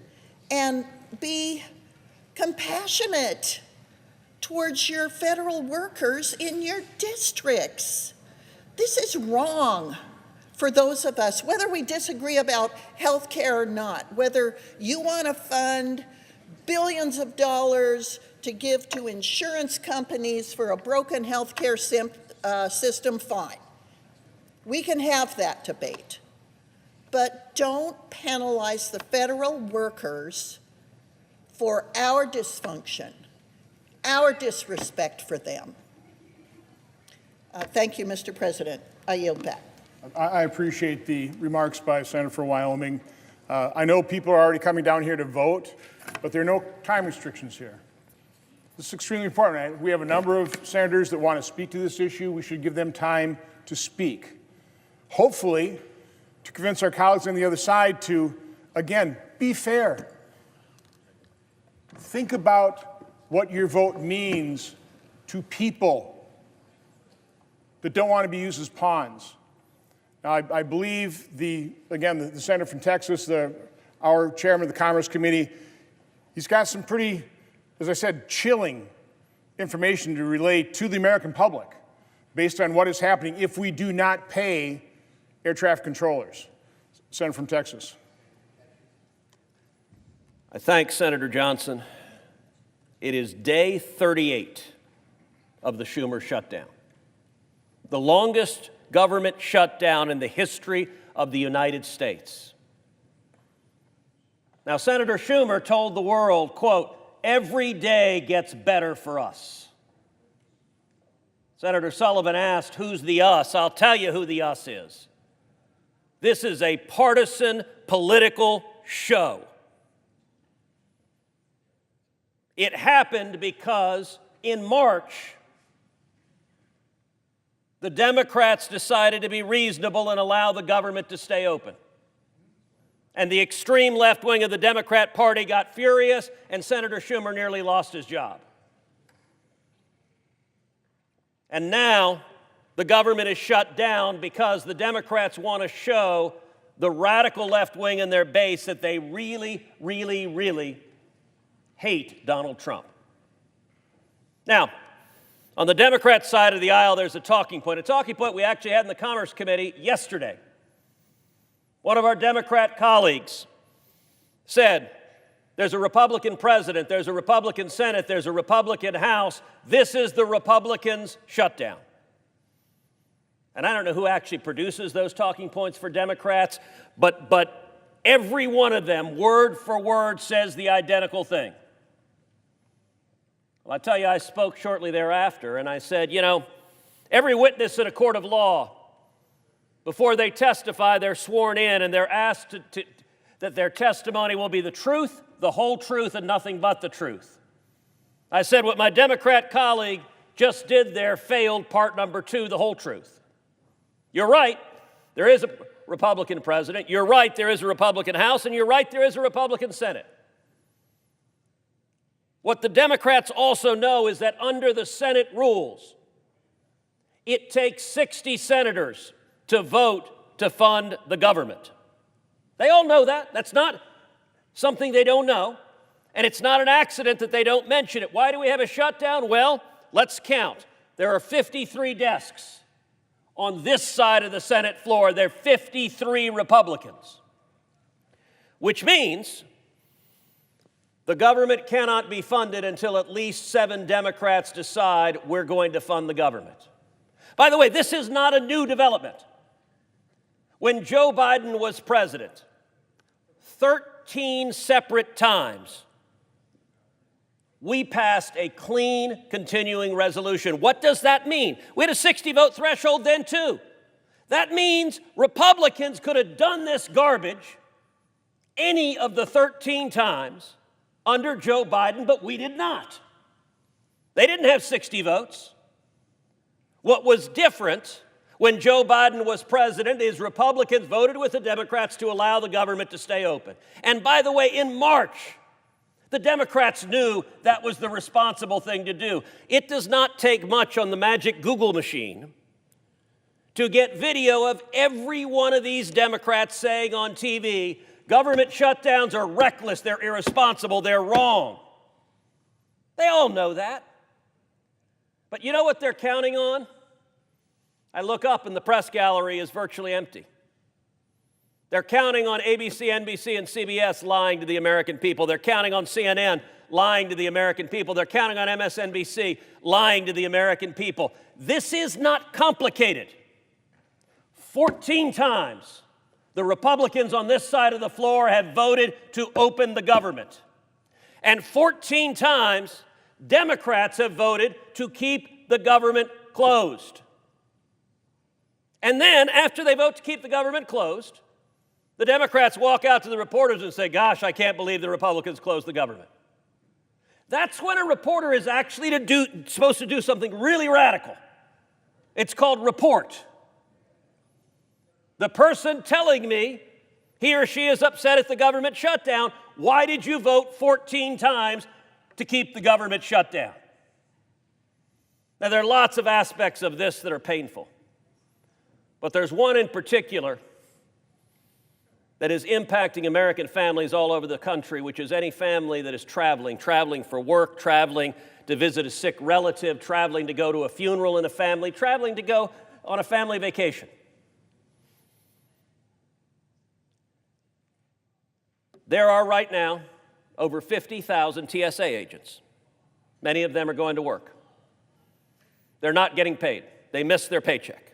and be compassionate towards your federal workers in your districts. This is wrong for those of us, whether we disagree about health care or not, whether you want to fund billions of dollars to give to insurance companies for a broken health care system, fine. We can have that debate. But don't penalize the federal workers for our dysfunction, our disrespect for them. Thank you, Mr. President. I yield back. I appreciate the remarks by Senator from Wyoming. I know people are already coming down here to vote, but there are no time restrictions here. This is extremely important. We have a number of senators that want to speak to this issue. We should give them time to speak. Hopefully, to convince our colleagues on the other side to, again, be fair. Think about what your vote means to people that don't want to be used as pawns. Now, I believe the senator from Texas, our chairman of the Commerce Committee, he's got some pretty, as I said, chilling information to relate to the American public based on what is happening if we do not pay air traffic controllers. Senator from Texas. I thank Senator Johnson. It is day 38 of the Schumer shutdown, the longest government shutdown in the history of the United States. Now, Senator Schumer told the world, quote, "Every day gets better for us." Senator Sullivan asked, "Who's the us?" I'll tell you who the us is. This is a partisan political show. It happened because in March, the Democrats decided to be reasonable and allow the government to stay open. And the extreme left wing of the Democrat Party got furious, and Senator Schumer nearly lost his job. And now, the government is shut down because the Democrats want to show the radical left wing in their base that they really, really, really hate Donald Trump. Now, on the Democrat side of the aisle, there's a talking point we actually had in the Commerce Committee yesterday. One of our Democrat colleagues said, there's a Republican president, there's a Republican Senate, there's a Republican House. This is the Republicans' shutdown. And I don't know who actually produces those talking points for Democrats, but every one of them, word for word, says the identical thing. Well, I tell you, I spoke shortly thereafter, and I said, you know, every witness in a court of law, before they testify, they're sworn in, and they're asked that their testimony will be the truth, the whole truth, and nothing but the truth. I said what my Democrat colleague just did there failed part number 2, the whole truth. You're right. There is a Republican president. You're right, there is a Republican House, and you're right, there is a Republican Senate. What the Democrats also know is that under the Senate rules, it takes 60 senators to vote to fund the government. They all know that. That's not something they don't know. And it's not an accident that they don't mention it. Why do we have a shutdown? Well, let's count. There are 53 desks on this side of the Senate floor. There are 53 Republicans, which means the government cannot be funded until at least 7 Democrats decide we're going to fund the government. By the way, this is not a new development. When Joe Biden was president, 13 separate times, we passed a clean continuing resolution. What does that mean? We had a 60-vote threshold then, too. That means Republicans could have done this garbage any of the 13 times under Joe Biden, but we did not. They didn't have 60 votes. What was different when Joe Biden was president is Republicans voted with the Democrats to allow the government to stay open. And by the way, in March, the Democrats knew that was the responsible thing to do. It does not take much on the magic Google machine to get video of every one of these Democrats saying on TV, government shutdowns are reckless, they're irresponsible, they're wrong. They all know that. But you know what they're counting on? I look up and the press gallery is virtually empty. They're counting on ABC, NBC, and CBS lying to the American people. They're counting on CNN lying to the American people. They're counting on MSNBC lying to the American people. This is not complicated. 14 times the Republicans on this side of the floor have voted to open the government. And 14 times Democrats have voted to keep the government closed. And then, after they vote to keep the government closed, the Democrats walk out to the reporters and say, gosh, I can't believe the Republicans closed the government. That's when a reporter is actually supposed to do something really radical. It's called report. The person telling me he or she is upset at the government shutdown, why did you vote 14 times to keep the government shut down? Now, there are lots of aspects of this that are painful, but there's one in particular that is impacting American families all over the country, which is any family that is traveling for work, traveling to visit a sick relative, traveling to go to a funeral in a family, traveling to go on a family vacation. There are right now over 50,000 TSA agents. Many of them are going to work. They're not getting paid. They miss their paycheck.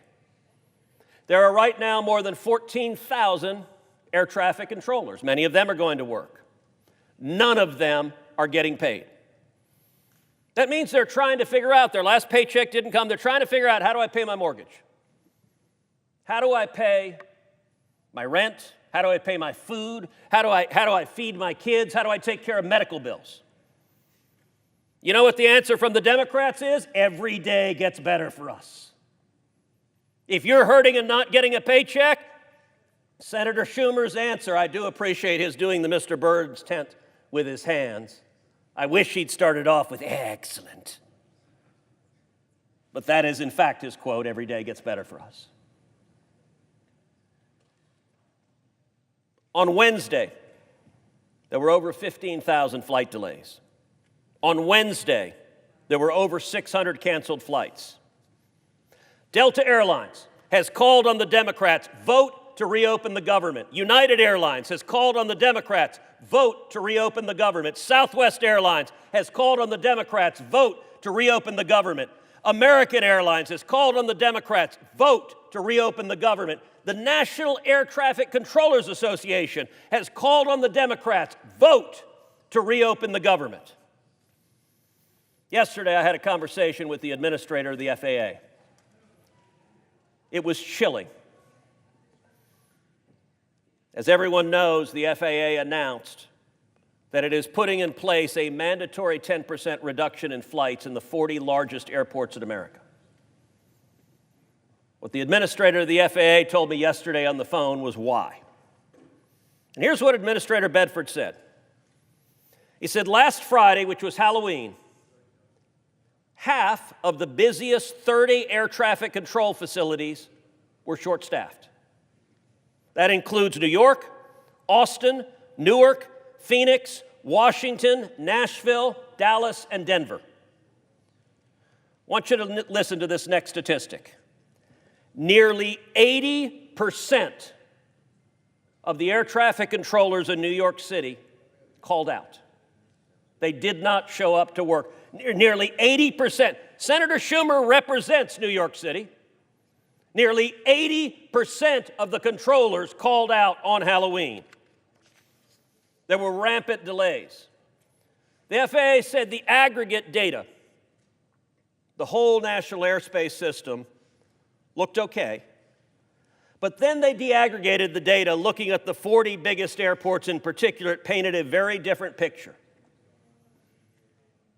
There are right now more than 14,000 air traffic controllers. Many of them are going to work. None of them are getting paid. That means they're trying to figure out, their last paycheck didn't come, they're trying to figure out, how do I pay my mortgage? How do I pay my rent? How do I pay my food? How do I feed my kids? How do I take care of medical bills? You know what the answer from the Democrats is? Every day gets better for us. If you're hurting and not getting a paycheck, Senator Schumer's answer, I do appreciate his doing the Mr. Burns tent with his hands. I wish he'd started off with excellent. But that is, in fact, his quote, every day gets better for us. On Wednesday, there were over 15,000 flight delays. On Wednesday, there were over 600 canceled flights. Delta Airlines has called on the Democrats, vote to reopen the government. United Airlines has called on the Democrats, vote to reopen the government. Southwest Airlines has called on the Democrats, vote to reopen the government. American Airlines has called on the Democrats, vote to reopen the government. The National Air Traffic Controllers Association has called on the Democrats, vote to reopen the government. Yesterday, I had a conversation with the administrator of the FAA. It was chilling. As everyone knows, the FAA announced that it is putting in place a mandatory 10% reduction in flights in the 40 largest airports in America. What the administrator of the FAA told me yesterday on the phone was why. And here's what Administrator Bedford said. He said, last Friday, which was Halloween, half of the busiest 30 air traffic control facilities were short-staffed. That includes New York, Austin, Newark, Phoenix, Washington, Nashville, Dallas, and Denver. I want you to listen to this next statistic. Nearly 80% of the air traffic controllers in New York City called out. They did not show up to work. Nearly 80%. Senator Schumer represents New York City. Nearly 80% of the controllers called out on Halloween. There were rampant delays. The FAA said the aggregate data, the whole national airspace system, looked okay. But then they deaggregated the data, looking at the 40 biggest airports in particular. It painted a very different picture.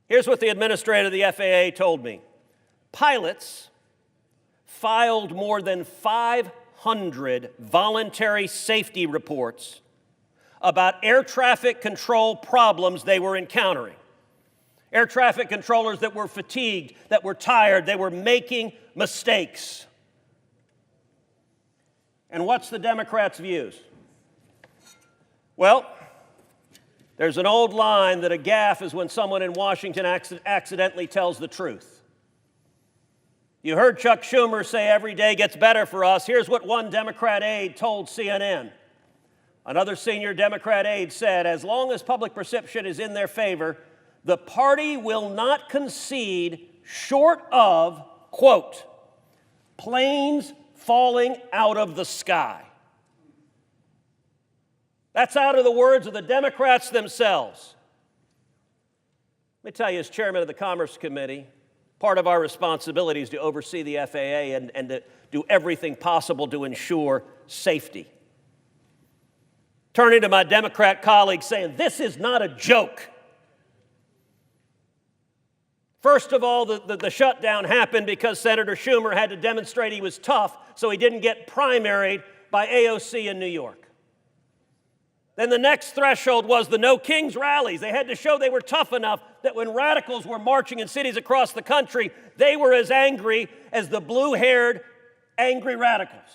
Here's what the administrator of the FAA told me. Pilots filed more than 500 voluntary safety reports about air traffic control problems they were encountering. Air traffic controllers that were fatigued, that were tired, they were making mistakes. And what's the Democrats' views? Well, there's an old line that a gaffe is when someone in Washington accidentally tells the truth. You heard Chuck Schumer say every day gets better for us. Here's what one Democrat aide told CNN. Another senior Democrat aide said, as long as public perception is in their favor, the party will not concede short of, quote, planes falling out of the sky. That's out of the words of the Democrats themselves. Let me tell you, as chairman of the Commerce Committee, part of our responsibility is to oversee the FAA and to do everything possible to ensure safety. Turning to my Democrat colleagues saying, this is not a joke. First of all, the shutdown happened because Senator Schumer had to demonstrate he was tough, so he didn't get primaried by AOC in New York. Then the next threshold was the No Kings rallies. They had to show they were tough enough that when radicals were marching in cities across the country, they were as angry as the blue-haired angry radicals.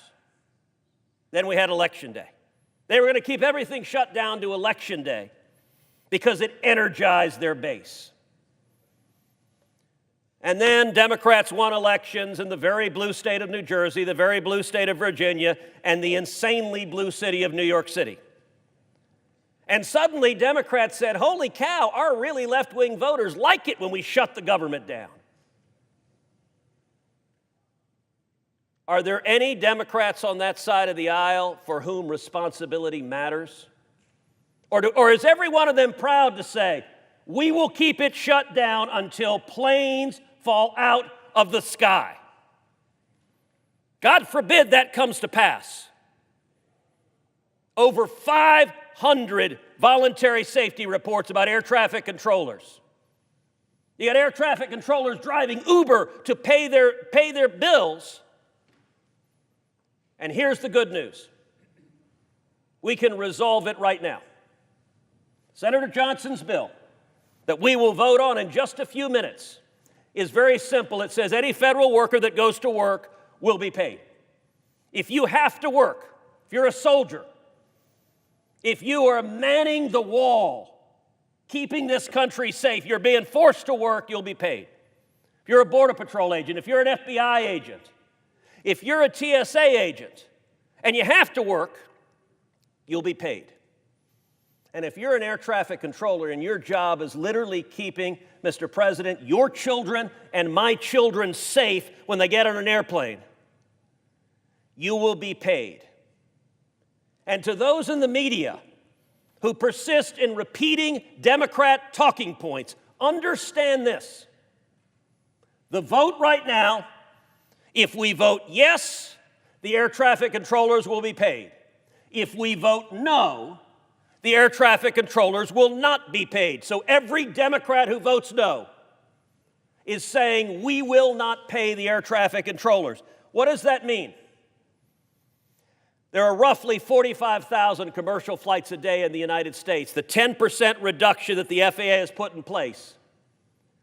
Then we had Election Day. They were going to keep everything shut down to Election Day because it energized their base. And then Democrats won elections in the very blue state of New Jersey, the very blue state of Virginia, and the insanely blue city of New York City. And suddenly Democrats said, holy cow, our really left-wing voters like it when we shut the government down. Are there any Democrats on that side of the aisle for whom responsibility matters? Or is every one of them proud to say, we will keep it shut down until planes fall out of the sky? God forbid that comes to pass. Over 500 voluntary safety reports about air traffic controllers. You got air traffic controllers driving Uber to pay their bills. And here's the good news. We can resolve it right now. Senator Johnson's bill that we will vote on in just a few minutes is very simple. It says any federal worker that goes to work will be paid. If you have to work, if you're a soldier, if you are manning the wall, keeping this country safe, you're being forced to work, you'll be paid. If you're a Border Patrol agent, if you're an FBI agent, if you're a TSA agent, and you have to work, you'll be paid. And if you're an air traffic controller and your job is literally keeping, Mr. President, your children and my children safe when they get on an airplane, you will be paid. And to those in the media who persist in repeating Democrat talking points, understand this. The vote right now, if we vote yes, the air traffic controllers will be paid. If we vote no, the air traffic controllers will not be paid. So every Democrat who votes no is saying we will not pay the air traffic controllers. What does that mean? There are roughly 45,000 commercial flights a day in the United States. The 10% reduction that the FAA has put in place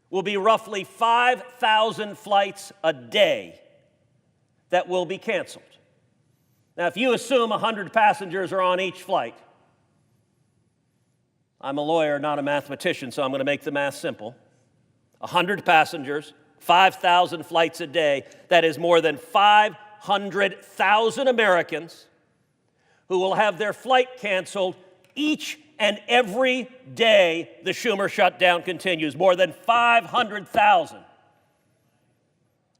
will be roughly 5,000 flights a day that will be canceled. Now, if you assume 100 passengers are on each flight, I'm a lawyer, not a mathematician, so I'm going to make the math simple. 100 passengers, 5,000 flights a day, that is more than 500,000 Americans who will have their flight canceled each and every day the Schumer shutdown continues. More than 500,000.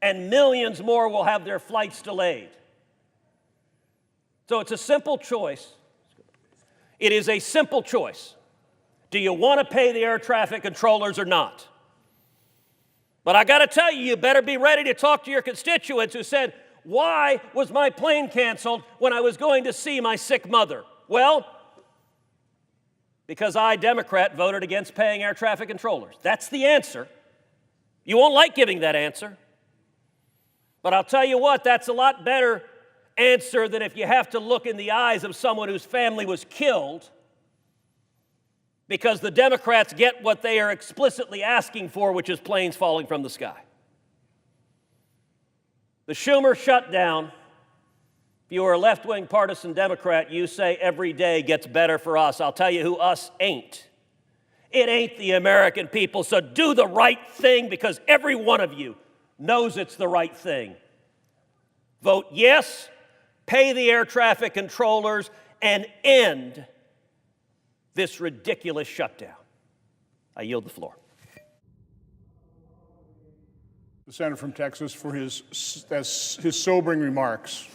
And millions more will have their flights delayed. So it's a simple choice. It is a simple choice. Do you want to pay the air traffic controllers or not? But I got to tell you, you better be ready to talk to your constituents who said, why was my plane canceled when I was going to see my sick mother? Well, because I, Democrat, voted against paying air traffic controllers. That's the answer. You won't like giving that answer. But I'll tell you what, that's a lot better answer than if you have to look in the eyes of someone whose family was killed because the Democrats get what they are explicitly asking for, which is planes falling from the sky. The Schumer shutdown, if you are a left-wing partisan Democrat, you say every day gets better for us. I'll tell you who us ain't. It ain't the American people, so do the right thing because every one of you knows it's the right thing. Vote yes, pay the air traffic controllers, and end this ridiculous shutdown. I yield the floor. The senator from Texas for his sobering remarks.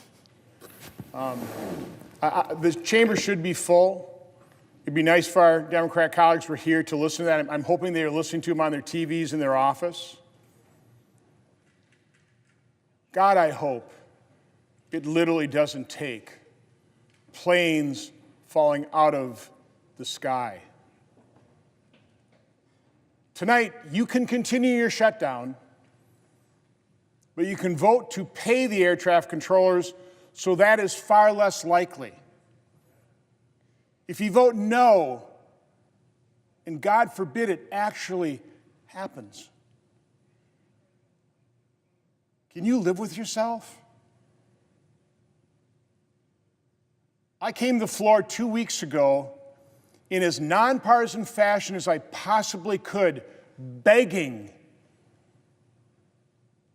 The chamber should be full. It'd be nice if our Democrat colleagues were here to listen to that. I'm hoping they are listening to him on their TVs in their office. God, I hope it literally doesn't take planes falling out of the sky. Tonight, you can continue your shutdown, but you can vote to pay the air traffic controllers, so that is far less likely. If you vote no, and God forbid it actually happens, can you live with yourself? I came to the floor 2 weeks ago in as nonpartisan fashion as I possibly could, begging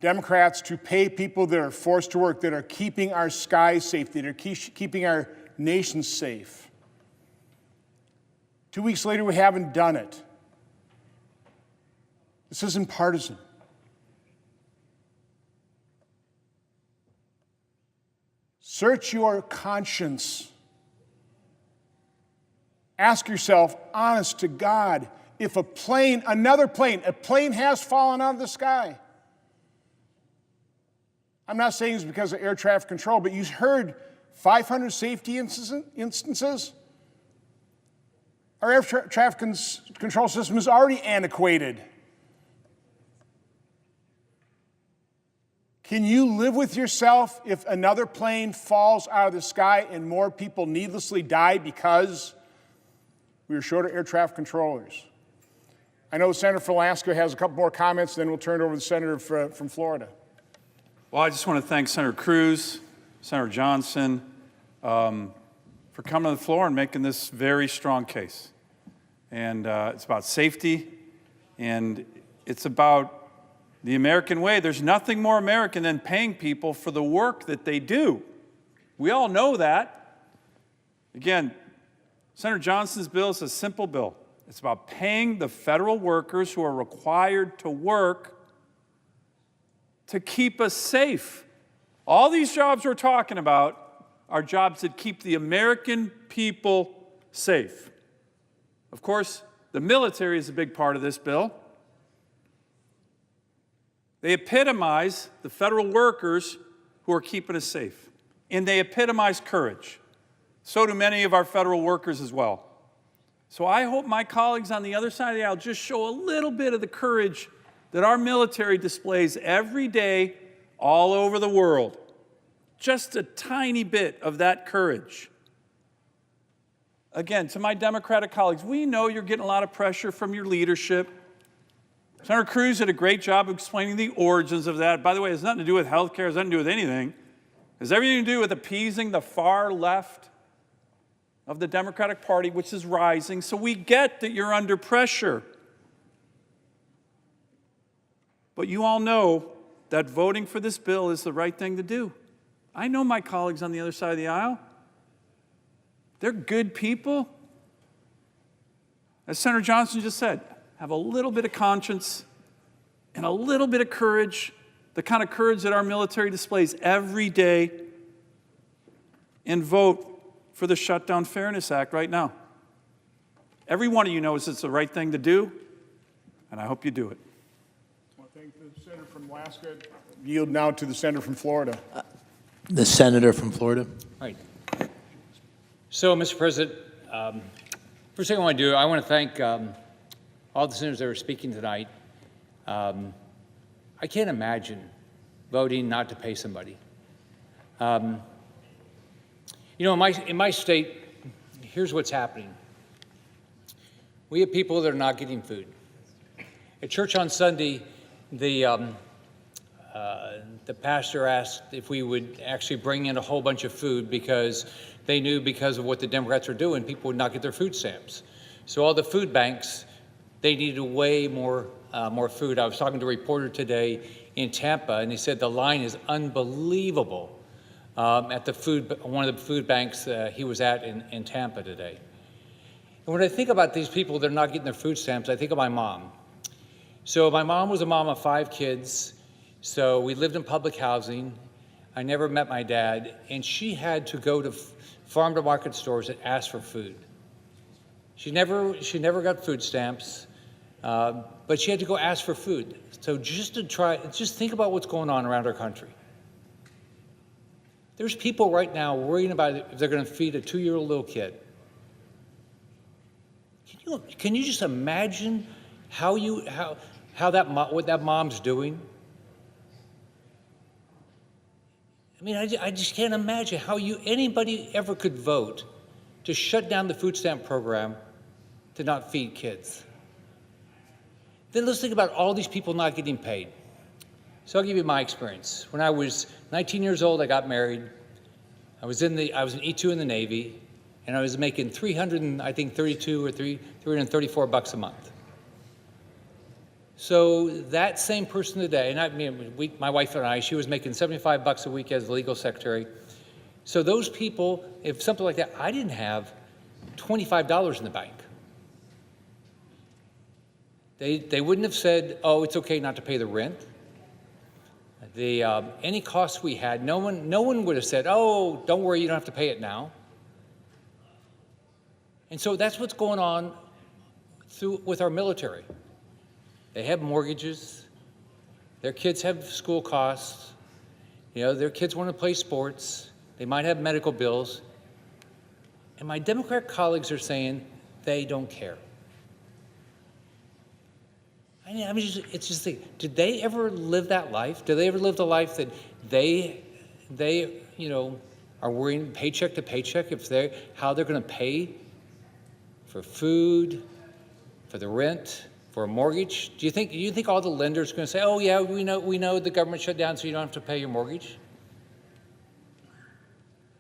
Democrats to pay people that are forced to work, that are keeping our skies safe, that are keeping our nation safe. 2 weeks later, we haven't done it. This isn't partisan. Search your conscience. Ask yourself, honest to God, if a plane has fallen out of the sky. I'm not saying it's because of air traffic control, but you heard 500 safety instances. Our air traffic control system is already antiquated. Can you live with yourself if another plane falls out of the sky and more people needlessly die because we were short of air traffic controllers? I know Senator from Alaska has a couple more comments, then we'll turn it over to the Senator from Florida. Well, I just want to thank Senator Cruz, Senator Johnson, for coming to the floor and making this very strong case. And it's about safety, and it's about the American way. There's nothing more American than paying people for the work that they do. We all know that. Again, Senator Johnson's bill is a simple bill. It's about paying the federal workers who are required to work to keep us safe. All these jobs we're talking about are jobs that keep the American people safe. Of course, the military is a big part of this bill. They epitomize the federal workers who are keeping us safe. And they epitomize courage. So do many of our federal workers as well. So I hope my colleagues on the other side of the aisle just show a little bit of the courage that our military displays every day all over the world. just a tiny bit of that courage. Again, to my Democratic colleagues, we know you're getting a lot of pressure from your leadership. Senator Cruz did a great job of explaining the origins of that. By the way, it has nothing to do with health care, it has nothing to do with anything. It has everything to do with appeasing the far left of the Democratic Party, which is rising. So we get that you're under pressure. But you all know that voting for this bill is the right thing to do. I know my colleagues on the other side of the aisle. They're good people. As Senator Johnson just said, have a little bit of conscience and a little bit of courage, the kind of courage that our military displays every day, and vote for the Shutdown Fairness Act right now. Every one of you knows it's the right thing to do, and I hope you do it. I want to thank the senator from Alaska. Yield now to the senator from Florida. The senator from Florida. All right. So, Mr. President, first thing I want to do, I want to thank all the senators that are speaking tonight. I can't imagine voting not to pay somebody. You know, in my state, here's what's happening. We have people that are not getting food. At church on Sunday, the pastor asked if we would actually bring in a whole bunch of food because they knew because of what the Democrats are doing, people would not get their food stamps. So all the food banks, they needed way more food. I was talking to a reporter today in Tampa, and he said the line is unbelievable at one of the food banks he was at in Tampa today. And when I think about these people that are not getting their food stamps, I think of my mom. So my mom was a mom of 5 kids. So we lived in public housing. I never met my dad, and she had to go to farm-to-market stores and ask for food. She never got food stamps, but she had to go ask for food. So just think about what's going on around our country. There's people right now worrying about if they're going to feed a 2-year-old little kid. Can you just imagine what that mom's doing? I mean, I just can't imagine how anybody ever could vote to shut down the food stamp program to not feed kids. Then let's think about all these people not getting paid. So I'll give you my experience. When I was 19 years old, I got married. I was an E2 in the Navy, and I was making $332 or $334 a month. So that same person today, and my wife and I, she was making $75 a week as a legal secretary. So those people, if something like that, I didn't have $25 in the bank. They wouldn't have said, oh, it's okay not to pay the rent. Any costs we had, no one would have said, oh, don't worry, you don't have to pay it now. And so that's what's going on with our military. They have mortgages, their kids have school costs, their kids want to play sports, they might have medical bills, and my Democrat colleagues are saying they don't care. It's just did they ever live that life? Did they ever live the life that they are worrying paycheck to paycheck how they're going to pay for food, for the rent, for a mortgage? Do you think all the lenders are going to say, oh yeah, we know the government shut down so you don't have to pay your mortgage?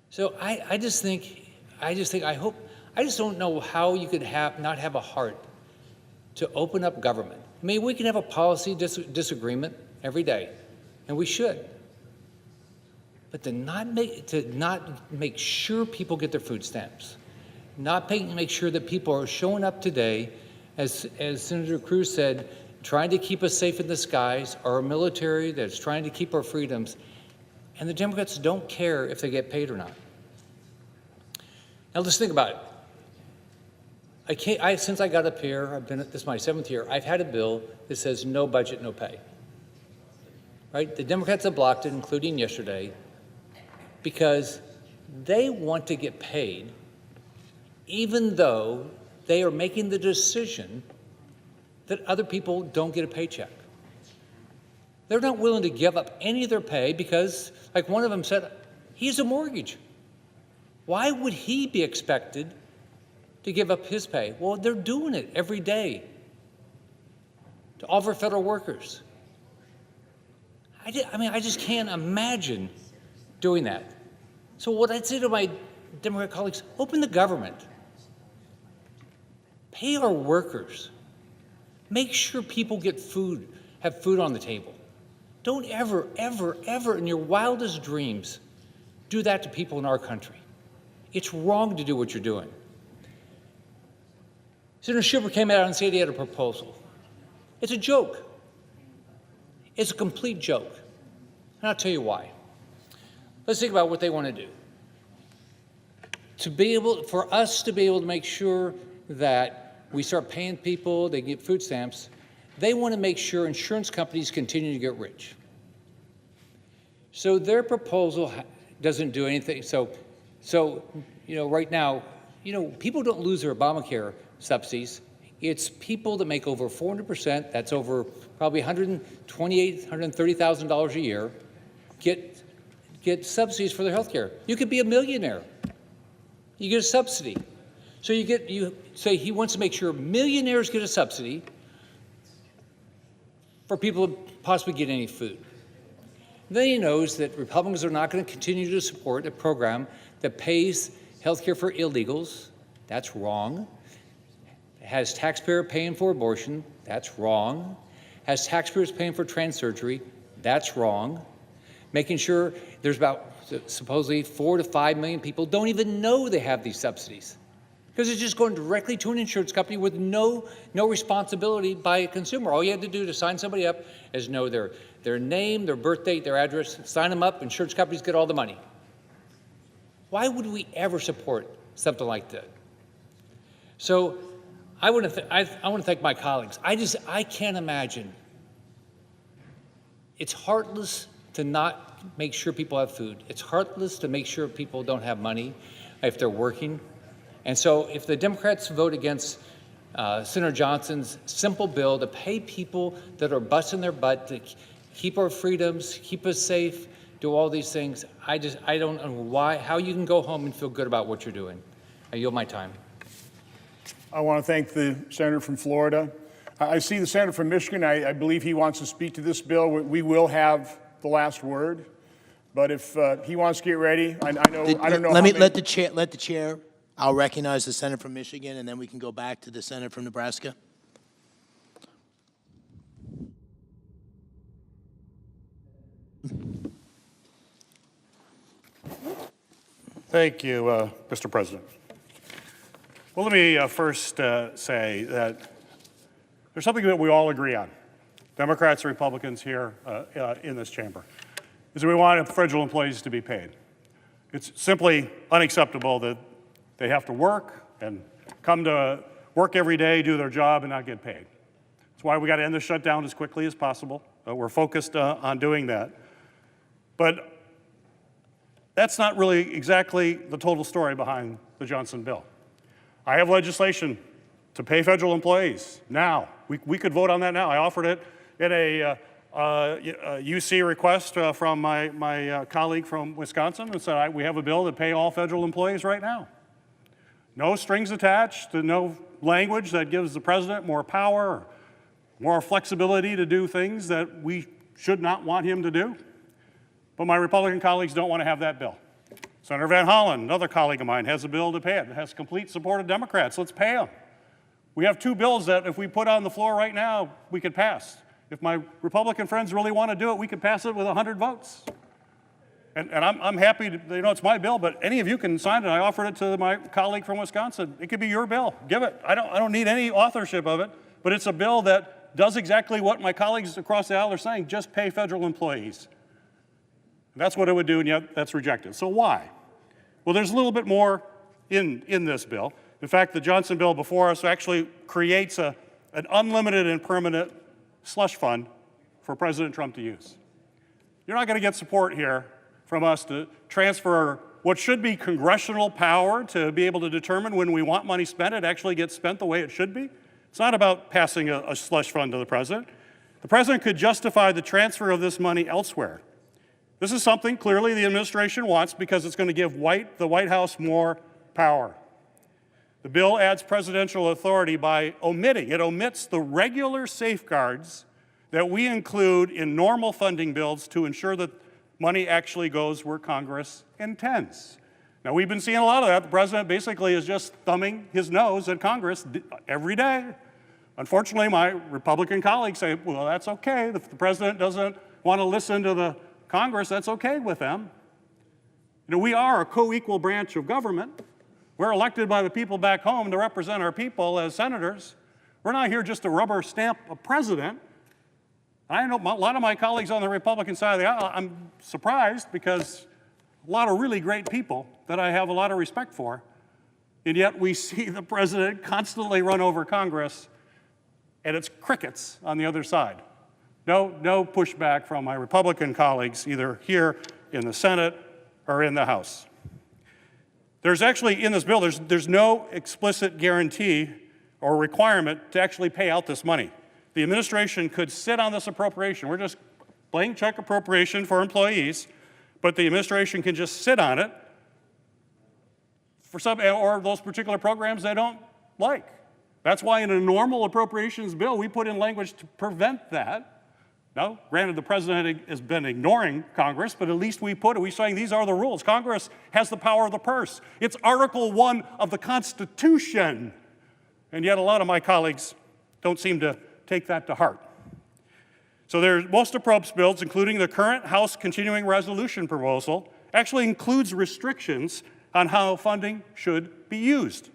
So I just don't know how you could not have a heart to open up government. I mean, we can have a policy disagreement every day, and we should. But to not make sure people get their food stamps, not make sure that people are showing up today, as Senator Cruz said, trying to keep us safe in the skies, our military that's trying to keep our freedoms, and the Democrats don't care if they get paid or not. Now let's think about it. Since I got up here, this is my 7th year, I've had a bill that says no budget, no pay. Right? The Democrats have blocked it, including yesterday, because they want to get paid even though they are making the decision that other people don't get a paycheck. They're not willing to give up any of their pay because, like one of them said, He has a mortgage. Why would he be expected to give up his pay? Well, they're doing it every day to all of our federal workers. I just can't imagine doing that. So what I'd say to my Democrat colleagues, open the government. Pay our workers. Make sure people get food, have food on the table. Don't ever, ever, ever in your wildest dreams do that to people in our country. It's wrong to do what you're doing. Senator Schumer came out and said he had a proposal. It's a joke. It's a complete joke. And I'll tell you why. Let's think about what they want to do. For us to be able to make sure that we start paying people, they get food stamps, they want to make sure insurance companies continue to get rich. So their proposal doesn't do anything. So right now, people don't lose their Obamacare subsidies. It's people that make over 400%, that's over probably $128,000, $130,000 a year, get subsidies for their health care. You could be a millionaire. You get a subsidy. So you say he wants to make sure millionaires get a subsidy for people to possibly get any food. Then he knows that Republicans are not going to continue to support a program that pays health care for illegals. That's wrong. Has taxpayer paying for abortion. That's wrong. Has taxpayers paying for trans surgery. That's wrong. Making sure there's about supposedly 4 to 5 million people don't even know they have these subsidies because it's just going directly to an insurance company with no responsibility by a consumer. All you had to do to sign somebody up is know their name, their birth date, their address, sign them up, insurance companies get all the money. Why would we ever support something like that? So I want to thank my colleagues. I can't imagine. It's heartless to not make sure people have food. It's heartless to make sure people don't have money if they're working. And so if the Democrats vote against Senator Johnson's simple bill to pay people that are busting their butt to keep our freedoms, keep us safe, do all these things, I don't know how you can go home and feel good about what you're doing. I yield my time. I want to thank the senator from Florida. I see the senator from Michigan. I believe he wants to speak to this bill. We will have the last word, but if he wants to get ready, I don't know. Let the chair. I'll recognize the senator from Michigan, and then we can go back to the senator from Nebraska. Thank you, Mr. President. Well, let me first say that there's something that we all agree on, Democrats and Republicans here in this chamber, is that we want federal employees to be paid. It's simply unacceptable that they have to work and come to work every day, do their job, and not get paid. That's why we got to end the shutdown as quickly as possible. We're focused on doing that. But that's not really exactly the total story behind the Johnson bill. I have legislation to pay federal employees now. We could vote on that now. I offered it in a UC request from my colleague from Wisconsin and said, we have a bill to pay all federal employees right now. No strings attached, no language that gives the president more power, more flexibility to do things that we should not want him to do. But my Republican colleagues don't want to have that bill. Senator Van Hollen, another colleague of mine, has a bill to pay it. It has complete support of Democrats. Let's pay them. We have two bills that if we put on the floor right now, we could pass. If my Republican friends really want to do it, we could pass it with 100 votes. And I'm happy to, it's my bill, but any of you can sign it. I offered it to my colleague from Wisconsin. It could be your bill. Give it. I don't need any authorship of it, but it's a bill that does exactly what my colleagues across the aisle are saying, just pay federal employees. That's what it would do, and yet that's rejected. So why? Well, there's a little bit more in this bill. In fact, the Johnson bill before us actually creates an unlimited and permanent slush fund for President Trump to use. You're not going to get support here from us to transfer what should be congressional power to be able to determine when we want money spent, it actually gets spent the way it should be. It's not about passing a slush fund to the president. The president could justify the transfer of this money elsewhere. This is something clearly the administration wants because it's going to give the White House more power. The bill adds presidential authority by it omits the regular safeguards that we include in normal funding bills to ensure that money actually goes where Congress intends. Now, we've been seeing a lot of that. The president basically is just thumbing his nose at Congress every day. Unfortunately, my Republican colleagues say, well, that's okay. If the president doesn't want to listen to the Congress, that's okay with them. You know, we are a co-equal branch of government. We're elected by the people back home to represent our people as senators. We're not here just to rubber stamp a president. I know a lot of my colleagues on the Republican side of the aisle, I'm surprised because a lot of really great people that I have a lot of respect for, and yet we see the president constantly run over Congress, and it's crickets on the other side. No pushback from my Republican colleagues, either here in the Senate or in the House. There's actually, in this bill, there's no explicit guarantee or requirement to actually pay out this money. The administration could sit on this appropriation. We're just blank check appropriation for employees, but the administration can just sit on it for some, or those particular programs they don't like. That's why in a normal appropriations bill, we put in language to prevent that. Now, granted, the president has been ignoring Congress, but at least we put it. We're saying these are the rules. Congress has the power of the purse. It's Article 1 of the Constitution. And yet a lot of my colleagues don't seem to take that to heart. So most appropriations bills, including the current House continuing resolution proposal, actually includes restrictions on how funding should be used.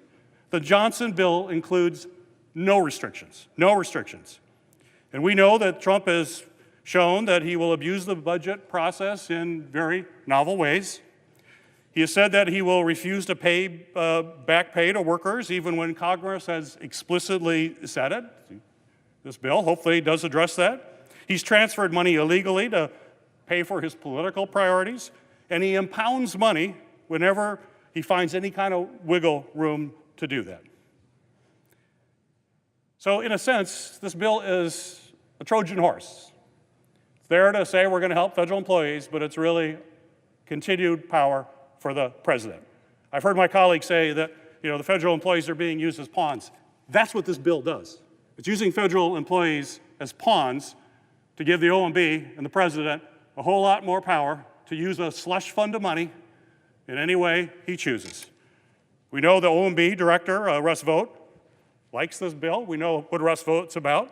The Johnson bill includes no restrictions. And we know that Trump has shown that he will abuse the budget process in very novel ways. He has said that he will refuse to pay back pay to workers even when Congress has explicitly said it. This bill hopefully does address that. He's transferred money illegally to pay for his political priorities, and he impounds money whenever he finds any kind of wiggle room to do that. So in a sense, this bill is a Trojan horse. It's there to say we're going to help federal employees, but it's really continued power for the president. I've heard my colleagues say that the federal employees are being used as pawns. That's what this bill does. It's using federal employees as pawns to give the OMB and the president a whole lot more power to use a slush fund of money in any way he chooses. We know the OMB director, Russ Vought, likes this bill. We know what Russ Vought's about.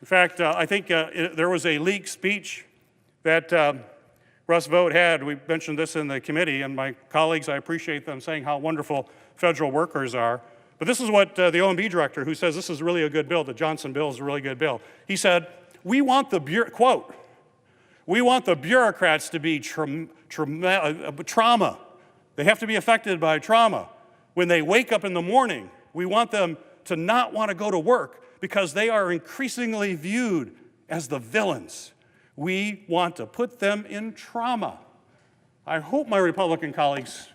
In fact, I think there was a leaked speech that Russ Vought had. We mentioned this in the committee, and my colleagues, I appreciate them saying how wonderful federal workers are. But this is what the OMB director, who says this is really a good bill, the Johnson bill is a really good bill. He said, we want the bureaucrats to be trauma. They have to be affected by trauma. When they wake up in the morning, we want them to not want to go to work because they are increasingly viewed as the villains. We want to put them in trauma. I hope my Republican colleagues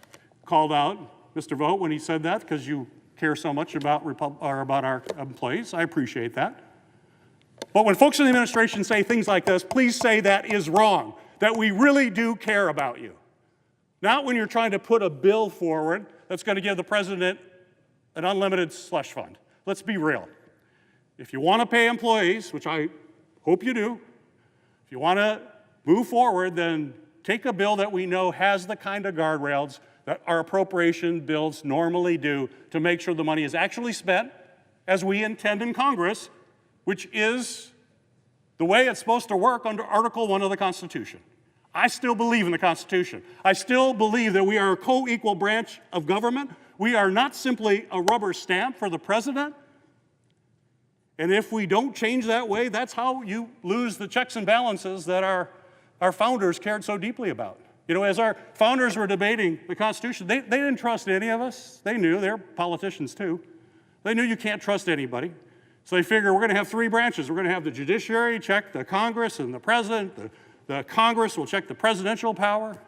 called out Mr. Vought when he said that, because you care so much about our employees. I appreciate that. But when folks in the administration say things like this, please say that is wrong, that we really do care about you. Not when you're trying to put a bill forward that's going to give the president an unlimited slush fund. Let's be real. If you want to pay employees, which I hope you do, if you want to move forward, then take a bill that we know has the kind of guardrails that our appropriation bills normally do to make sure the money is actually spent as we intend in Congress, which is the way it's supposed to work under Article 1 of the Constitution. I still believe in the Constitution. I still believe that we are a co-equal branch of government. We are not simply a rubber stamp for the president. And if we don't change that way, that's how you lose the checks and balances that our founders cared so deeply about. As our founders were debating the Constitution, they didn't trust any of us. They knew, they're politicians too. They knew you can't trust anybody. So they figure we're going to have three branches. We're going to have the judiciary check the Congress and the president. The Congress will check the presidential power.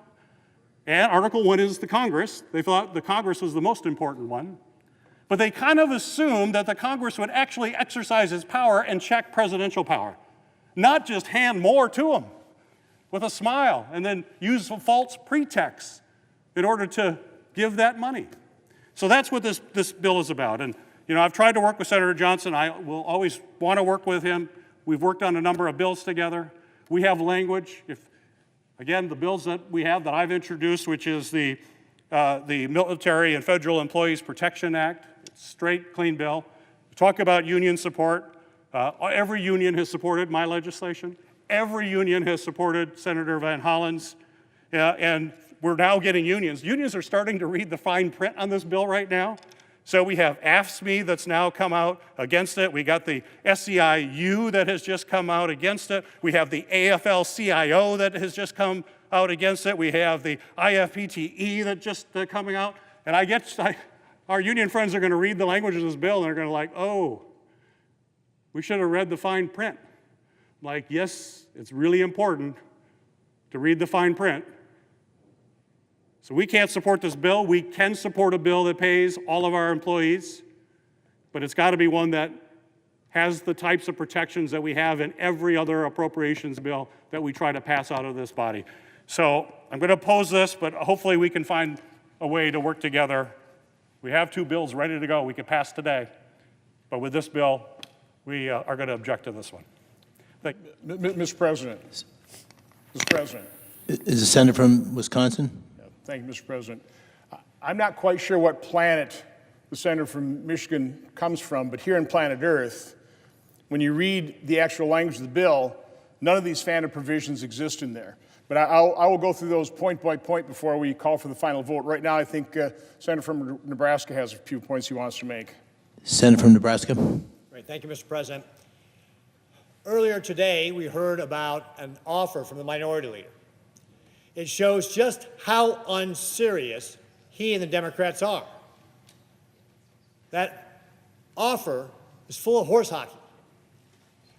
And Article 1 is the Congress. They thought the Congress was the most important one. But they kind of assumed that the Congress would actually exercise its power and check presidential power, not just hand more to them. with a smile and then use a false pretext in order to give that money. So that's what this bill is about. And, you know, I've tried to work with Senator Johnson. I will always want to work with him. We've worked on a number of bills together. We have language. Again, the bills that we have that I've introduced, which is the Military and Federal Employees Protection Act, straight, clean bill. We talk about union support. Every union has supported my legislation. Every union has supported Senator Van Hollen's. And we're now getting unions. Unions are starting to read the fine print on this bill right now. So we have AFSCME that's now come out against it. We got the SEIU that has just come out against it. We have the AFL-CIO that has just come out against it. We have the IFPTE that just coming out. And our union friends are going to read the language of this bill and they're going to like, oh, we should have read the fine print. Like, yes, it's really important to read the fine print. So we can't support this bill. We can support a bill that pays all of our employees, but it's got to be one that has the types of protections that we have in every other appropriations bill that we try to pass out of this body. So I'm going to oppose this, but hopefully we can find a way to work together. We have 2 bills ready to go we could pass today, but with this bill, we are going to object to this one. Mr. President. Mr. President. Is the senator from Wisconsin? Thank you, Mr. President. I'm not quite sure what planet the senator from Michigan comes from, but here in planet Earth, when you read the actual language of the bill, none of these FANA provisions exist in there. But I will go through those point by point before we call for the final vote. Right now, I think Senator from Nebraska has a few points he wants to make. Senator from Nebraska. Great. Thank you, Mr. President. Earlier today, we heard about an offer from the Minority Leader. It shows just how unserious he and the Democrats are. That offer is full of horse hockey.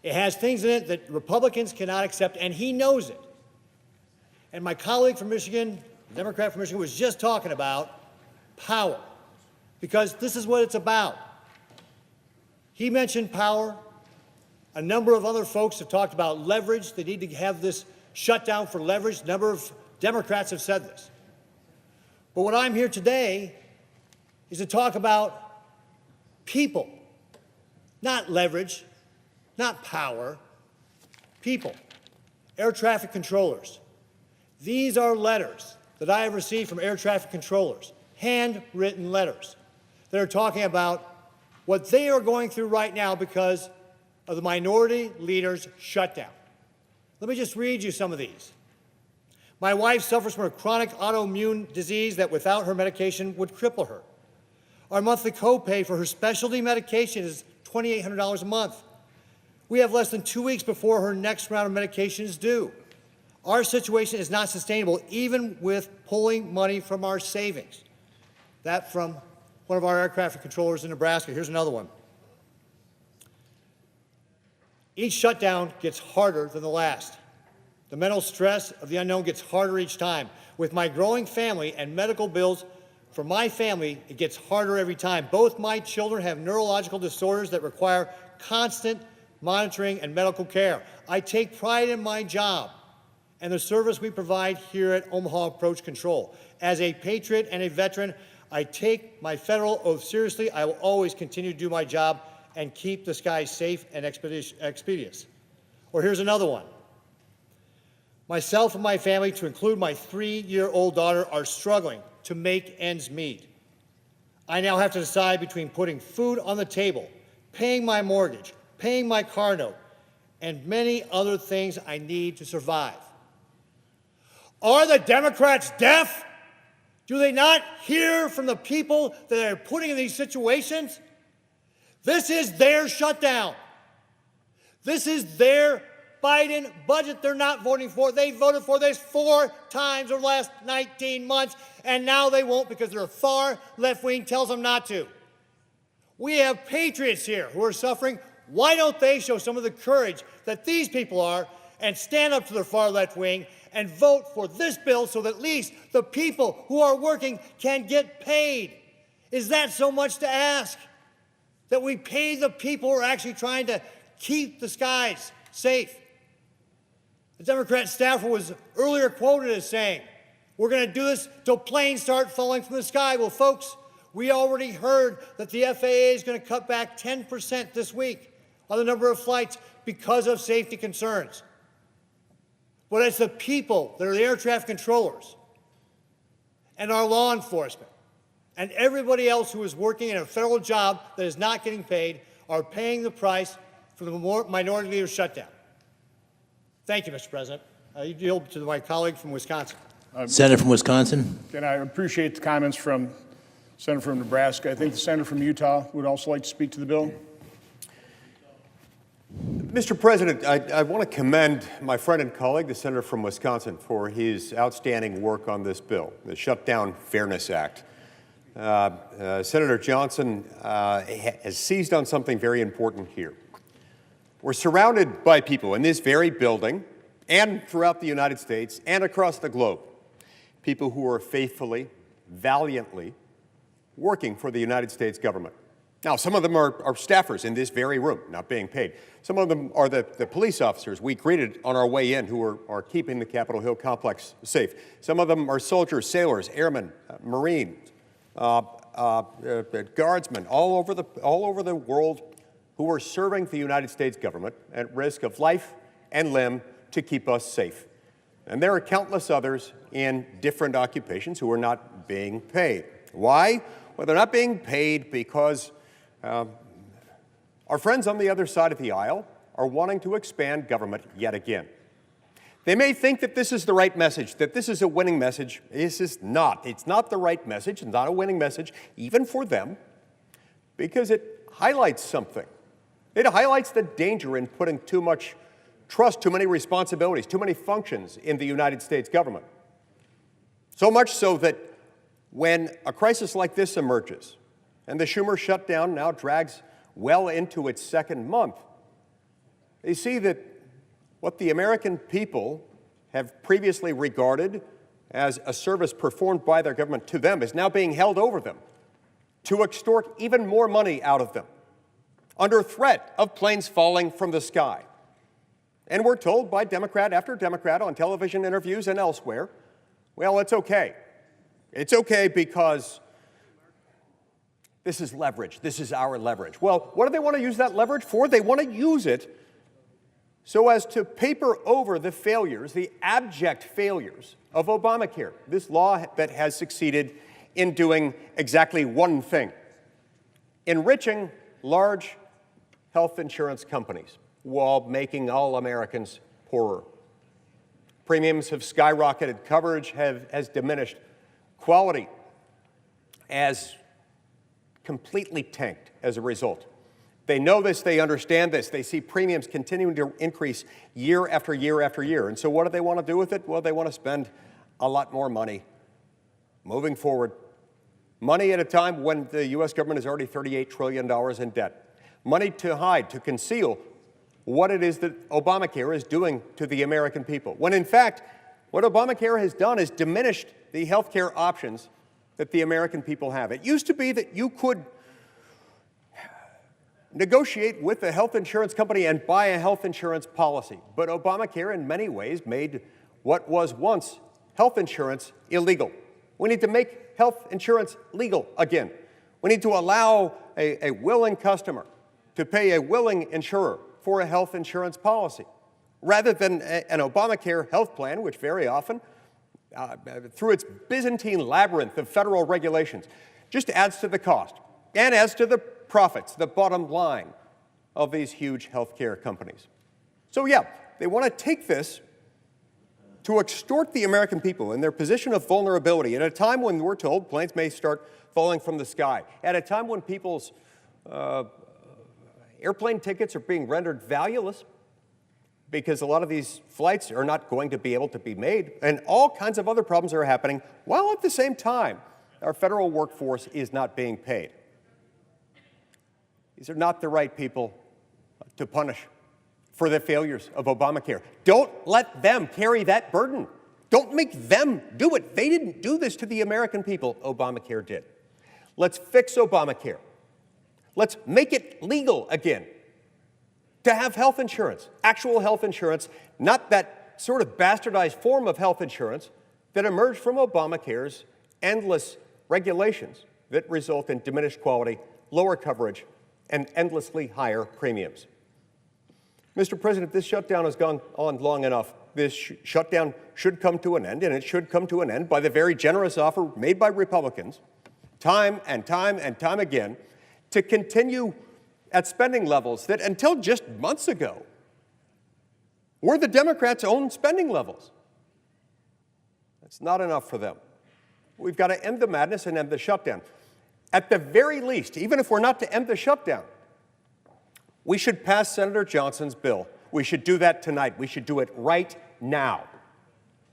It has things in it that Republicans cannot accept, and he knows it. And my colleague from Michigan, Democrat from Michigan, was just talking about power, because this is what it's about. He mentioned power. A number of other folks have talked about leverage. They need to have this shutdown for leverage. A number of Democrats have said this. But what I'm here today is to talk about people, not leverage, not power, people, air traffic controllers. These are letters that I have received from air traffic controllers, handwritten letters that are talking about what they are going through right now because of the Minority Leader's shutdown. Let me just read you some of these. My wife suffers from a chronic autoimmune disease that without her medication would cripple her. Our monthly copay for her specialty medication is $2,800 a month. We have less than 2 weeks before her next round of medication is due. Our situation is not sustainable, even with pulling money from our savings. That from one of our air traffic controllers in Nebraska. Here's another one. Each shutdown gets harder than the last. The mental stress of the unknown gets harder each time. With my growing family and medical bills for my family, it gets harder every time. Both my children have neurological disorders that require constant monitoring and medical care. I take pride in my job and the service we provide here at Omaha Approach Control. As a patriot and a veteran, I take my federal oath seriously. I will always continue to do my job and keep the skies safe and expeditious. Or here's another one. Myself and my family, to include my 3-year-old daughter, are struggling to make ends meet. I now have to decide between putting food on the table, paying my mortgage, paying my car note, and many other things I need to survive. Are the Democrats deaf? Do they not hear from the people that they're putting in these situations? This is their shutdown. This is their Biden budget they're not voting for. They voted for this 4 times over the last 19 months, and now they won't because their far left wing tells them not to. We have patriots here who are suffering. Why don't they show some of the courage that these people are and stand up to their far left wing and vote for this bill so that at least the people who are working can get paid? Is that so much to ask? That we pay the people who are actually trying to keep the skies safe? The Democrat staffer was earlier quoted as saying, we're going to do this till planes start falling from the sky. Well, folks, we already heard that the FAA is going to cut back 10% this week on the number of flights because of safety concerns. But it's the people that are the air traffic controllers and our law enforcement and everybody else who is working in a federal job that is not getting paid are paying the price for the minority leader shutdown. Thank you, Mr. President. I yield to my colleague from Wisconsin. Senator from Wisconsin. And I appreciate the comments from Senator from Nebraska. I think the senator from Utah would also like to speak to the bill. Mr. President, I want to commend my friend and colleague, the senator from Wisconsin, for his outstanding work on this bill, the Shutdown Fairness Act. Senator Johnson has seized on something very important here. We're surrounded by people in this very building and throughout the United States and across the globe, people who are faithfully, valiantly working for the United States government. Now, some of them are staffers in this very room, not being paid. Some of them are the police officers we greeted on our way in who are keeping the Capitol Hill complex safe. Some of them are soldiers, sailors, airmen, Marines, guardsmen all over the world who are serving the United States government at risk of life and limb to keep us safe. And there are countless others in different occupations who are not being paid. Why? Well, they're not being paid because our friends on the other side of the aisle are wanting to expand government yet again. They may think that this is the right message, that this is a winning message. This is not. It's not the right message. It's not a winning message, even for them, because it highlights something. It highlights the danger in putting too much trust, too many responsibilities, too many functions in the United States government. So much so that when a crisis like this emerges, and the Schumer shutdown now drags well into its second month, they see that what the American people have previously regarded as a service performed by their government to them is now being held over them to extort even more money out of them under threat of planes falling from the sky. And we're told by Democrat after Democrat on television interviews and elsewhere, well, it's okay. It's okay because this is leverage. This is our leverage. Well, what do they want to use that leverage for? They want to use it so as to paper over the failures, the abject failures of Obamacare, this law that has succeeded in doing exactly one thing: enriching large health insurance companies while making all Americans poorer. Premiums have skyrocketed, coverage has diminished, quality has completely tanked as a result. They know this, they understand this, they see premiums continuing to increase year after year after year. And so what do they want to do with it? Well, they want to spend a lot more money moving forward. Money at a time when the U.S. government is already $38 trillion in debt. Money to hide, to conceal what it is that Obamacare is doing to the American people. When in fact, what Obamacare has done is diminished the health care options that the American people have. It used to be that you could negotiate with a health insurance company and buy a health insurance policy. But Obamacare, in many ways, made what was once health insurance illegal. We need to make health insurance legal again. We need to allow a willing customer to pay a willing insurer for a health insurance policy, rather than an Obamacare health plan, which very often, through its Byzantine labyrinth of federal regulations, just adds to the cost and adds to the profits, the bottom line of these huge healthcare companies. So yeah, they want to take this to extort the American people in their position of vulnerability at a time when we're told planes may start falling from the sky, at a time when people's airplane tickets are being rendered valueless because a lot of these flights are not going to be able to be made, and all kinds of other problems are happening, while at the same time, our federal workforce is not being paid. These are not the right people to punish for the failures of Obamacare. Don't let them carry that burden. Don't make them do it. They didn't do this to the American people. Obamacare did. Let's fix Obamacare. Let's make it legal again to have health insurance, actual health insurance, not that sort of bastardized form of health insurance that emerged from Obamacare's endless regulations that result in diminished quality, lower coverage, and endlessly higher premiums. Mr. President, this shutdown has gone on long enough. This shutdown should come to an end, and it should come to an end by the very generous offer made by Republicans time and time and time again to continue at spending levels that until just months ago were the Democrats' own spending levels. That's not enough for them. We've got to end the madness and end the shutdown. At the very least, even if we're not to end the shutdown, we should pass Senator Johnson's bill. We should do that tonight. We should do it right now.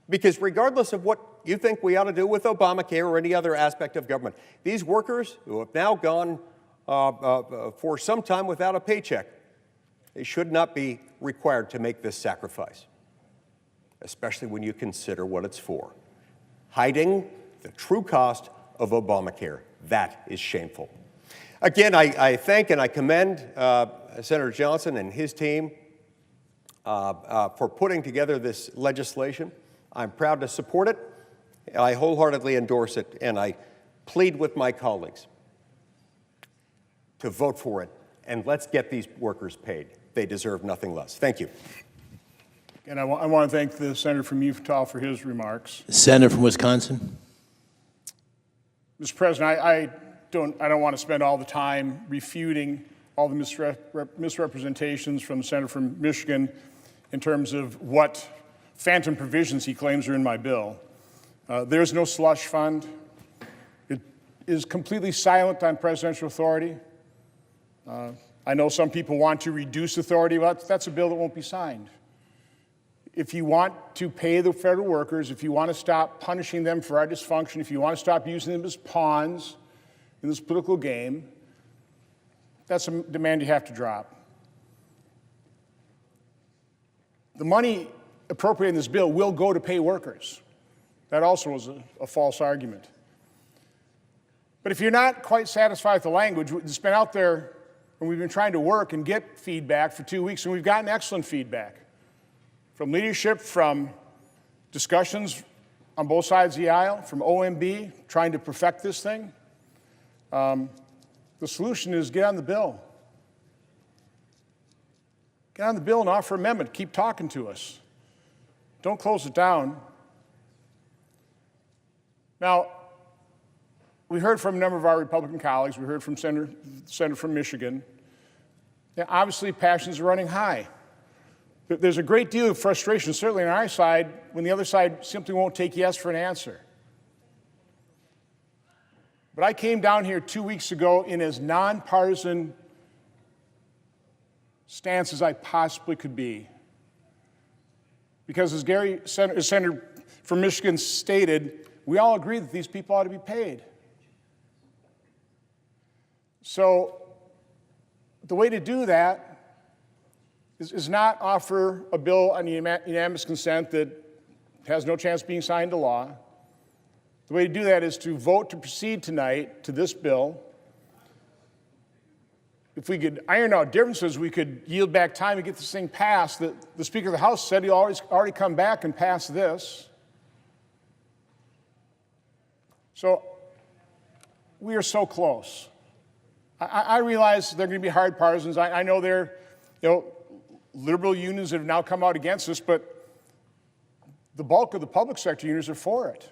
Because regardless of what you think we ought to do with Obamacare or any other aspect of government, these workers who have now gone for some time without a paycheck, they should not be required to make this sacrifice, especially when you consider what it's for. Hiding the true cost of Obamacare. That is shameful. Again, I thank and I commend Senator Johnson and his team for putting together this legislation. I'm proud to support it. I wholeheartedly endorse it, and I plead with my colleagues to vote for it, and let's get these workers paid. They deserve nothing less. Thank you. And I want to thank the senator from Utah for his remarks. The senator from Wisconsin. Mr. President, I don't want to spend all the time refuting all the misrepresentations from the senator from Michigan in terms of what phantom provisions he claims are in my bill. There's no slush fund. It is completely silent on presidential authority. I know some people want to reduce authority. Well, that's a bill that won't be signed. If you want to pay the federal workers, if you want to stop punishing them for our dysfunction, if you want to stop using them as pawns in this political game, that's a demand you have to drop. The money appropriated in this bill will go to pay workers. That also was a false argument. But if you're not quite satisfied with the language, it's been out there and we've been trying to work and get feedback for 2 weeks, and we've gotten excellent feedback from leadership, from discussions on both sides of the aisle, from OMB trying to perfect this thing. The solution is get on the bill. Get on the bill and offer amendment. Keep talking to us. Don't close it down. Now, we heard from a number of our Republican colleagues. We heard from Senator from Michigan. Now, obviously, passions are running high. There's a great deal of frustration, certainly on our side, when the other side simply won't take yes for an answer. But I came down here 2 weeks ago in as nonpartisan stance as I possibly could be. Because as Senator from Michigan stated, we all agree that these people ought to be paid. So the way to do that is not offer a bill on unanimous consent that has no chance of being signed into law. The way to do that is to vote to proceed tonight to this bill. If we could iron out differences, we could yield back time and get this thing passed. The Speaker of the House said he'll already come back and pass this. So we are so close. I realize they're going to be hard partisans. I know they're, liberal unions have now come out against this, but the bulk of the public sector unions are for it.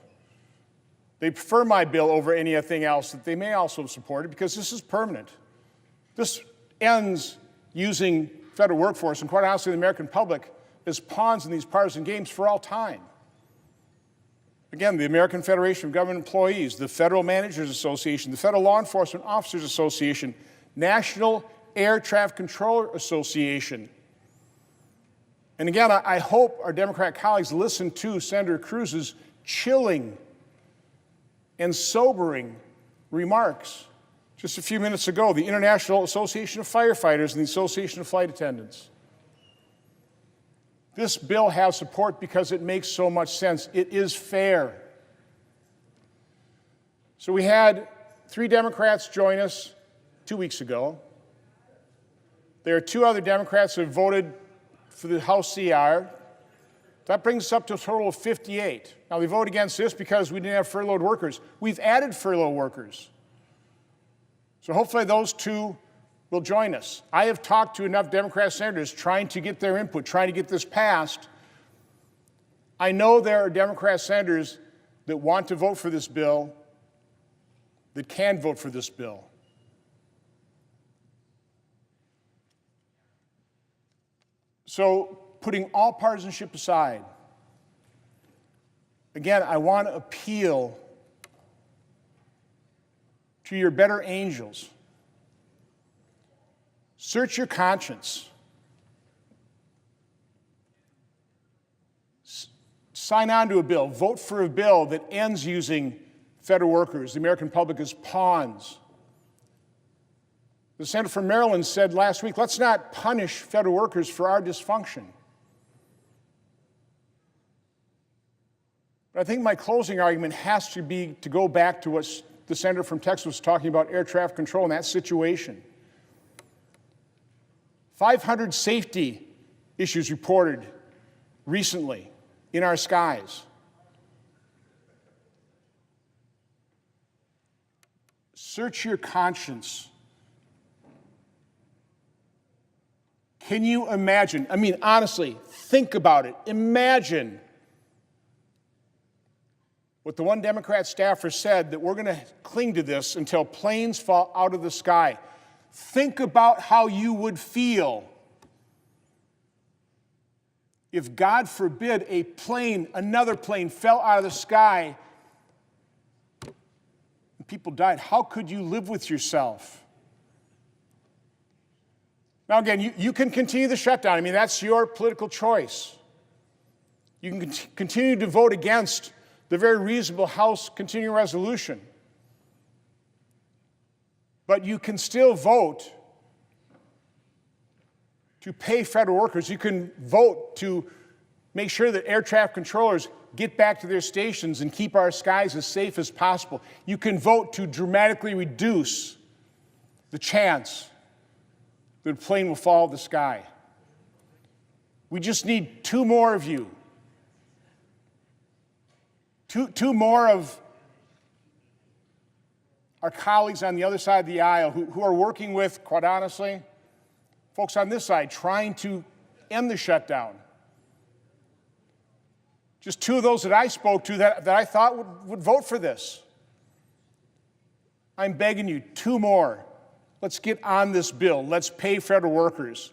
They prefer my bill over anything else that they may also support it because this is permanent. This ends using federal workforce and, quite honestly, the American public as pawns in these partisan games for all time. Again, the American Federation of Government Employees, the Federal Managers Association, the Federal Law Enforcement Officers Association, National Air Traffic Controller Association. And again, I hope our Democrat colleagues listen to Senator Cruz's chilling and sobering remarks just a few minutes ago, the International Association of Firefighters and the Association of Flight Attendants. This bill has support because it makes so much sense. It is fair. So we had 3 Democrats join us 2 weeks ago. There are 2 other Democrats who have voted for the House CR. That brings us up to a total of 58. Now, we vote against this because we didn't have furloughed workers. We've added furloughed workers. So hopefully those two will join us. I have talked to enough Democrat senators trying to get their input, trying to get this passed. I know there are Democrat senators that want to vote for this bill, that can vote for this bill. So, putting all partisanship aside, again, I want to appeal to your better angels. Search your conscience. Sign on to a bill. Vote for a bill that ends using federal workers, the American public, as pawns. The senator from Maryland said last week, let's not punish federal workers for our dysfunction. But I think my closing argument has to be to go back to what the senator from Texas was talking about, air traffic control in that situation. 500 safety issues reported recently in our skies. Search your conscience. Can you imagine? I mean, honestly, think about it. Imagine what the one Democrat staffer said, that we're going to cling to this until planes fall out of the sky. Think about how you would feel if, God forbid, a plane, another plane, fell out of the sky and people died. How could you live with yourself? Now, again, you can continue the shutdown. I mean, that's your political choice. You can continue to vote against the very reasonable House continuing resolution. But you can still vote to pay federal workers. You can vote to make sure that air traffic controllers get back to their stations and keep our skies as safe as possible. You can vote to dramatically reduce the chance that a plane will fall out of the sky. We just need two more of you. Two more of our colleagues on the other side of the aisle who are working with, quite honestly, folks on this side trying to end the shutdown. Just two of those that I spoke to that I thought would vote for this. I'm begging you, two more. Let's get on this bill. Let's pay federal workers.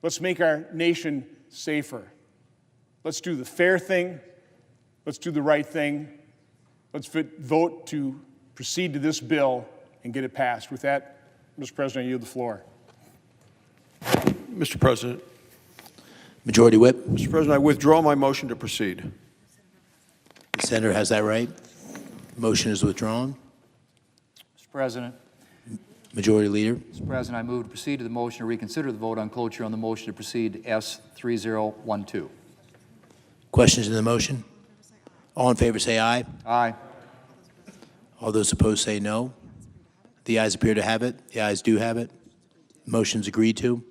Let's make our nation safer. Let's do the fair thing. Let's do the right thing. Let's vote to proceed to this bill and get it passed. With that, Mr. President, I yield the floor. Mr. President. Majority Whip. Mr. President, I withdraw my motion to proceed. The senator has that right. Motion is withdrawn. Mr. President. Majority Leader. Mr. President, I move to proceed to the motion to reconsider the vote on cloture on the motion to proceed S3012. Questions in the motion? All in favor say aye. Aye. All those opposed say no. The ayes appear to have it. The ayes do have it. Motion's agreed to.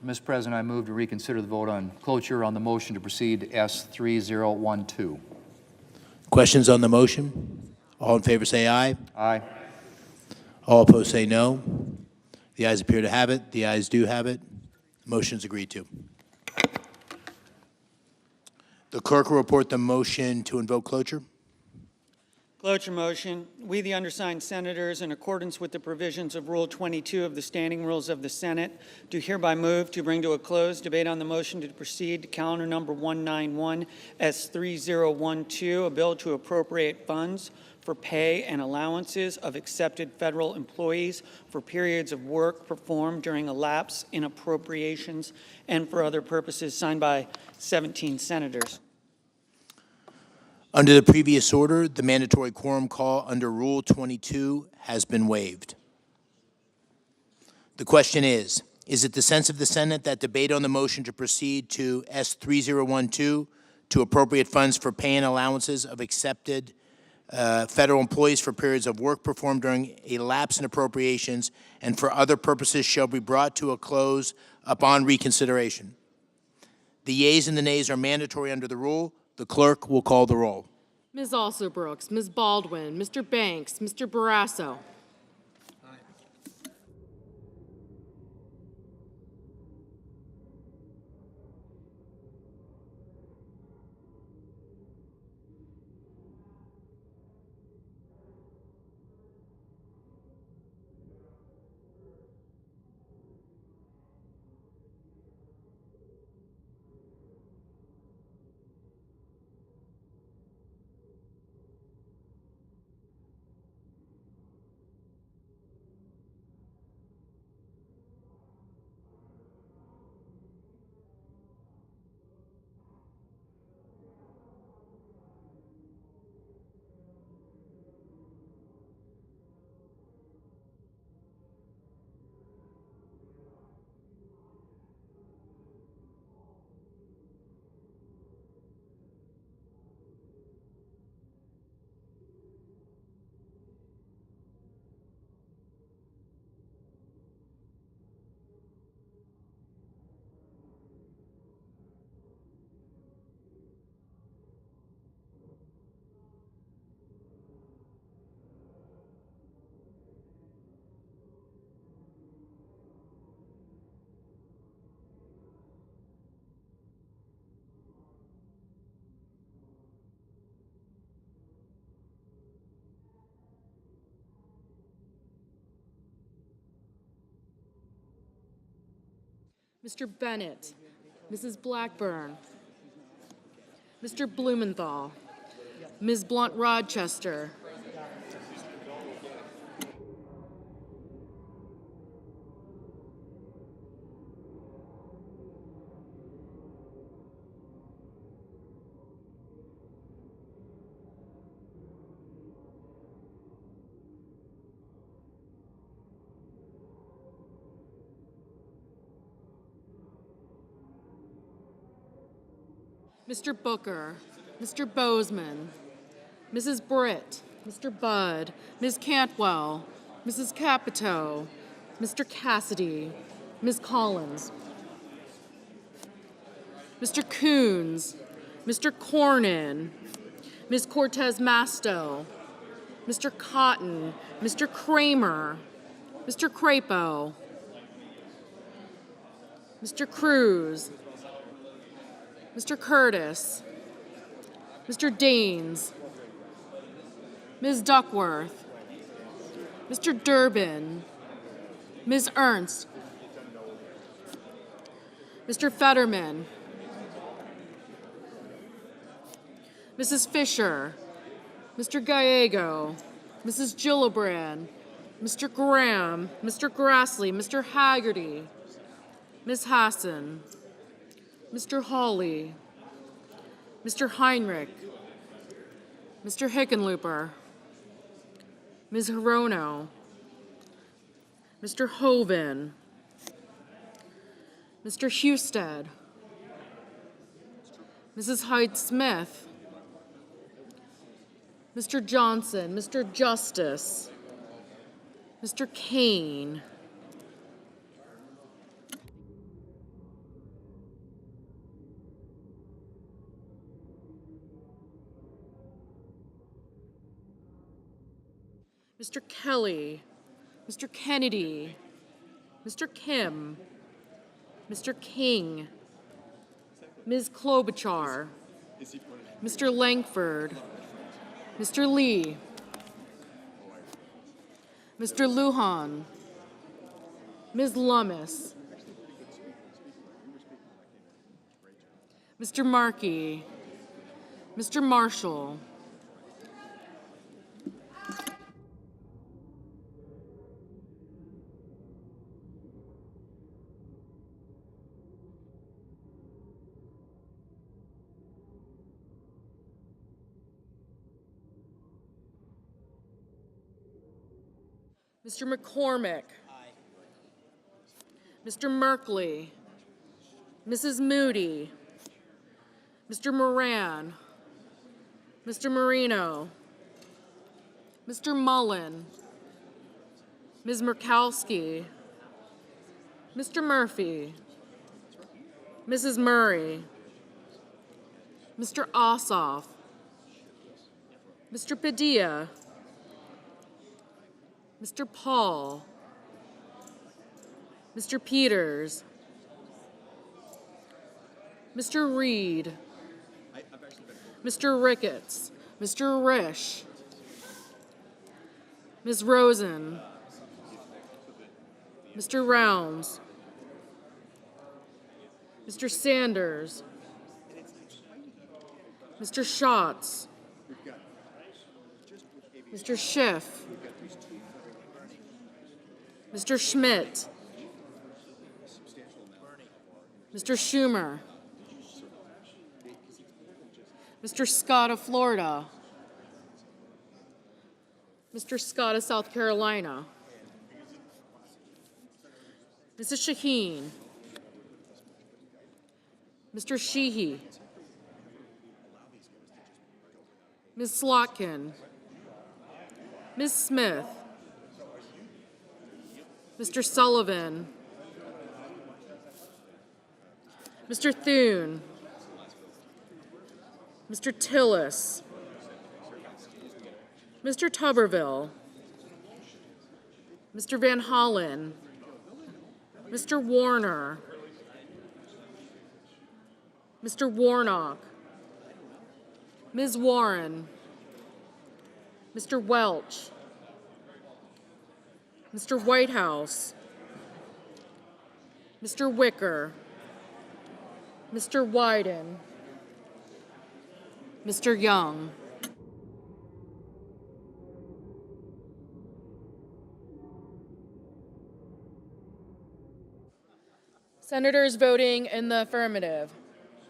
Mr. President, I move to reconsider the vote on cloture on the motion to proceed S3012. Questions on the motion? All in favor say aye. Aye. All opposed say no. The ayes appear to have it. The ayes do have it. Motion's agreed to. The clerk will report the motion to invoke cloture. Cloture motion. We, the undersigned senators, in accordance with the provisions of Rule 22 of the Standing Rules of the Senate, do hereby move to bring to a close debate on the motion to proceed to calendar number 191 S3012, a bill to appropriate funds for pay and allowances of accepted federal employees for periods of work performed during a lapse in appropriations and for other purposes, signed by 17 senators. Under the previous order, the mandatory quorum call under Rule 22 has been waived. The question is it the sense of the Senate that debate on the motion to proceed to S3012 to appropriate funds for pay and allowances of accepted federal employees for periods of work performed during a lapse in appropriations and for other purposes shall be brought to a close upon reconsideration? The yeas and the nays are mandatory under the rule. The clerk will call the roll. Ms. Alsobrooks, Ms. Baldwin, Mr. Banks, Mr. Barrasso. Mr. Bennett, Mrs. Blackburn, Mr. Blumenthal, Ms. Blunt-Rochester, Mr. Booker, Mr. Bozeman, Mrs. Britt, Mr. Budd, Ms. Cantwell, Mrs. Capito, Mr. Cassidy, Ms. Collins, Mr. Coons, Mr. Cornyn, Ms. Cortez Masto, Mr. Cotton, Mr. Kramer, Mr. Crapo, Mr. Cruz, Mr. Curtis, Mr. Daines, Ms. Duckworth, Mr. Durbin, Ms. Ernst, Mr. Fetterman, Mrs. Fisher, Mr. Gallego, Mrs. Gillibrand, Mr. Graham, Mr. Grassley, Mr. Haggerty, Ms. Hassan, Mr. Hawley, Mr. Heinrich, Mr. Hickenlooper, Ms. Hirono, Mr. Hoven, Mr. Husted, Mrs. Hyde-Smith, Mr. Johnson, Mr. Justice, Mr. Kane, Mr. Kelly, Mr. Kennedy, Mr. Kim, Mr. King, Ms. Klobuchar, Mr. Langford, Mr. Lee, Mr. Lujan, Ms. Lummis, Mr. Markey, Mr. Marshall, Mr. McCormick, Mr. Merkley, Mrs. Moody, Mr. Moran, Mr. Marino, Mr. Mullen, Ms. Murkowski, Mr. Murphy, Mrs. Murray, Mr. Ossoff, Mr. Padilla, Mr. Paul, Mr. Peters, Mr. Reed, Mr. Ricketts, Mr. Risch, Ms. Rosen, Mr. Rounds, Mr. Sanders, Mr. Schatz, Mr. Schiff, Mr. Schmidt, Mr. Schumer, Mr. Scott of Florida, Mr. Scott of South Carolina, Mrs. Shaheen, Mr. Sheehy, Ms. Slotkin, Ms. Smith, Mr. Sullivan, Mr. Thune, Mr. Tillis, Mr. Tuberville, Mr. Van Hollen, Mr. Warner, Mr. Warnock, Ms. Warren, Mr. Welch, Mr. Whitehouse, Mr. Wicker, Mr. Wyden, Mr. Young. Senators voting in the affirmative: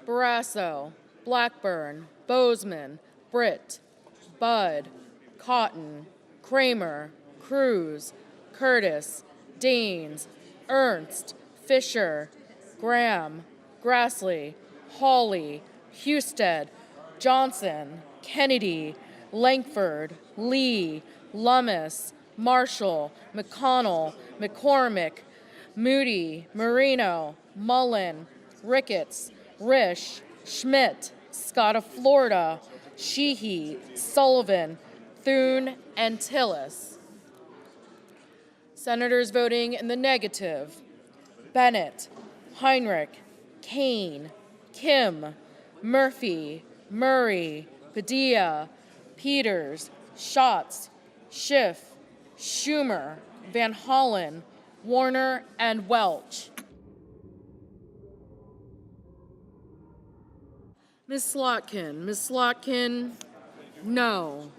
Barrasso, Blackburn, Bozeman, Britt, Budd, Cotton, Kramer, Cruz, Curtis, Daines, Ernst, Fisher, Graham, Grassley, Hawley, Husted, Johnson, Kennedy, Langford, Lee, Lummis, Marshall, McConnell, McCormick, Moody, Marino, Mullen, Ricketts, Risch, Schmidt, Scott of Florida, Sheehy, Sullivan, Thune, and Tillis. Senators voting in the negative: Bennett, Heinrich, Kane, Kim, Murphy, Murray, Padilla, Peters, Schatz, Schiff, Schumer, Van Hollen, Warner, and Welch. Ms. Slotkin, no.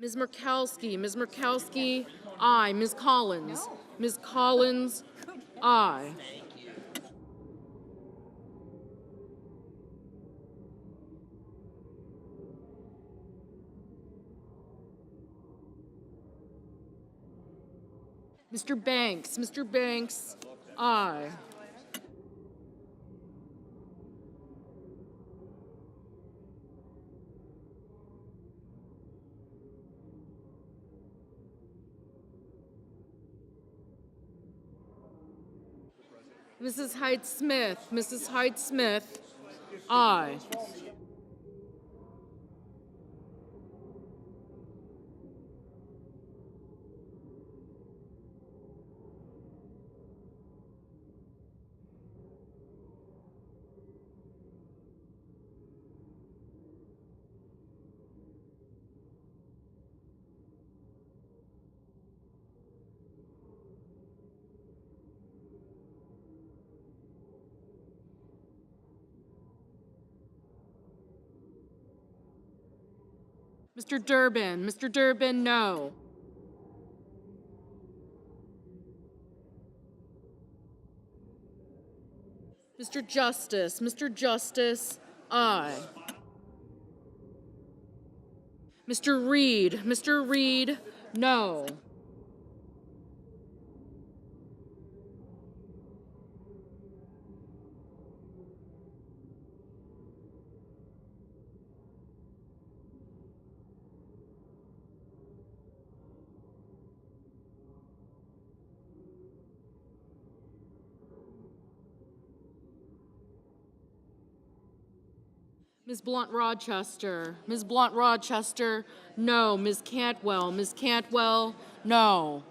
Ms. Murkowski, aye. Ms. Collins, no. Ms. Collins, aye. Mr. Banks, aye. Mrs. Hyde-Smith, aye. Mr. Durbin, no. Mr. Justice, aye. Mr. Reed, no. Ms. Blunt-Rochester. Ms. Blunt-Rochester, no. Ms. Cantwell. Ms. Cantwell, no.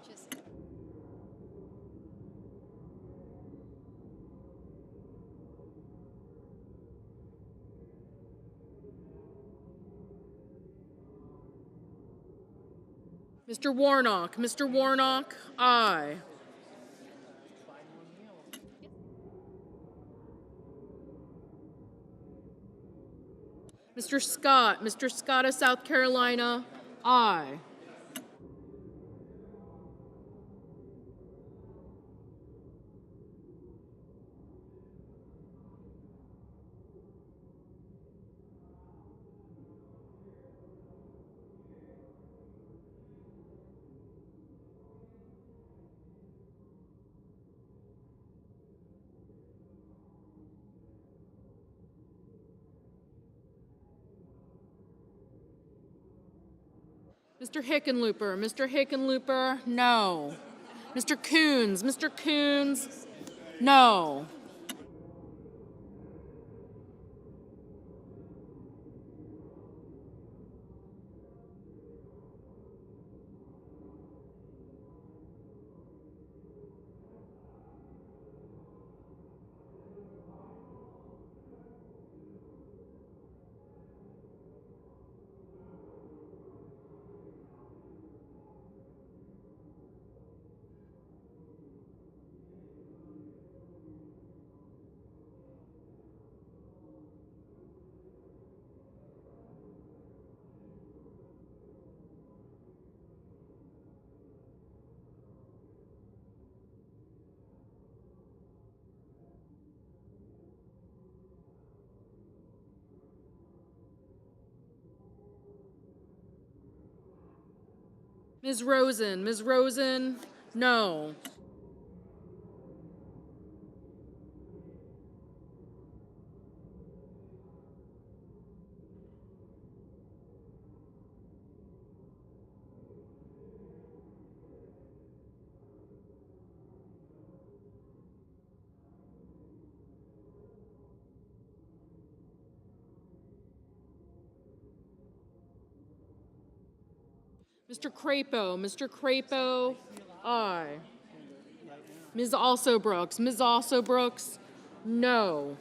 Mr. Warnock. Mr. Warnock, aye. Mr. Scott. Mr. Scott of South Carolina, aye. Mr. Hickenlooper. Mr. Hickenlooper, no. Mr. Coons. Mr. Coons, no. Ms. Rosen. Ms. Rosen, no. Mr. Crapo. Mr. Crapo, aye. Ms. Alsobrooks. Ms. Alsobrooks, no.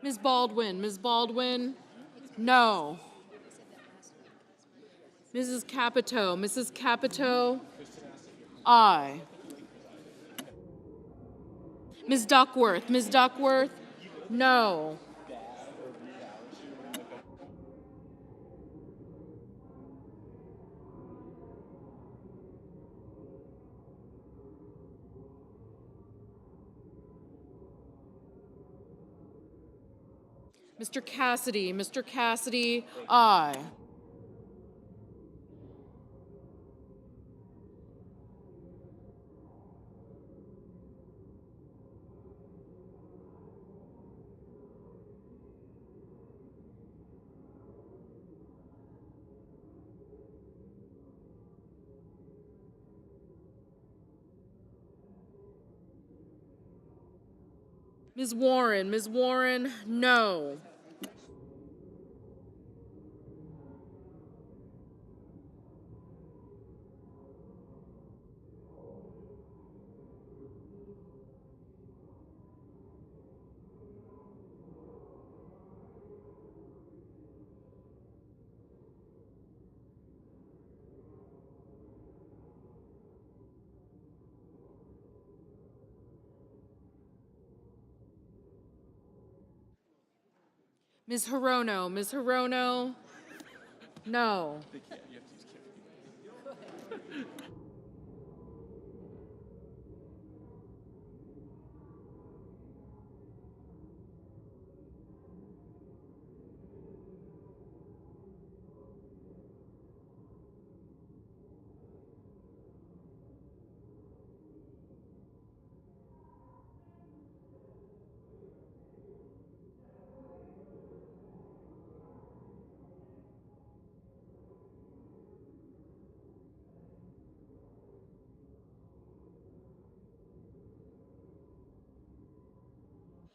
Ms. Baldwin. Ms. Baldwin, no. Mrs. Capito. Mrs. Capito, aye. Ms. Duckworth. Ms. Duckworth, no. Mr. Cassidy. Mr. Cassidy, aye. Ms. Warren, no. Ms. Hirono, no.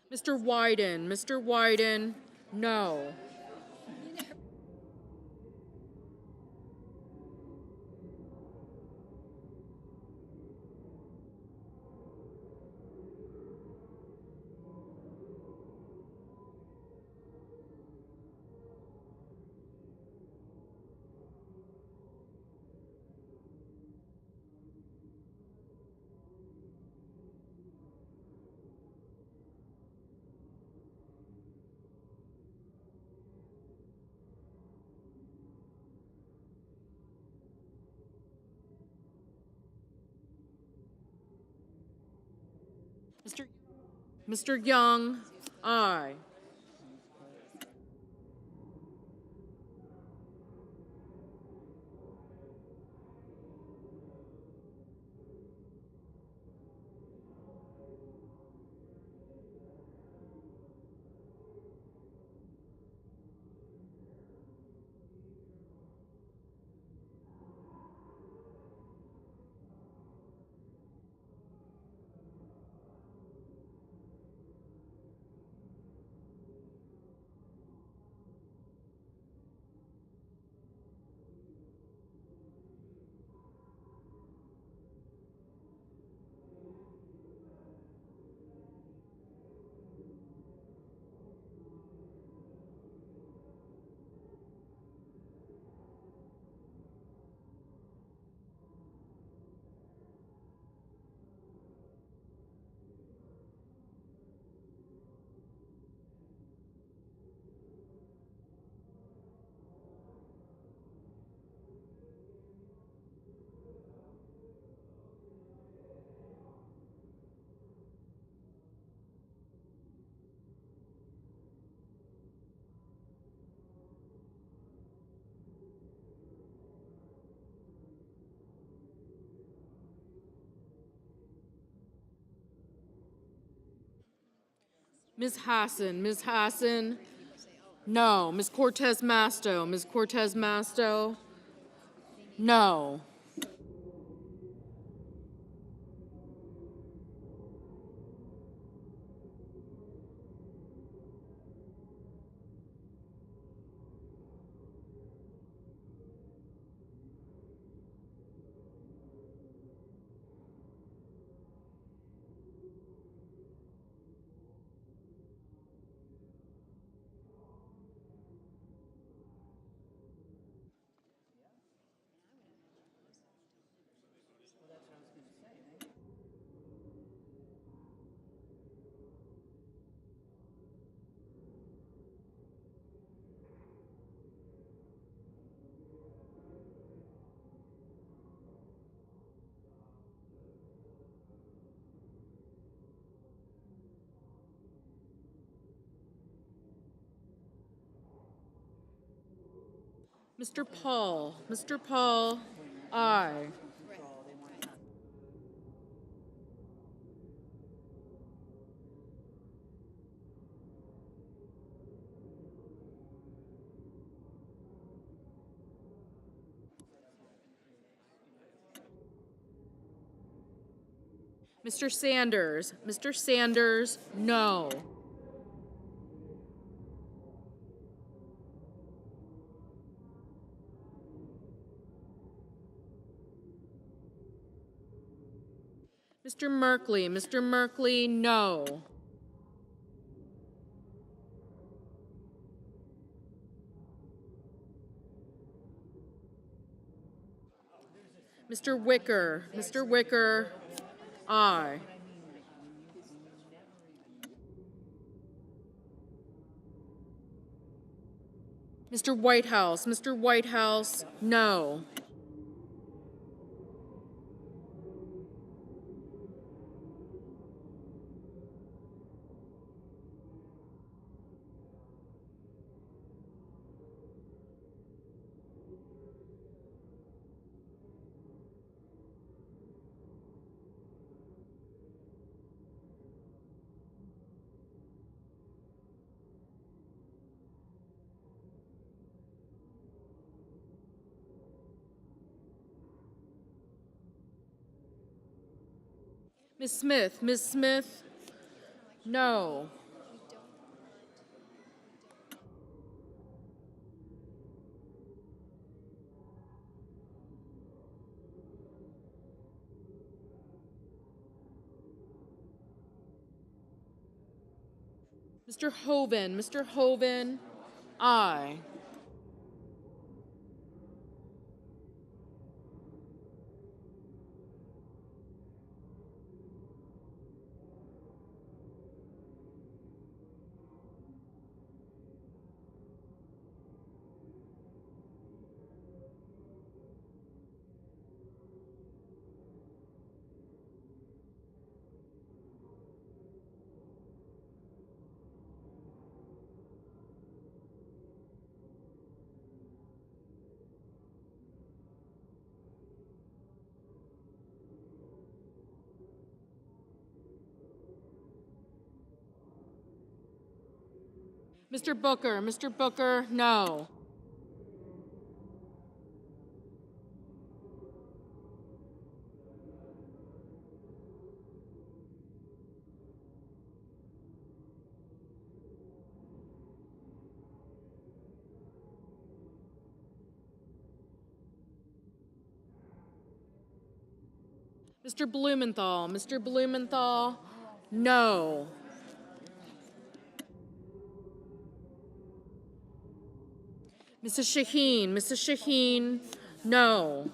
Mr. Wyden, no. Mr. Young, aye. Ms. Hassan, no. Ms. Cortez Masto, no. Mr. Paul, aye. Mr. Sanders. Mr. Sanders, no. Mr. Merkley. Mr. Merkley, no. Mr. Wicker. Mr. Wicker, aye. Mr. Whitehouse. Mr. Whitehouse, no. Ms. Smith. Ms. Smith, no. Mr. Hoven. Mr. Hoven, aye. Mr. Booker. Mr. Booker, no. Mr. Blumenthal. Mr. Blumenthal, no. Mrs. Shaheen. Mrs. Shaheen, no.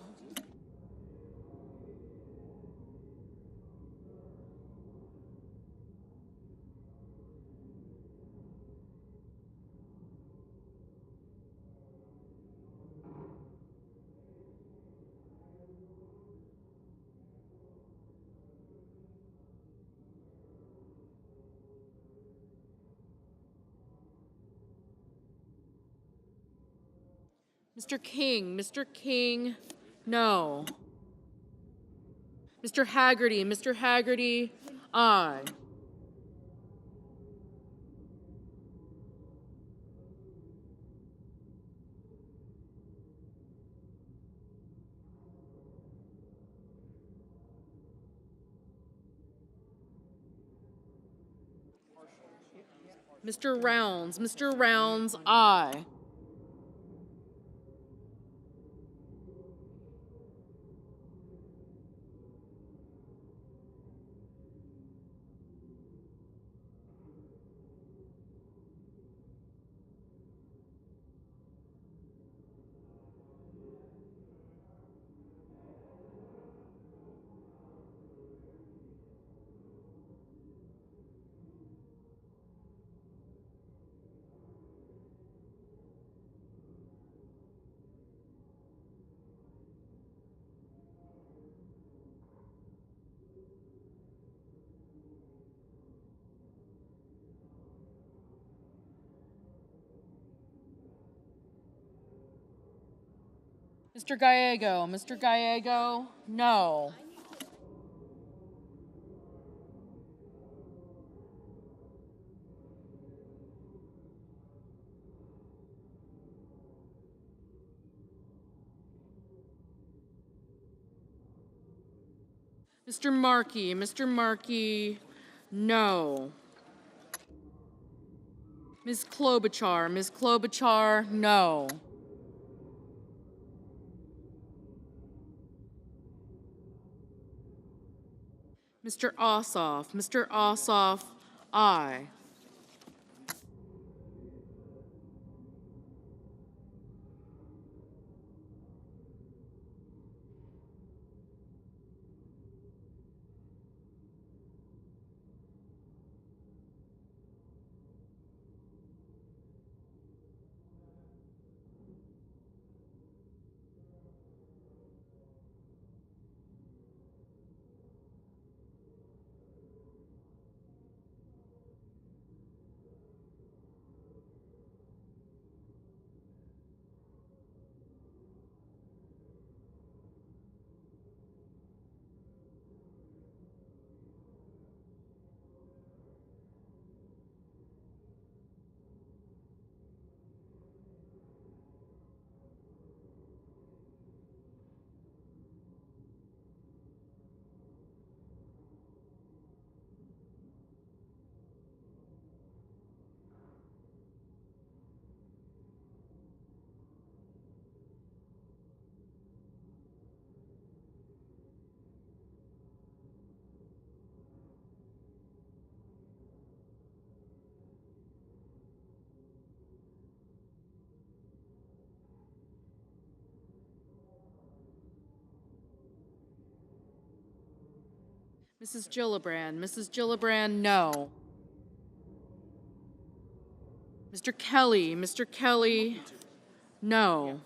Mr. King. Mr. King, no. Mr. Haggerty. Mr. Haggerty, aye. Mr. Rounds. Mr. Rounds, aye. Mr. Gallego. Mr. Gallego, no. Mr. Markey, no. Ms. Klobuchar, no. Mr. Ossoff, aye. Mrs. Gillibrand, no. Mr. Kelly, no.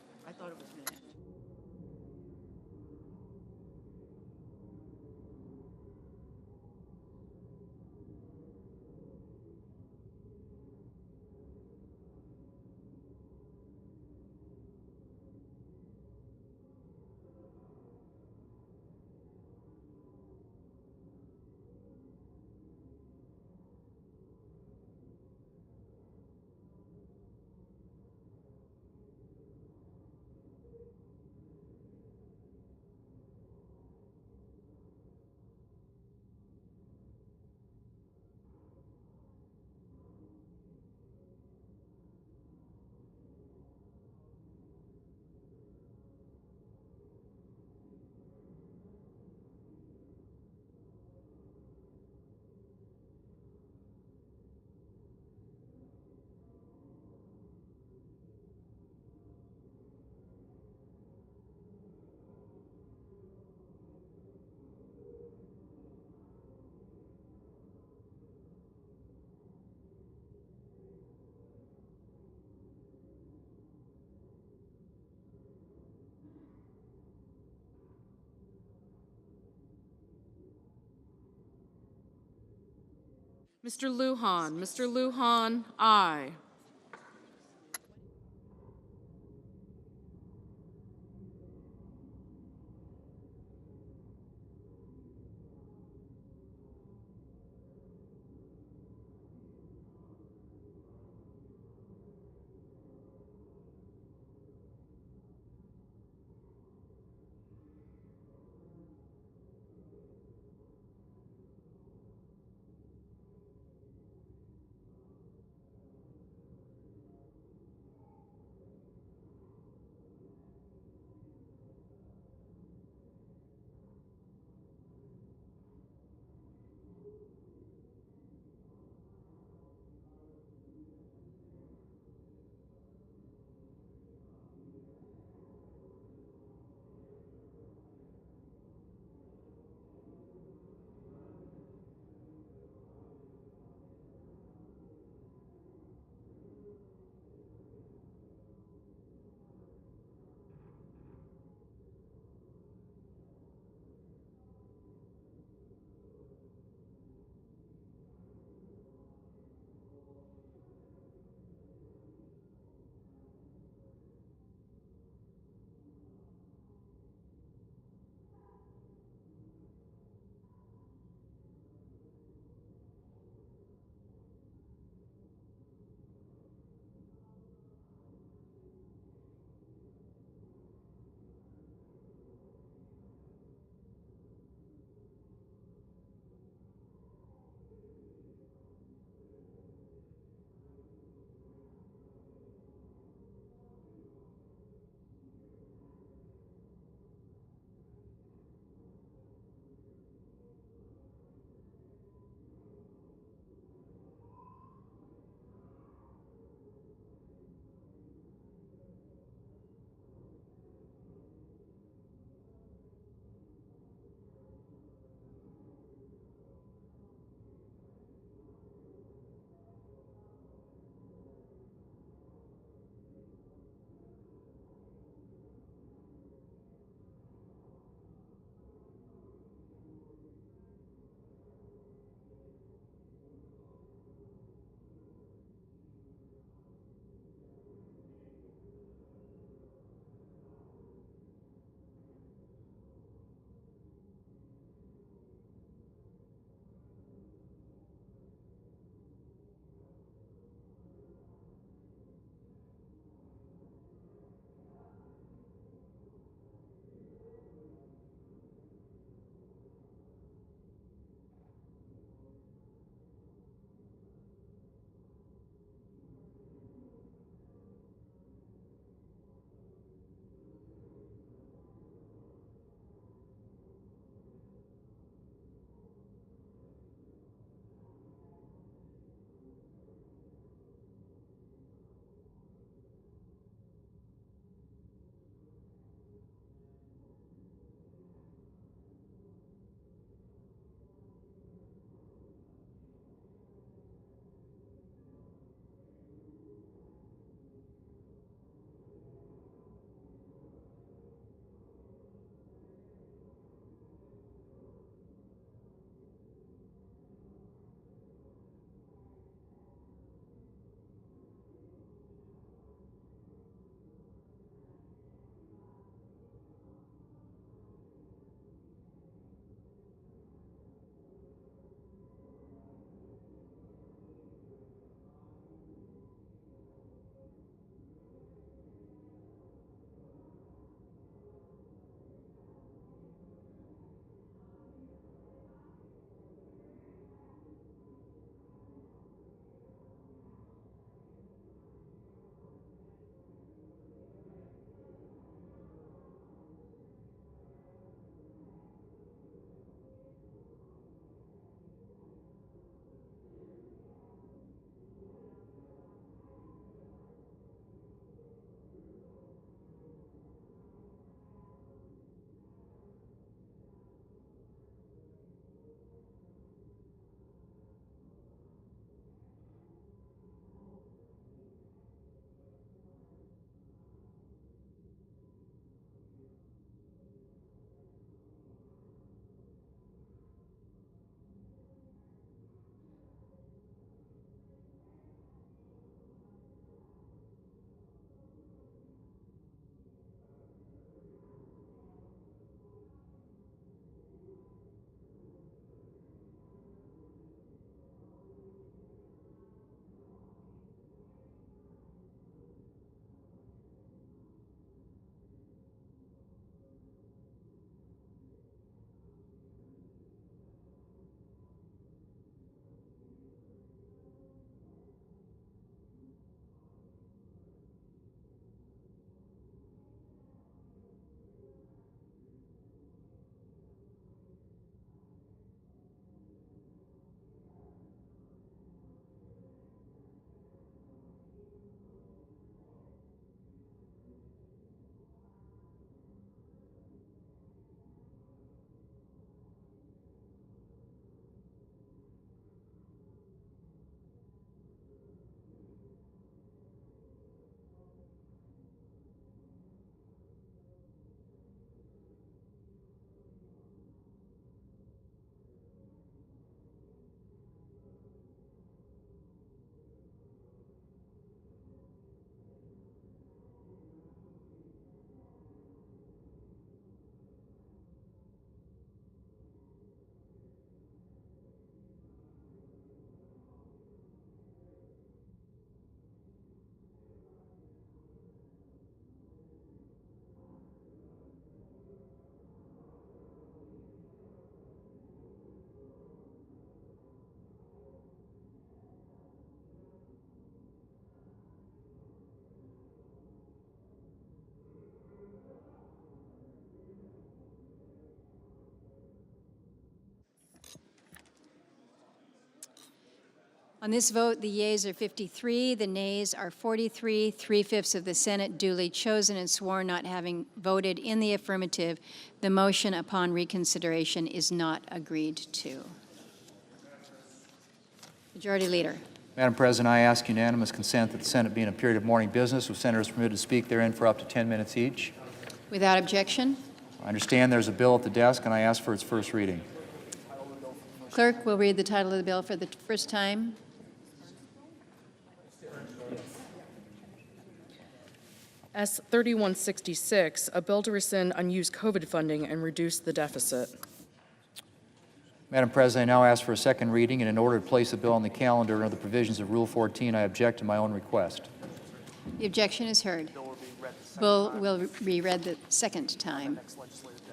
Mr. Lujan, aye. On this vote, the yeas are 53, the nays are 43, 3/5 of the Senate duly chosen and sworn not having voted in the affirmative. The motion upon reconsideration is not agreed to. Majority Leader. Madam President, I ask unanimous consent that the Senate be in a period of morning business with senators permitted to speak therein for up to 10 minutes each. Without objection, I understand there's a bill at the desk, and I ask for its first reading. Clerk will read the title of the bill for the first time. S 3166, a bill to rescind unused COVID funding and reduce the deficit. Madam President, I now ask for a second reading, and in order to place the bill on the calendar under the provisions of Rule 14, I object to my own request. The objection is heard. Bill will be read the second time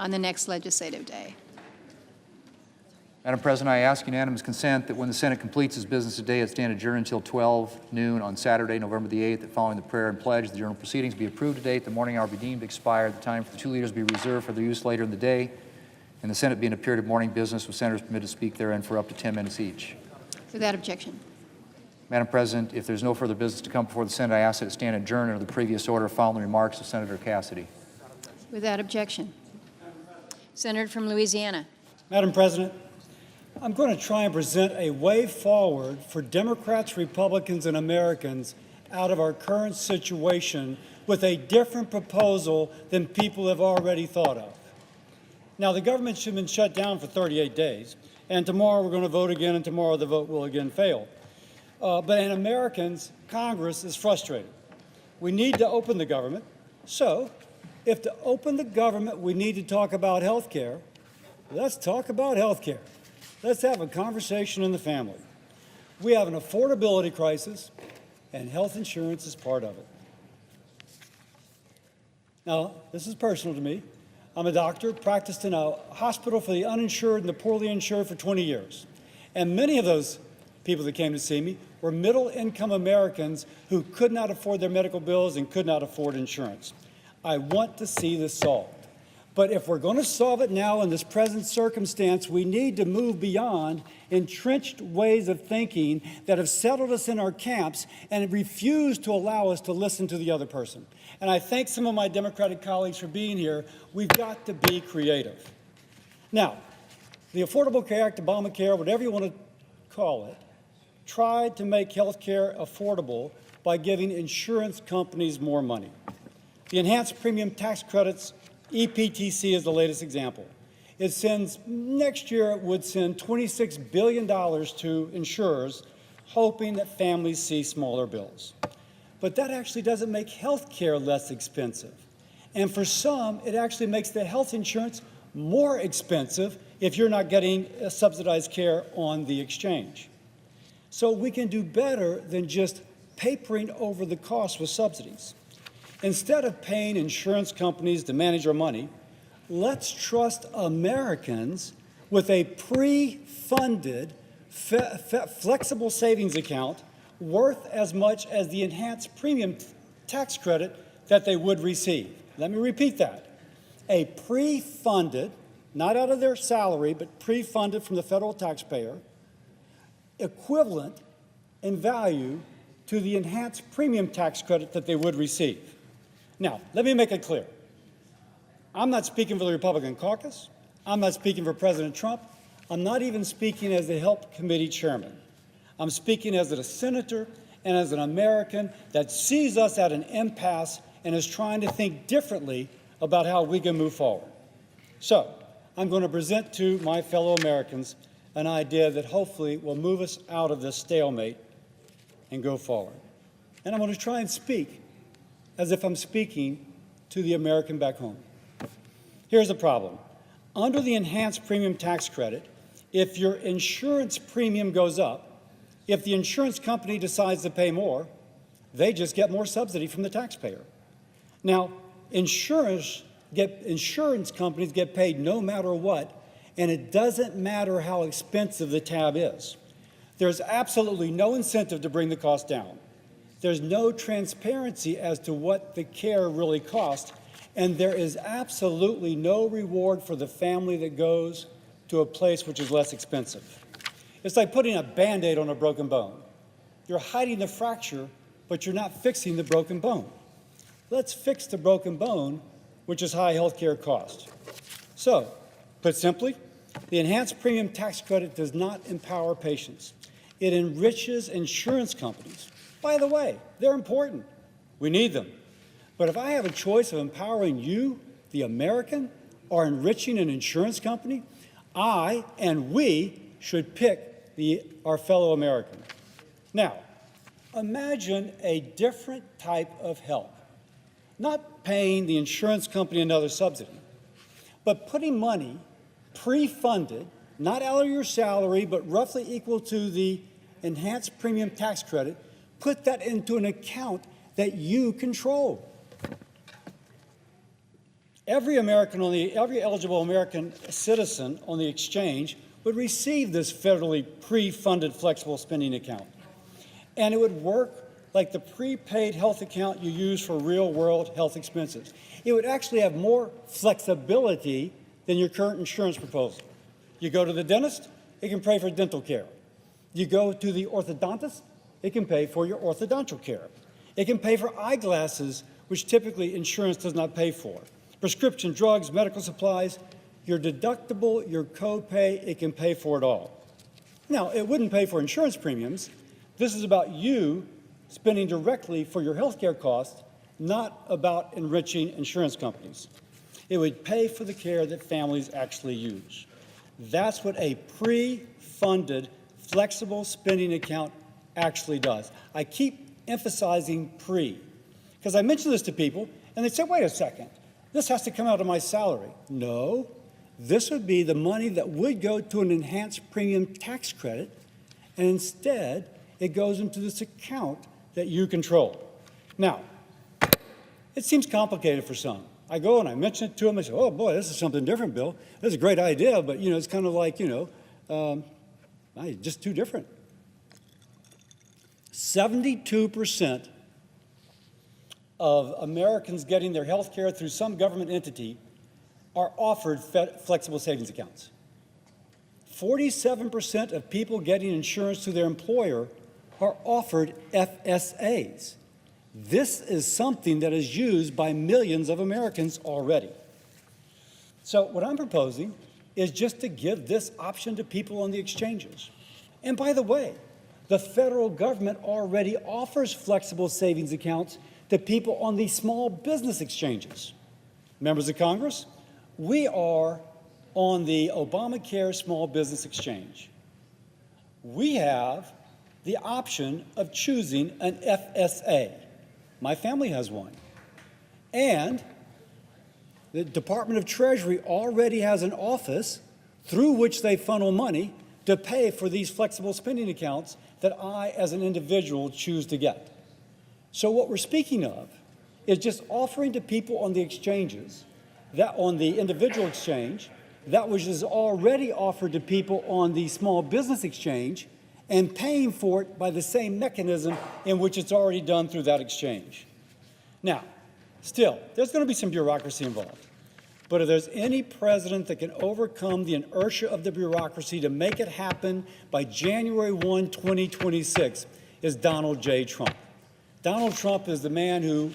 on the next legislative day. Madam President, I ask unanimous consent that when the Senate completes its business today, it stand adjourned until 12 noon on Saturday, November the 8th, that following the prayer and pledge, the journal proceedings be approved today at the morning hour be deemed expired, the time for the two leaders be reserved for their use later in the day, and the Senate be in a period of morning business with senators permitted to speak therein for up to 10 minutes each. Without objection. Madam President, if there's no further business to come before the Senate, I ask that it stand adjourned under the previous order following the remarks of Senator Cassidy. Without objection. Senator from Louisiana. Madam President, I'm going to try and present a way forward for Democrats, Republicans, and Americans out of our current situation with a different proposal than people have already thought of. Now, the government should have been shut down for 38 days, and tomorrow we're going to vote again, and tomorrow the vote will again fail. But in Americans, Congress is frustrated. We need to open the government. So, if to open the government we need to talk about health care, let's talk about health care. Let's have a conversation in the family. We have an affordability crisis, and health insurance is part of it. Now, this is personal to me. I'm a doctor, practiced in a hospital for the uninsured and the poorly insured for 20 years. And many of those people that came to see me were middle-income Americans who could not afford their medical bills and could not afford insurance. I want to see this solved. But if we're going to solve it now in this present circumstance, we need to move beyond entrenched ways of thinking that have settled us in our camps and refuse to allow us to listen to the other person. And I thank some of my Democratic colleagues for being here. We've got to be creative. Now, the Affordable Care Act, Obamacare, whatever you want to call it, tried to make health care affordable by giving insurance companies more money. The enhanced premium tax credits, EPTC, is the latest example. It sends, next year it would send $26 billion to insurers, hoping that families see smaller bills. But that actually doesn't make health care less expensive. And for some, it actually makes the health insurance more expensive if you're not getting subsidized care on the exchange. So we can do better than just papering over the cost with subsidies. Instead of paying insurance companies to manage our money, let's trust Americans with a pre-funded, flexible savings account worth as much as the enhanced premium tax credit that they would receive. Let me repeat that. A pre-funded, not out of their salary, but pre-funded from the federal taxpayer, equivalent in value to the enhanced premium tax credit that they would receive. Now, let me make it clear. I'm not speaking for the Republican caucus. I'm not speaking for President Trump. I'm not even speaking as the Help Committee chairman. I'm speaking as a senator and as an American that sees us at an impasse and is trying to think differently about how we can move forward. So, I'm going to present to my fellow Americans an idea that hopefully will move us out of this stalemate and go forward. And I'm going to try and speak as if I'm speaking to the American back home. Here's the problem. Under the enhanced premium tax credit, if your insurance premium goes up, if the insurance company decides to pay more, they just get more subsidy from the taxpayer. Now, insurance companies get paid no matter what, and it doesn't matter how expensive the tab is. There's absolutely no incentive to bring the cost down. There's no transparency as to what the care really costs, and there is absolutely no reward for the family that goes to a place which is less expensive. It's like putting a Band-Aid on a broken bone. you're hiding the fracture, but you're not fixing the broken bone. Let's fix the broken bone, which is high health care costs. So, put simply, the enhanced premium tax credit does not empower patients. It enriches insurance companies. By the way, they're important. We need them. But if I have a choice of empowering you, the American, or enriching an insurance company, I and we should pick our fellow American. Now, imagine a different type of help. Not paying the insurance company another subsidy, but putting money pre-funded, not out of your salary, but roughly equal to the enhanced premium tax credit, put that into an account that you control. Every eligible American citizen on the exchange would receive this federally pre-funded flexible spending account. And it would work like the prepaid health account you use for real-world health expenses. It would actually have more flexibility than your current insurance proposal. You go to the dentist, it can pay for dental care. You go to the orthodontist, it can pay for your orthodontal care. It can pay for eyeglasses, which typically insurance does not pay for. Prescription drugs, medical supplies, your deductible, your copay, it can pay for it all. Now, it wouldn't pay for insurance premiums. This is about you spending directly for your health care costs, not about enriching insurance companies. It would pay for the care that families actually use. That's what a pre-funded flexible spending account actually does. I keep emphasizing pre, because I mention this to people, and they say, wait a second, this has to come out of my salary. No, this would be the money that would go to an enhanced premium tax credit, and instead it goes into this account that you control. Now, it seems complicated for some. I go and I mention it to them. I say, oh boy, this is something different, Bill. This is a great idea, but it's kind of like, just too different. 72% of Americans getting their health care through some government entity are offered flexible savings accounts. 47% of people getting insurance through their employer are offered FSAs. This is something that is used by millions of Americans already. So what I'm proposing is just to give this option to people on the exchanges. And by the way, the federal government already offers flexible savings accounts to people on these small business exchanges. Members of Congress, we are on the Obamacare Small Business Exchange. We have the option of choosing an FSA. My family has one. And the Department of Treasury already has an office through which they funnel money to pay for these flexible spending accounts that I, as an individual, choose to get. So what we're speaking of is just offering to people on the exchanges, that on the individual exchange, that which is already offered to people on the small business exchange, and paying for it by the same mechanism in which it's already done through that exchange. Now, still, there's going to be some bureaucracy involved. But if there's any president that can overcome the inertia of the bureaucracy to make it happen by January 1, 2026, is Donald J. Trump. Donald Trump is the man who,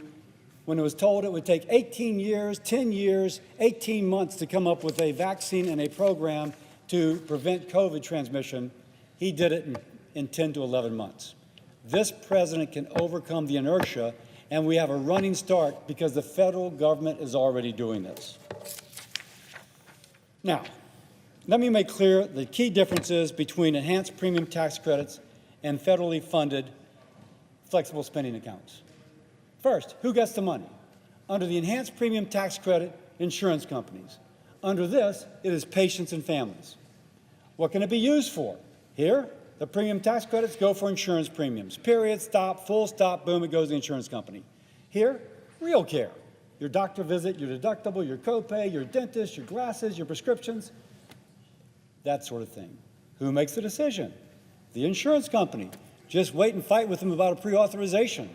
when it was told it would take 18 years, 10 years, 18 months to come up with a vaccine and a program to prevent COVID transmission, he did it in 10 to 11 months. This president can overcome the inertia, and we have a running start because the federal government is already doing this. Now, let me make clear the key differences between enhanced premium tax credits and federally funded flexible spending accounts. First, who gets the money? Under the enhanced premium tax credit, insurance companies. Under this, it is patients and families. What can it be used for? Here, the premium tax credits go for insurance premiums. Period, stop, full stop, boom, it goes to the insurance company. Here, real care. Your doctor visit, your deductible, your copay, your dentist, your glasses, your prescriptions, that sort of thing. Who makes the decision? The insurance company. Just wait and fight with them about a pre-authorization.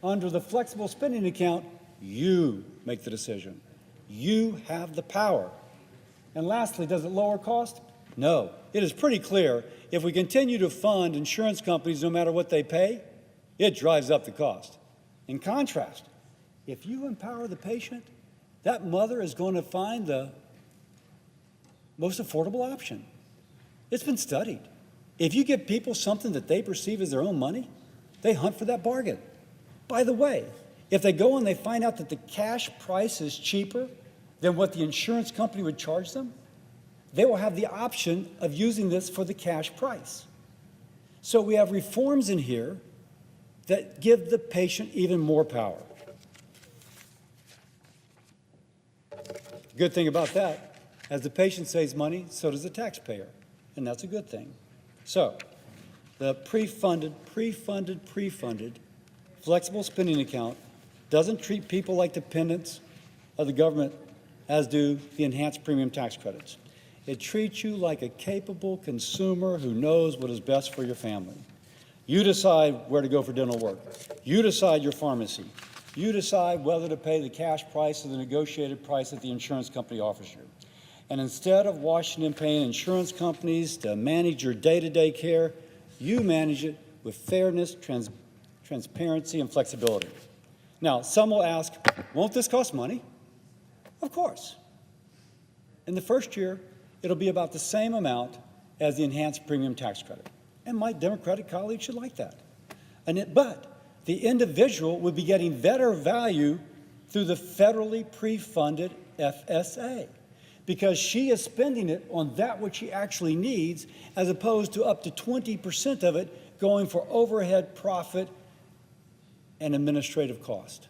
Under the flexible spending account, you make the decision. You have the power. And lastly, does it lower cost? No, it is pretty clear if we continue to fund insurance companies no matter what they pay, it drives up the cost. In contrast, if you empower the patient, that mother is going to find the most affordable option. It's been studied. If you give people something that they perceive as their own money, they hunt for that bargain. By the way, if they go and they find out that the cash price is cheaper than what the insurance company would charge them, they will have the option of using this for the cash price. So we have reforms in here that give the patient even more power. The good thing about that, as the patient saves money, so does the taxpayer, and that's a good thing. So the pre-funded, flexible spending account doesn't treat people like dependents of the government as do the enhanced premium tax credits. It treats you like a capable consumer who knows what is best for your family. You decide where to go for dental work. You decide your pharmacy. You decide whether to pay the cash price or the negotiated price that the insurance company offers you. And instead of Washington paying insurance companies to manage your day-to-day care, you manage it with fairness, transparency, and flexibility. Now, some will ask, won't this cost money? Of course. In the first year, it'll be about the same amount as the enhanced premium tax credit. And my Democratic colleagues should like that. But the individual would be getting better value through the federally pre-funded FSA because she is spending it on that which she actually needs as opposed to up to 20% of it going for overhead, profit, and administrative cost.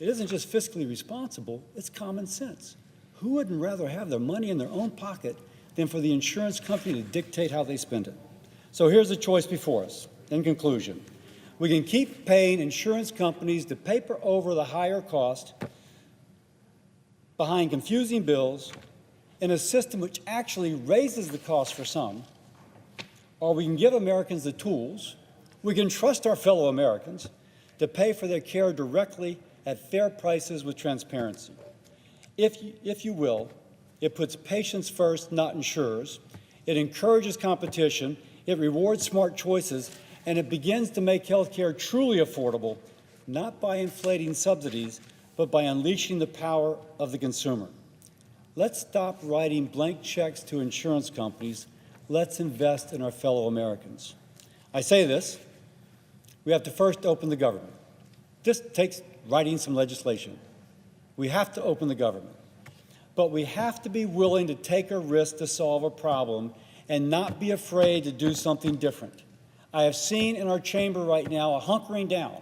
It isn't just fiscally responsible, it's common sense. Who wouldn't rather have their money in their own pocket than for the insurance company to dictate how they spend it? So here's the choice before us. In conclusion, we can keep paying insurance companies to paper over the higher cost behind confusing bills in a system which actually raises the cost for some, or we can give Americans the tools, we can trust our fellow Americans to pay for their care directly at fair prices with transparency. If you will, it puts patients first, not insurers. It encourages competition. It rewards smart choices. And it begins to make health care truly affordable, not by inflating subsidies, but by unleashing the power of the consumer. Let's stop writing blank checks to insurance companies. Let's invest in our fellow Americans. I say this, we have to first open the government. This takes writing some legislation. We have to open the government. But we have to be willing to take a risk to solve a problem and not be afraid to do something different. I have seen in our chamber right now a hunkering down.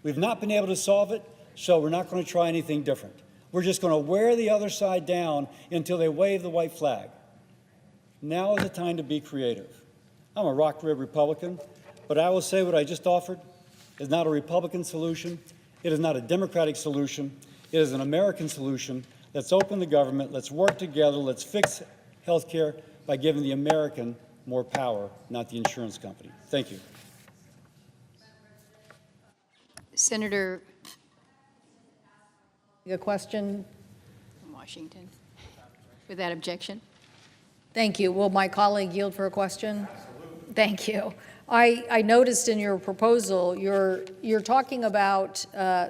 We've not been able to solve it, so we're not going to try anything different. We're just going to wear the other side down until they wave the white flag. Now is the time to be creative. I'm a rock-rib Republican, but I will say what I just offered is not a Republican solution. It is not a Democratic solution. It is an American solution. Let's open the government. Let's work together. Let's fix health care by giving the American more power, not the insurance company. Thank you. Senator A question from Washington. Without objection. Thank you. Will my colleague yield for a question? Absolutely. Thank you. I noticed in your proposal, you're talking about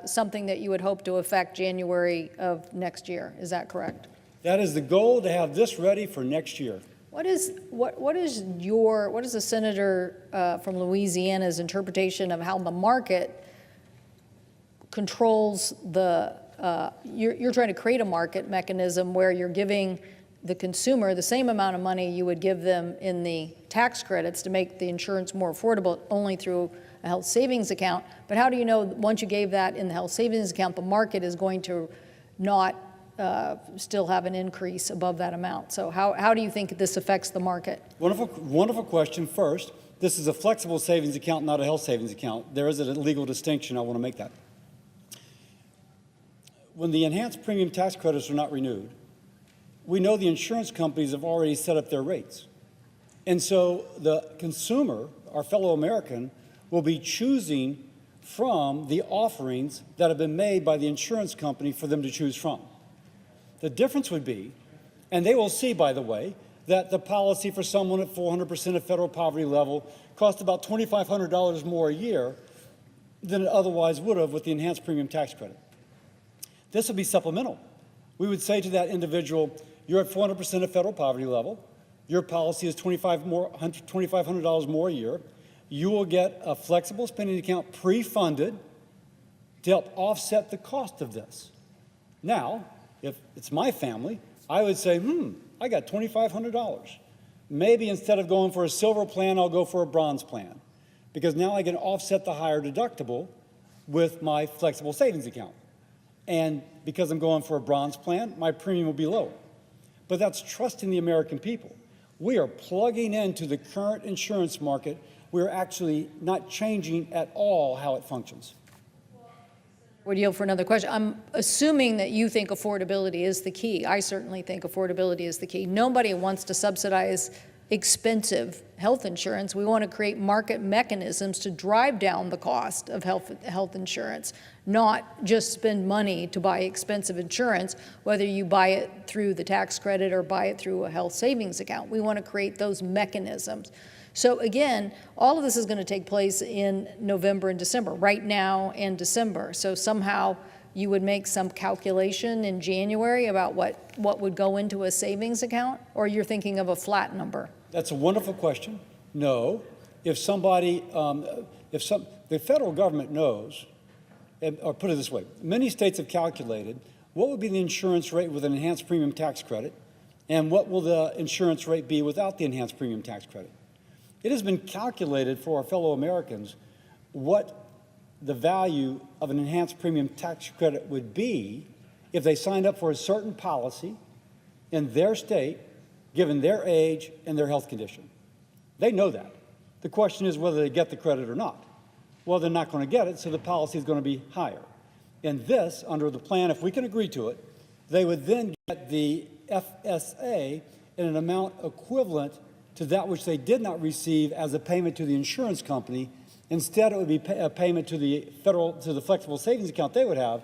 something that you would hope to affect January of next year. Is that correct? That is the goal, to have this ready for next year. What is the senator from Louisiana's interpretation of how the market controls the? You're trying to create a market mechanism where you're giving the consumer the same amount of money you would give them in the tax credits to make the insurance more affordable only through a health savings account. But how do you know once you gave that in the health savings account, the market is going to not still have an increase above that amount? So how do you think this affects the market? Wonderful question. First, this is a flexible savings account, not a health savings account. There is a legal distinction. I want to make that. When the enhanced premium tax credits are not renewed, we know the insurance companies have already set up their rates. And so the consumer, our fellow American, will be choosing from the offerings that have been made by the insurance company for them to choose from. The difference would be, and they will see, by the way, that the policy for someone at 400% of federal poverty level costs about $2,500 more a year than it otherwise would have with the enhanced premium tax credit. This would be supplemental. We would say to that individual, you're at 400% of federal poverty level, your policy is $2,500 more a year, you will get a flexible spending account pre-funded to help offset the cost of this. Now, if it's my family, I would say, I got $2,500. Maybe instead of going for a silver plan, I'll go for a bronze plan, because now I can offset the higher deductible with my flexible savings account. And because I'm going for a bronze plan, my premium will be lower. But that's trusting the American people. We are plugging into the current insurance market. We're actually not changing at all how it functions. Would yield for another question. I'm assuming that you think affordability is the key. I certainly think affordability is the key. Nobody wants to subsidize expensive health insurance. We want to create market mechanisms to drive down the cost of health insurance, not just spend money to buy expensive insurance, whether you buy it through the tax credit or buy it through a health savings account. We want to create those mechanisms. So again, all of this is going to take place in November and December, right now and December. So somehow you would make some calculation in January about what would go into a savings account, or you're thinking of a flat number? That's a wonderful question. No. If somebody, the federal government knows, or put it this way, many states have calculated what would be the insurance rate with an enhanced premium tax credit, and what will the insurance rate be without the enhanced premium tax credit. It has been calculated for our fellow Americans what the value of an enhanced premium tax credit would be if they signed up for a certain policy in their state, given their age and their health condition. They know that. The question is whether they get the credit or not. Well, they're not going to get it, so the policy is going to be higher. And this, under the plan, if we can agree to it, they would then get the FSA in an amount equivalent to that which they did not receive as a payment to the insurance company. Instead, it would be a payment to the flexible savings account they would have,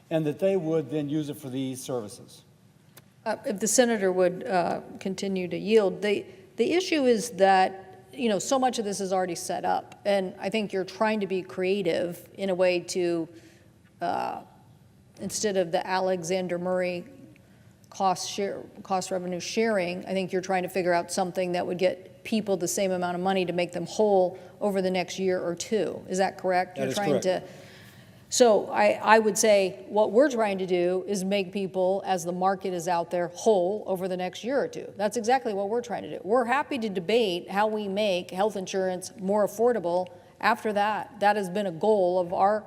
and that they would then use it for these services. If the senator would continue to yield, the issue is that, so much of this is already set up, and I think you're trying to be creative in a way to, instead of the Alexander Murray cost revenue sharing, I think you're trying to figure out something that would get people the same amount of money to make them whole over the next year or two. Is that correct? That is correct. So I would say what we're trying to do is make people, as the market is out there, whole over the next year or two. That's exactly what we're trying to do. We're happy to debate how we make health insurance more affordable after that. That has been a goal of our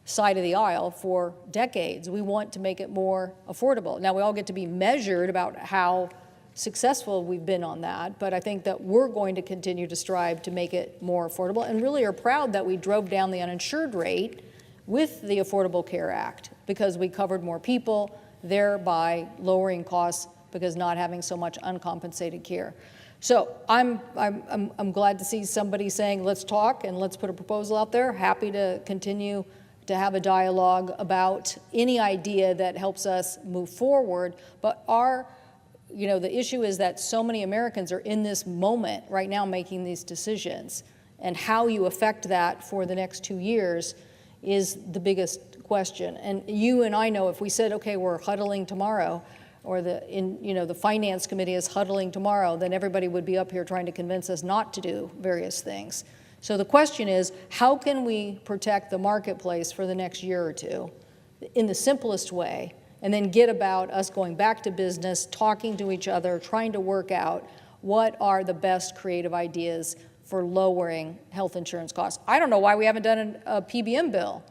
side of the aisle for decades. We want to make it more affordable. Now, we all get to be measured about how successful we've been on that, but I think that we're going to continue to strive to make it more affordable, and really are proud that we drove down the uninsured rate with the Affordable Care Act, because we covered more people, thereby lowering costs because not having so much uncompensated care. So I'm glad to see somebody saying, let's talk and let's put a proposal out there. Happy to continue to have a dialogue about any idea that helps us move forward. But the issue is that so many Americans are in this moment right now making these decisions, and how you affect that for the next 2 years is the biggest question. And you and I know, if we said, okay, we're huddling tomorrow, or the finance committee is huddling tomorrow, then everybody would be up here trying to convince us not to do various things. So the question is, how can we protect the marketplace for the next year or two in the simplest way, and then get about us going back to business, talking to each other, trying to work out what are the best creative ideas for lowering health insurance costs. I don't know why we haven't done a PBM bill.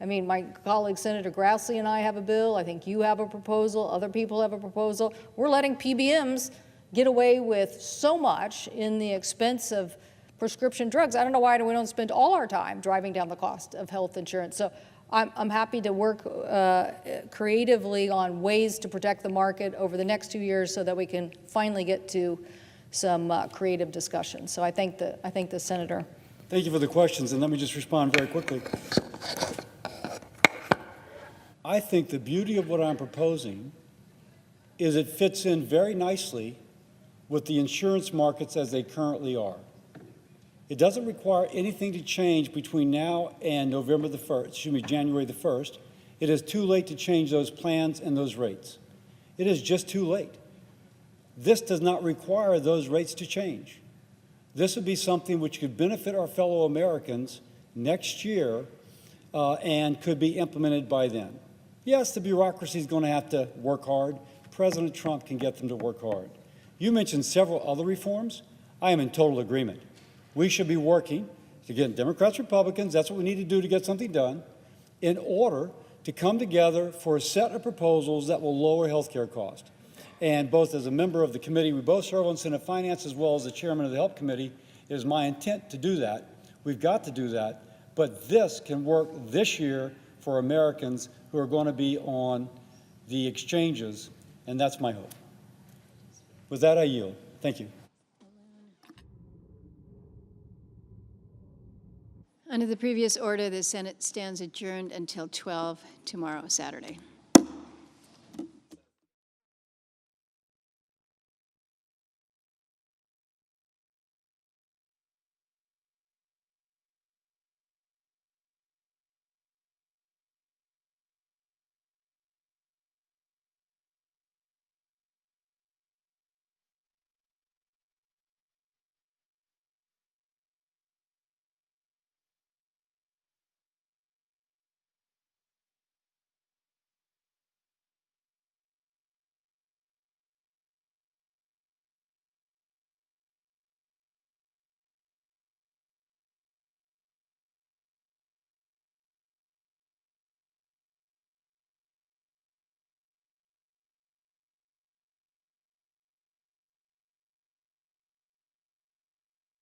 I mean, my colleague Senator Grassley and I have a bill. I think you have a proposal. Other people have a proposal. We're letting PBMs get away with so much in the expense of prescription drugs. I don't know why we don't spend all our time driving down the cost of health insurance. So I'm happy to work creatively on ways to protect the market over the next 2 years so that we can finally get to some creative discussion. So I thank the senator. Thank you for the questions, and let me just respond very quickly. I think the beauty of what I'm proposing is it fits in very nicely with the insurance markets as they currently are. It doesn't require anything to change between now and January the 1st. It is too late to change those plans and those rates. It is just too late. This does not require those rates to change. This would be something which could benefit our fellow Americans next year and could be implemented by then. Yes, the bureaucracy is going to have to work hard. President Trump can get them to work hard. You mentioned several other reforms. I am in total agreement. We should be working, again, Democrats, Republicans, that's what we need to do to get something done, in order to come together for a set of proposals that will lower health care costs. And both as a member of the committee, we both serve on Senate Finance, as well as the chairman of the Health Committee, it is my intent to do that. We've got to do that. But this can work this year for Americans who are going to be on the exchanges, and that's my hope. With that, I yield. Thank you. Under the previous order, the Senate stands adjourned until 12 tomorrow, Saturday.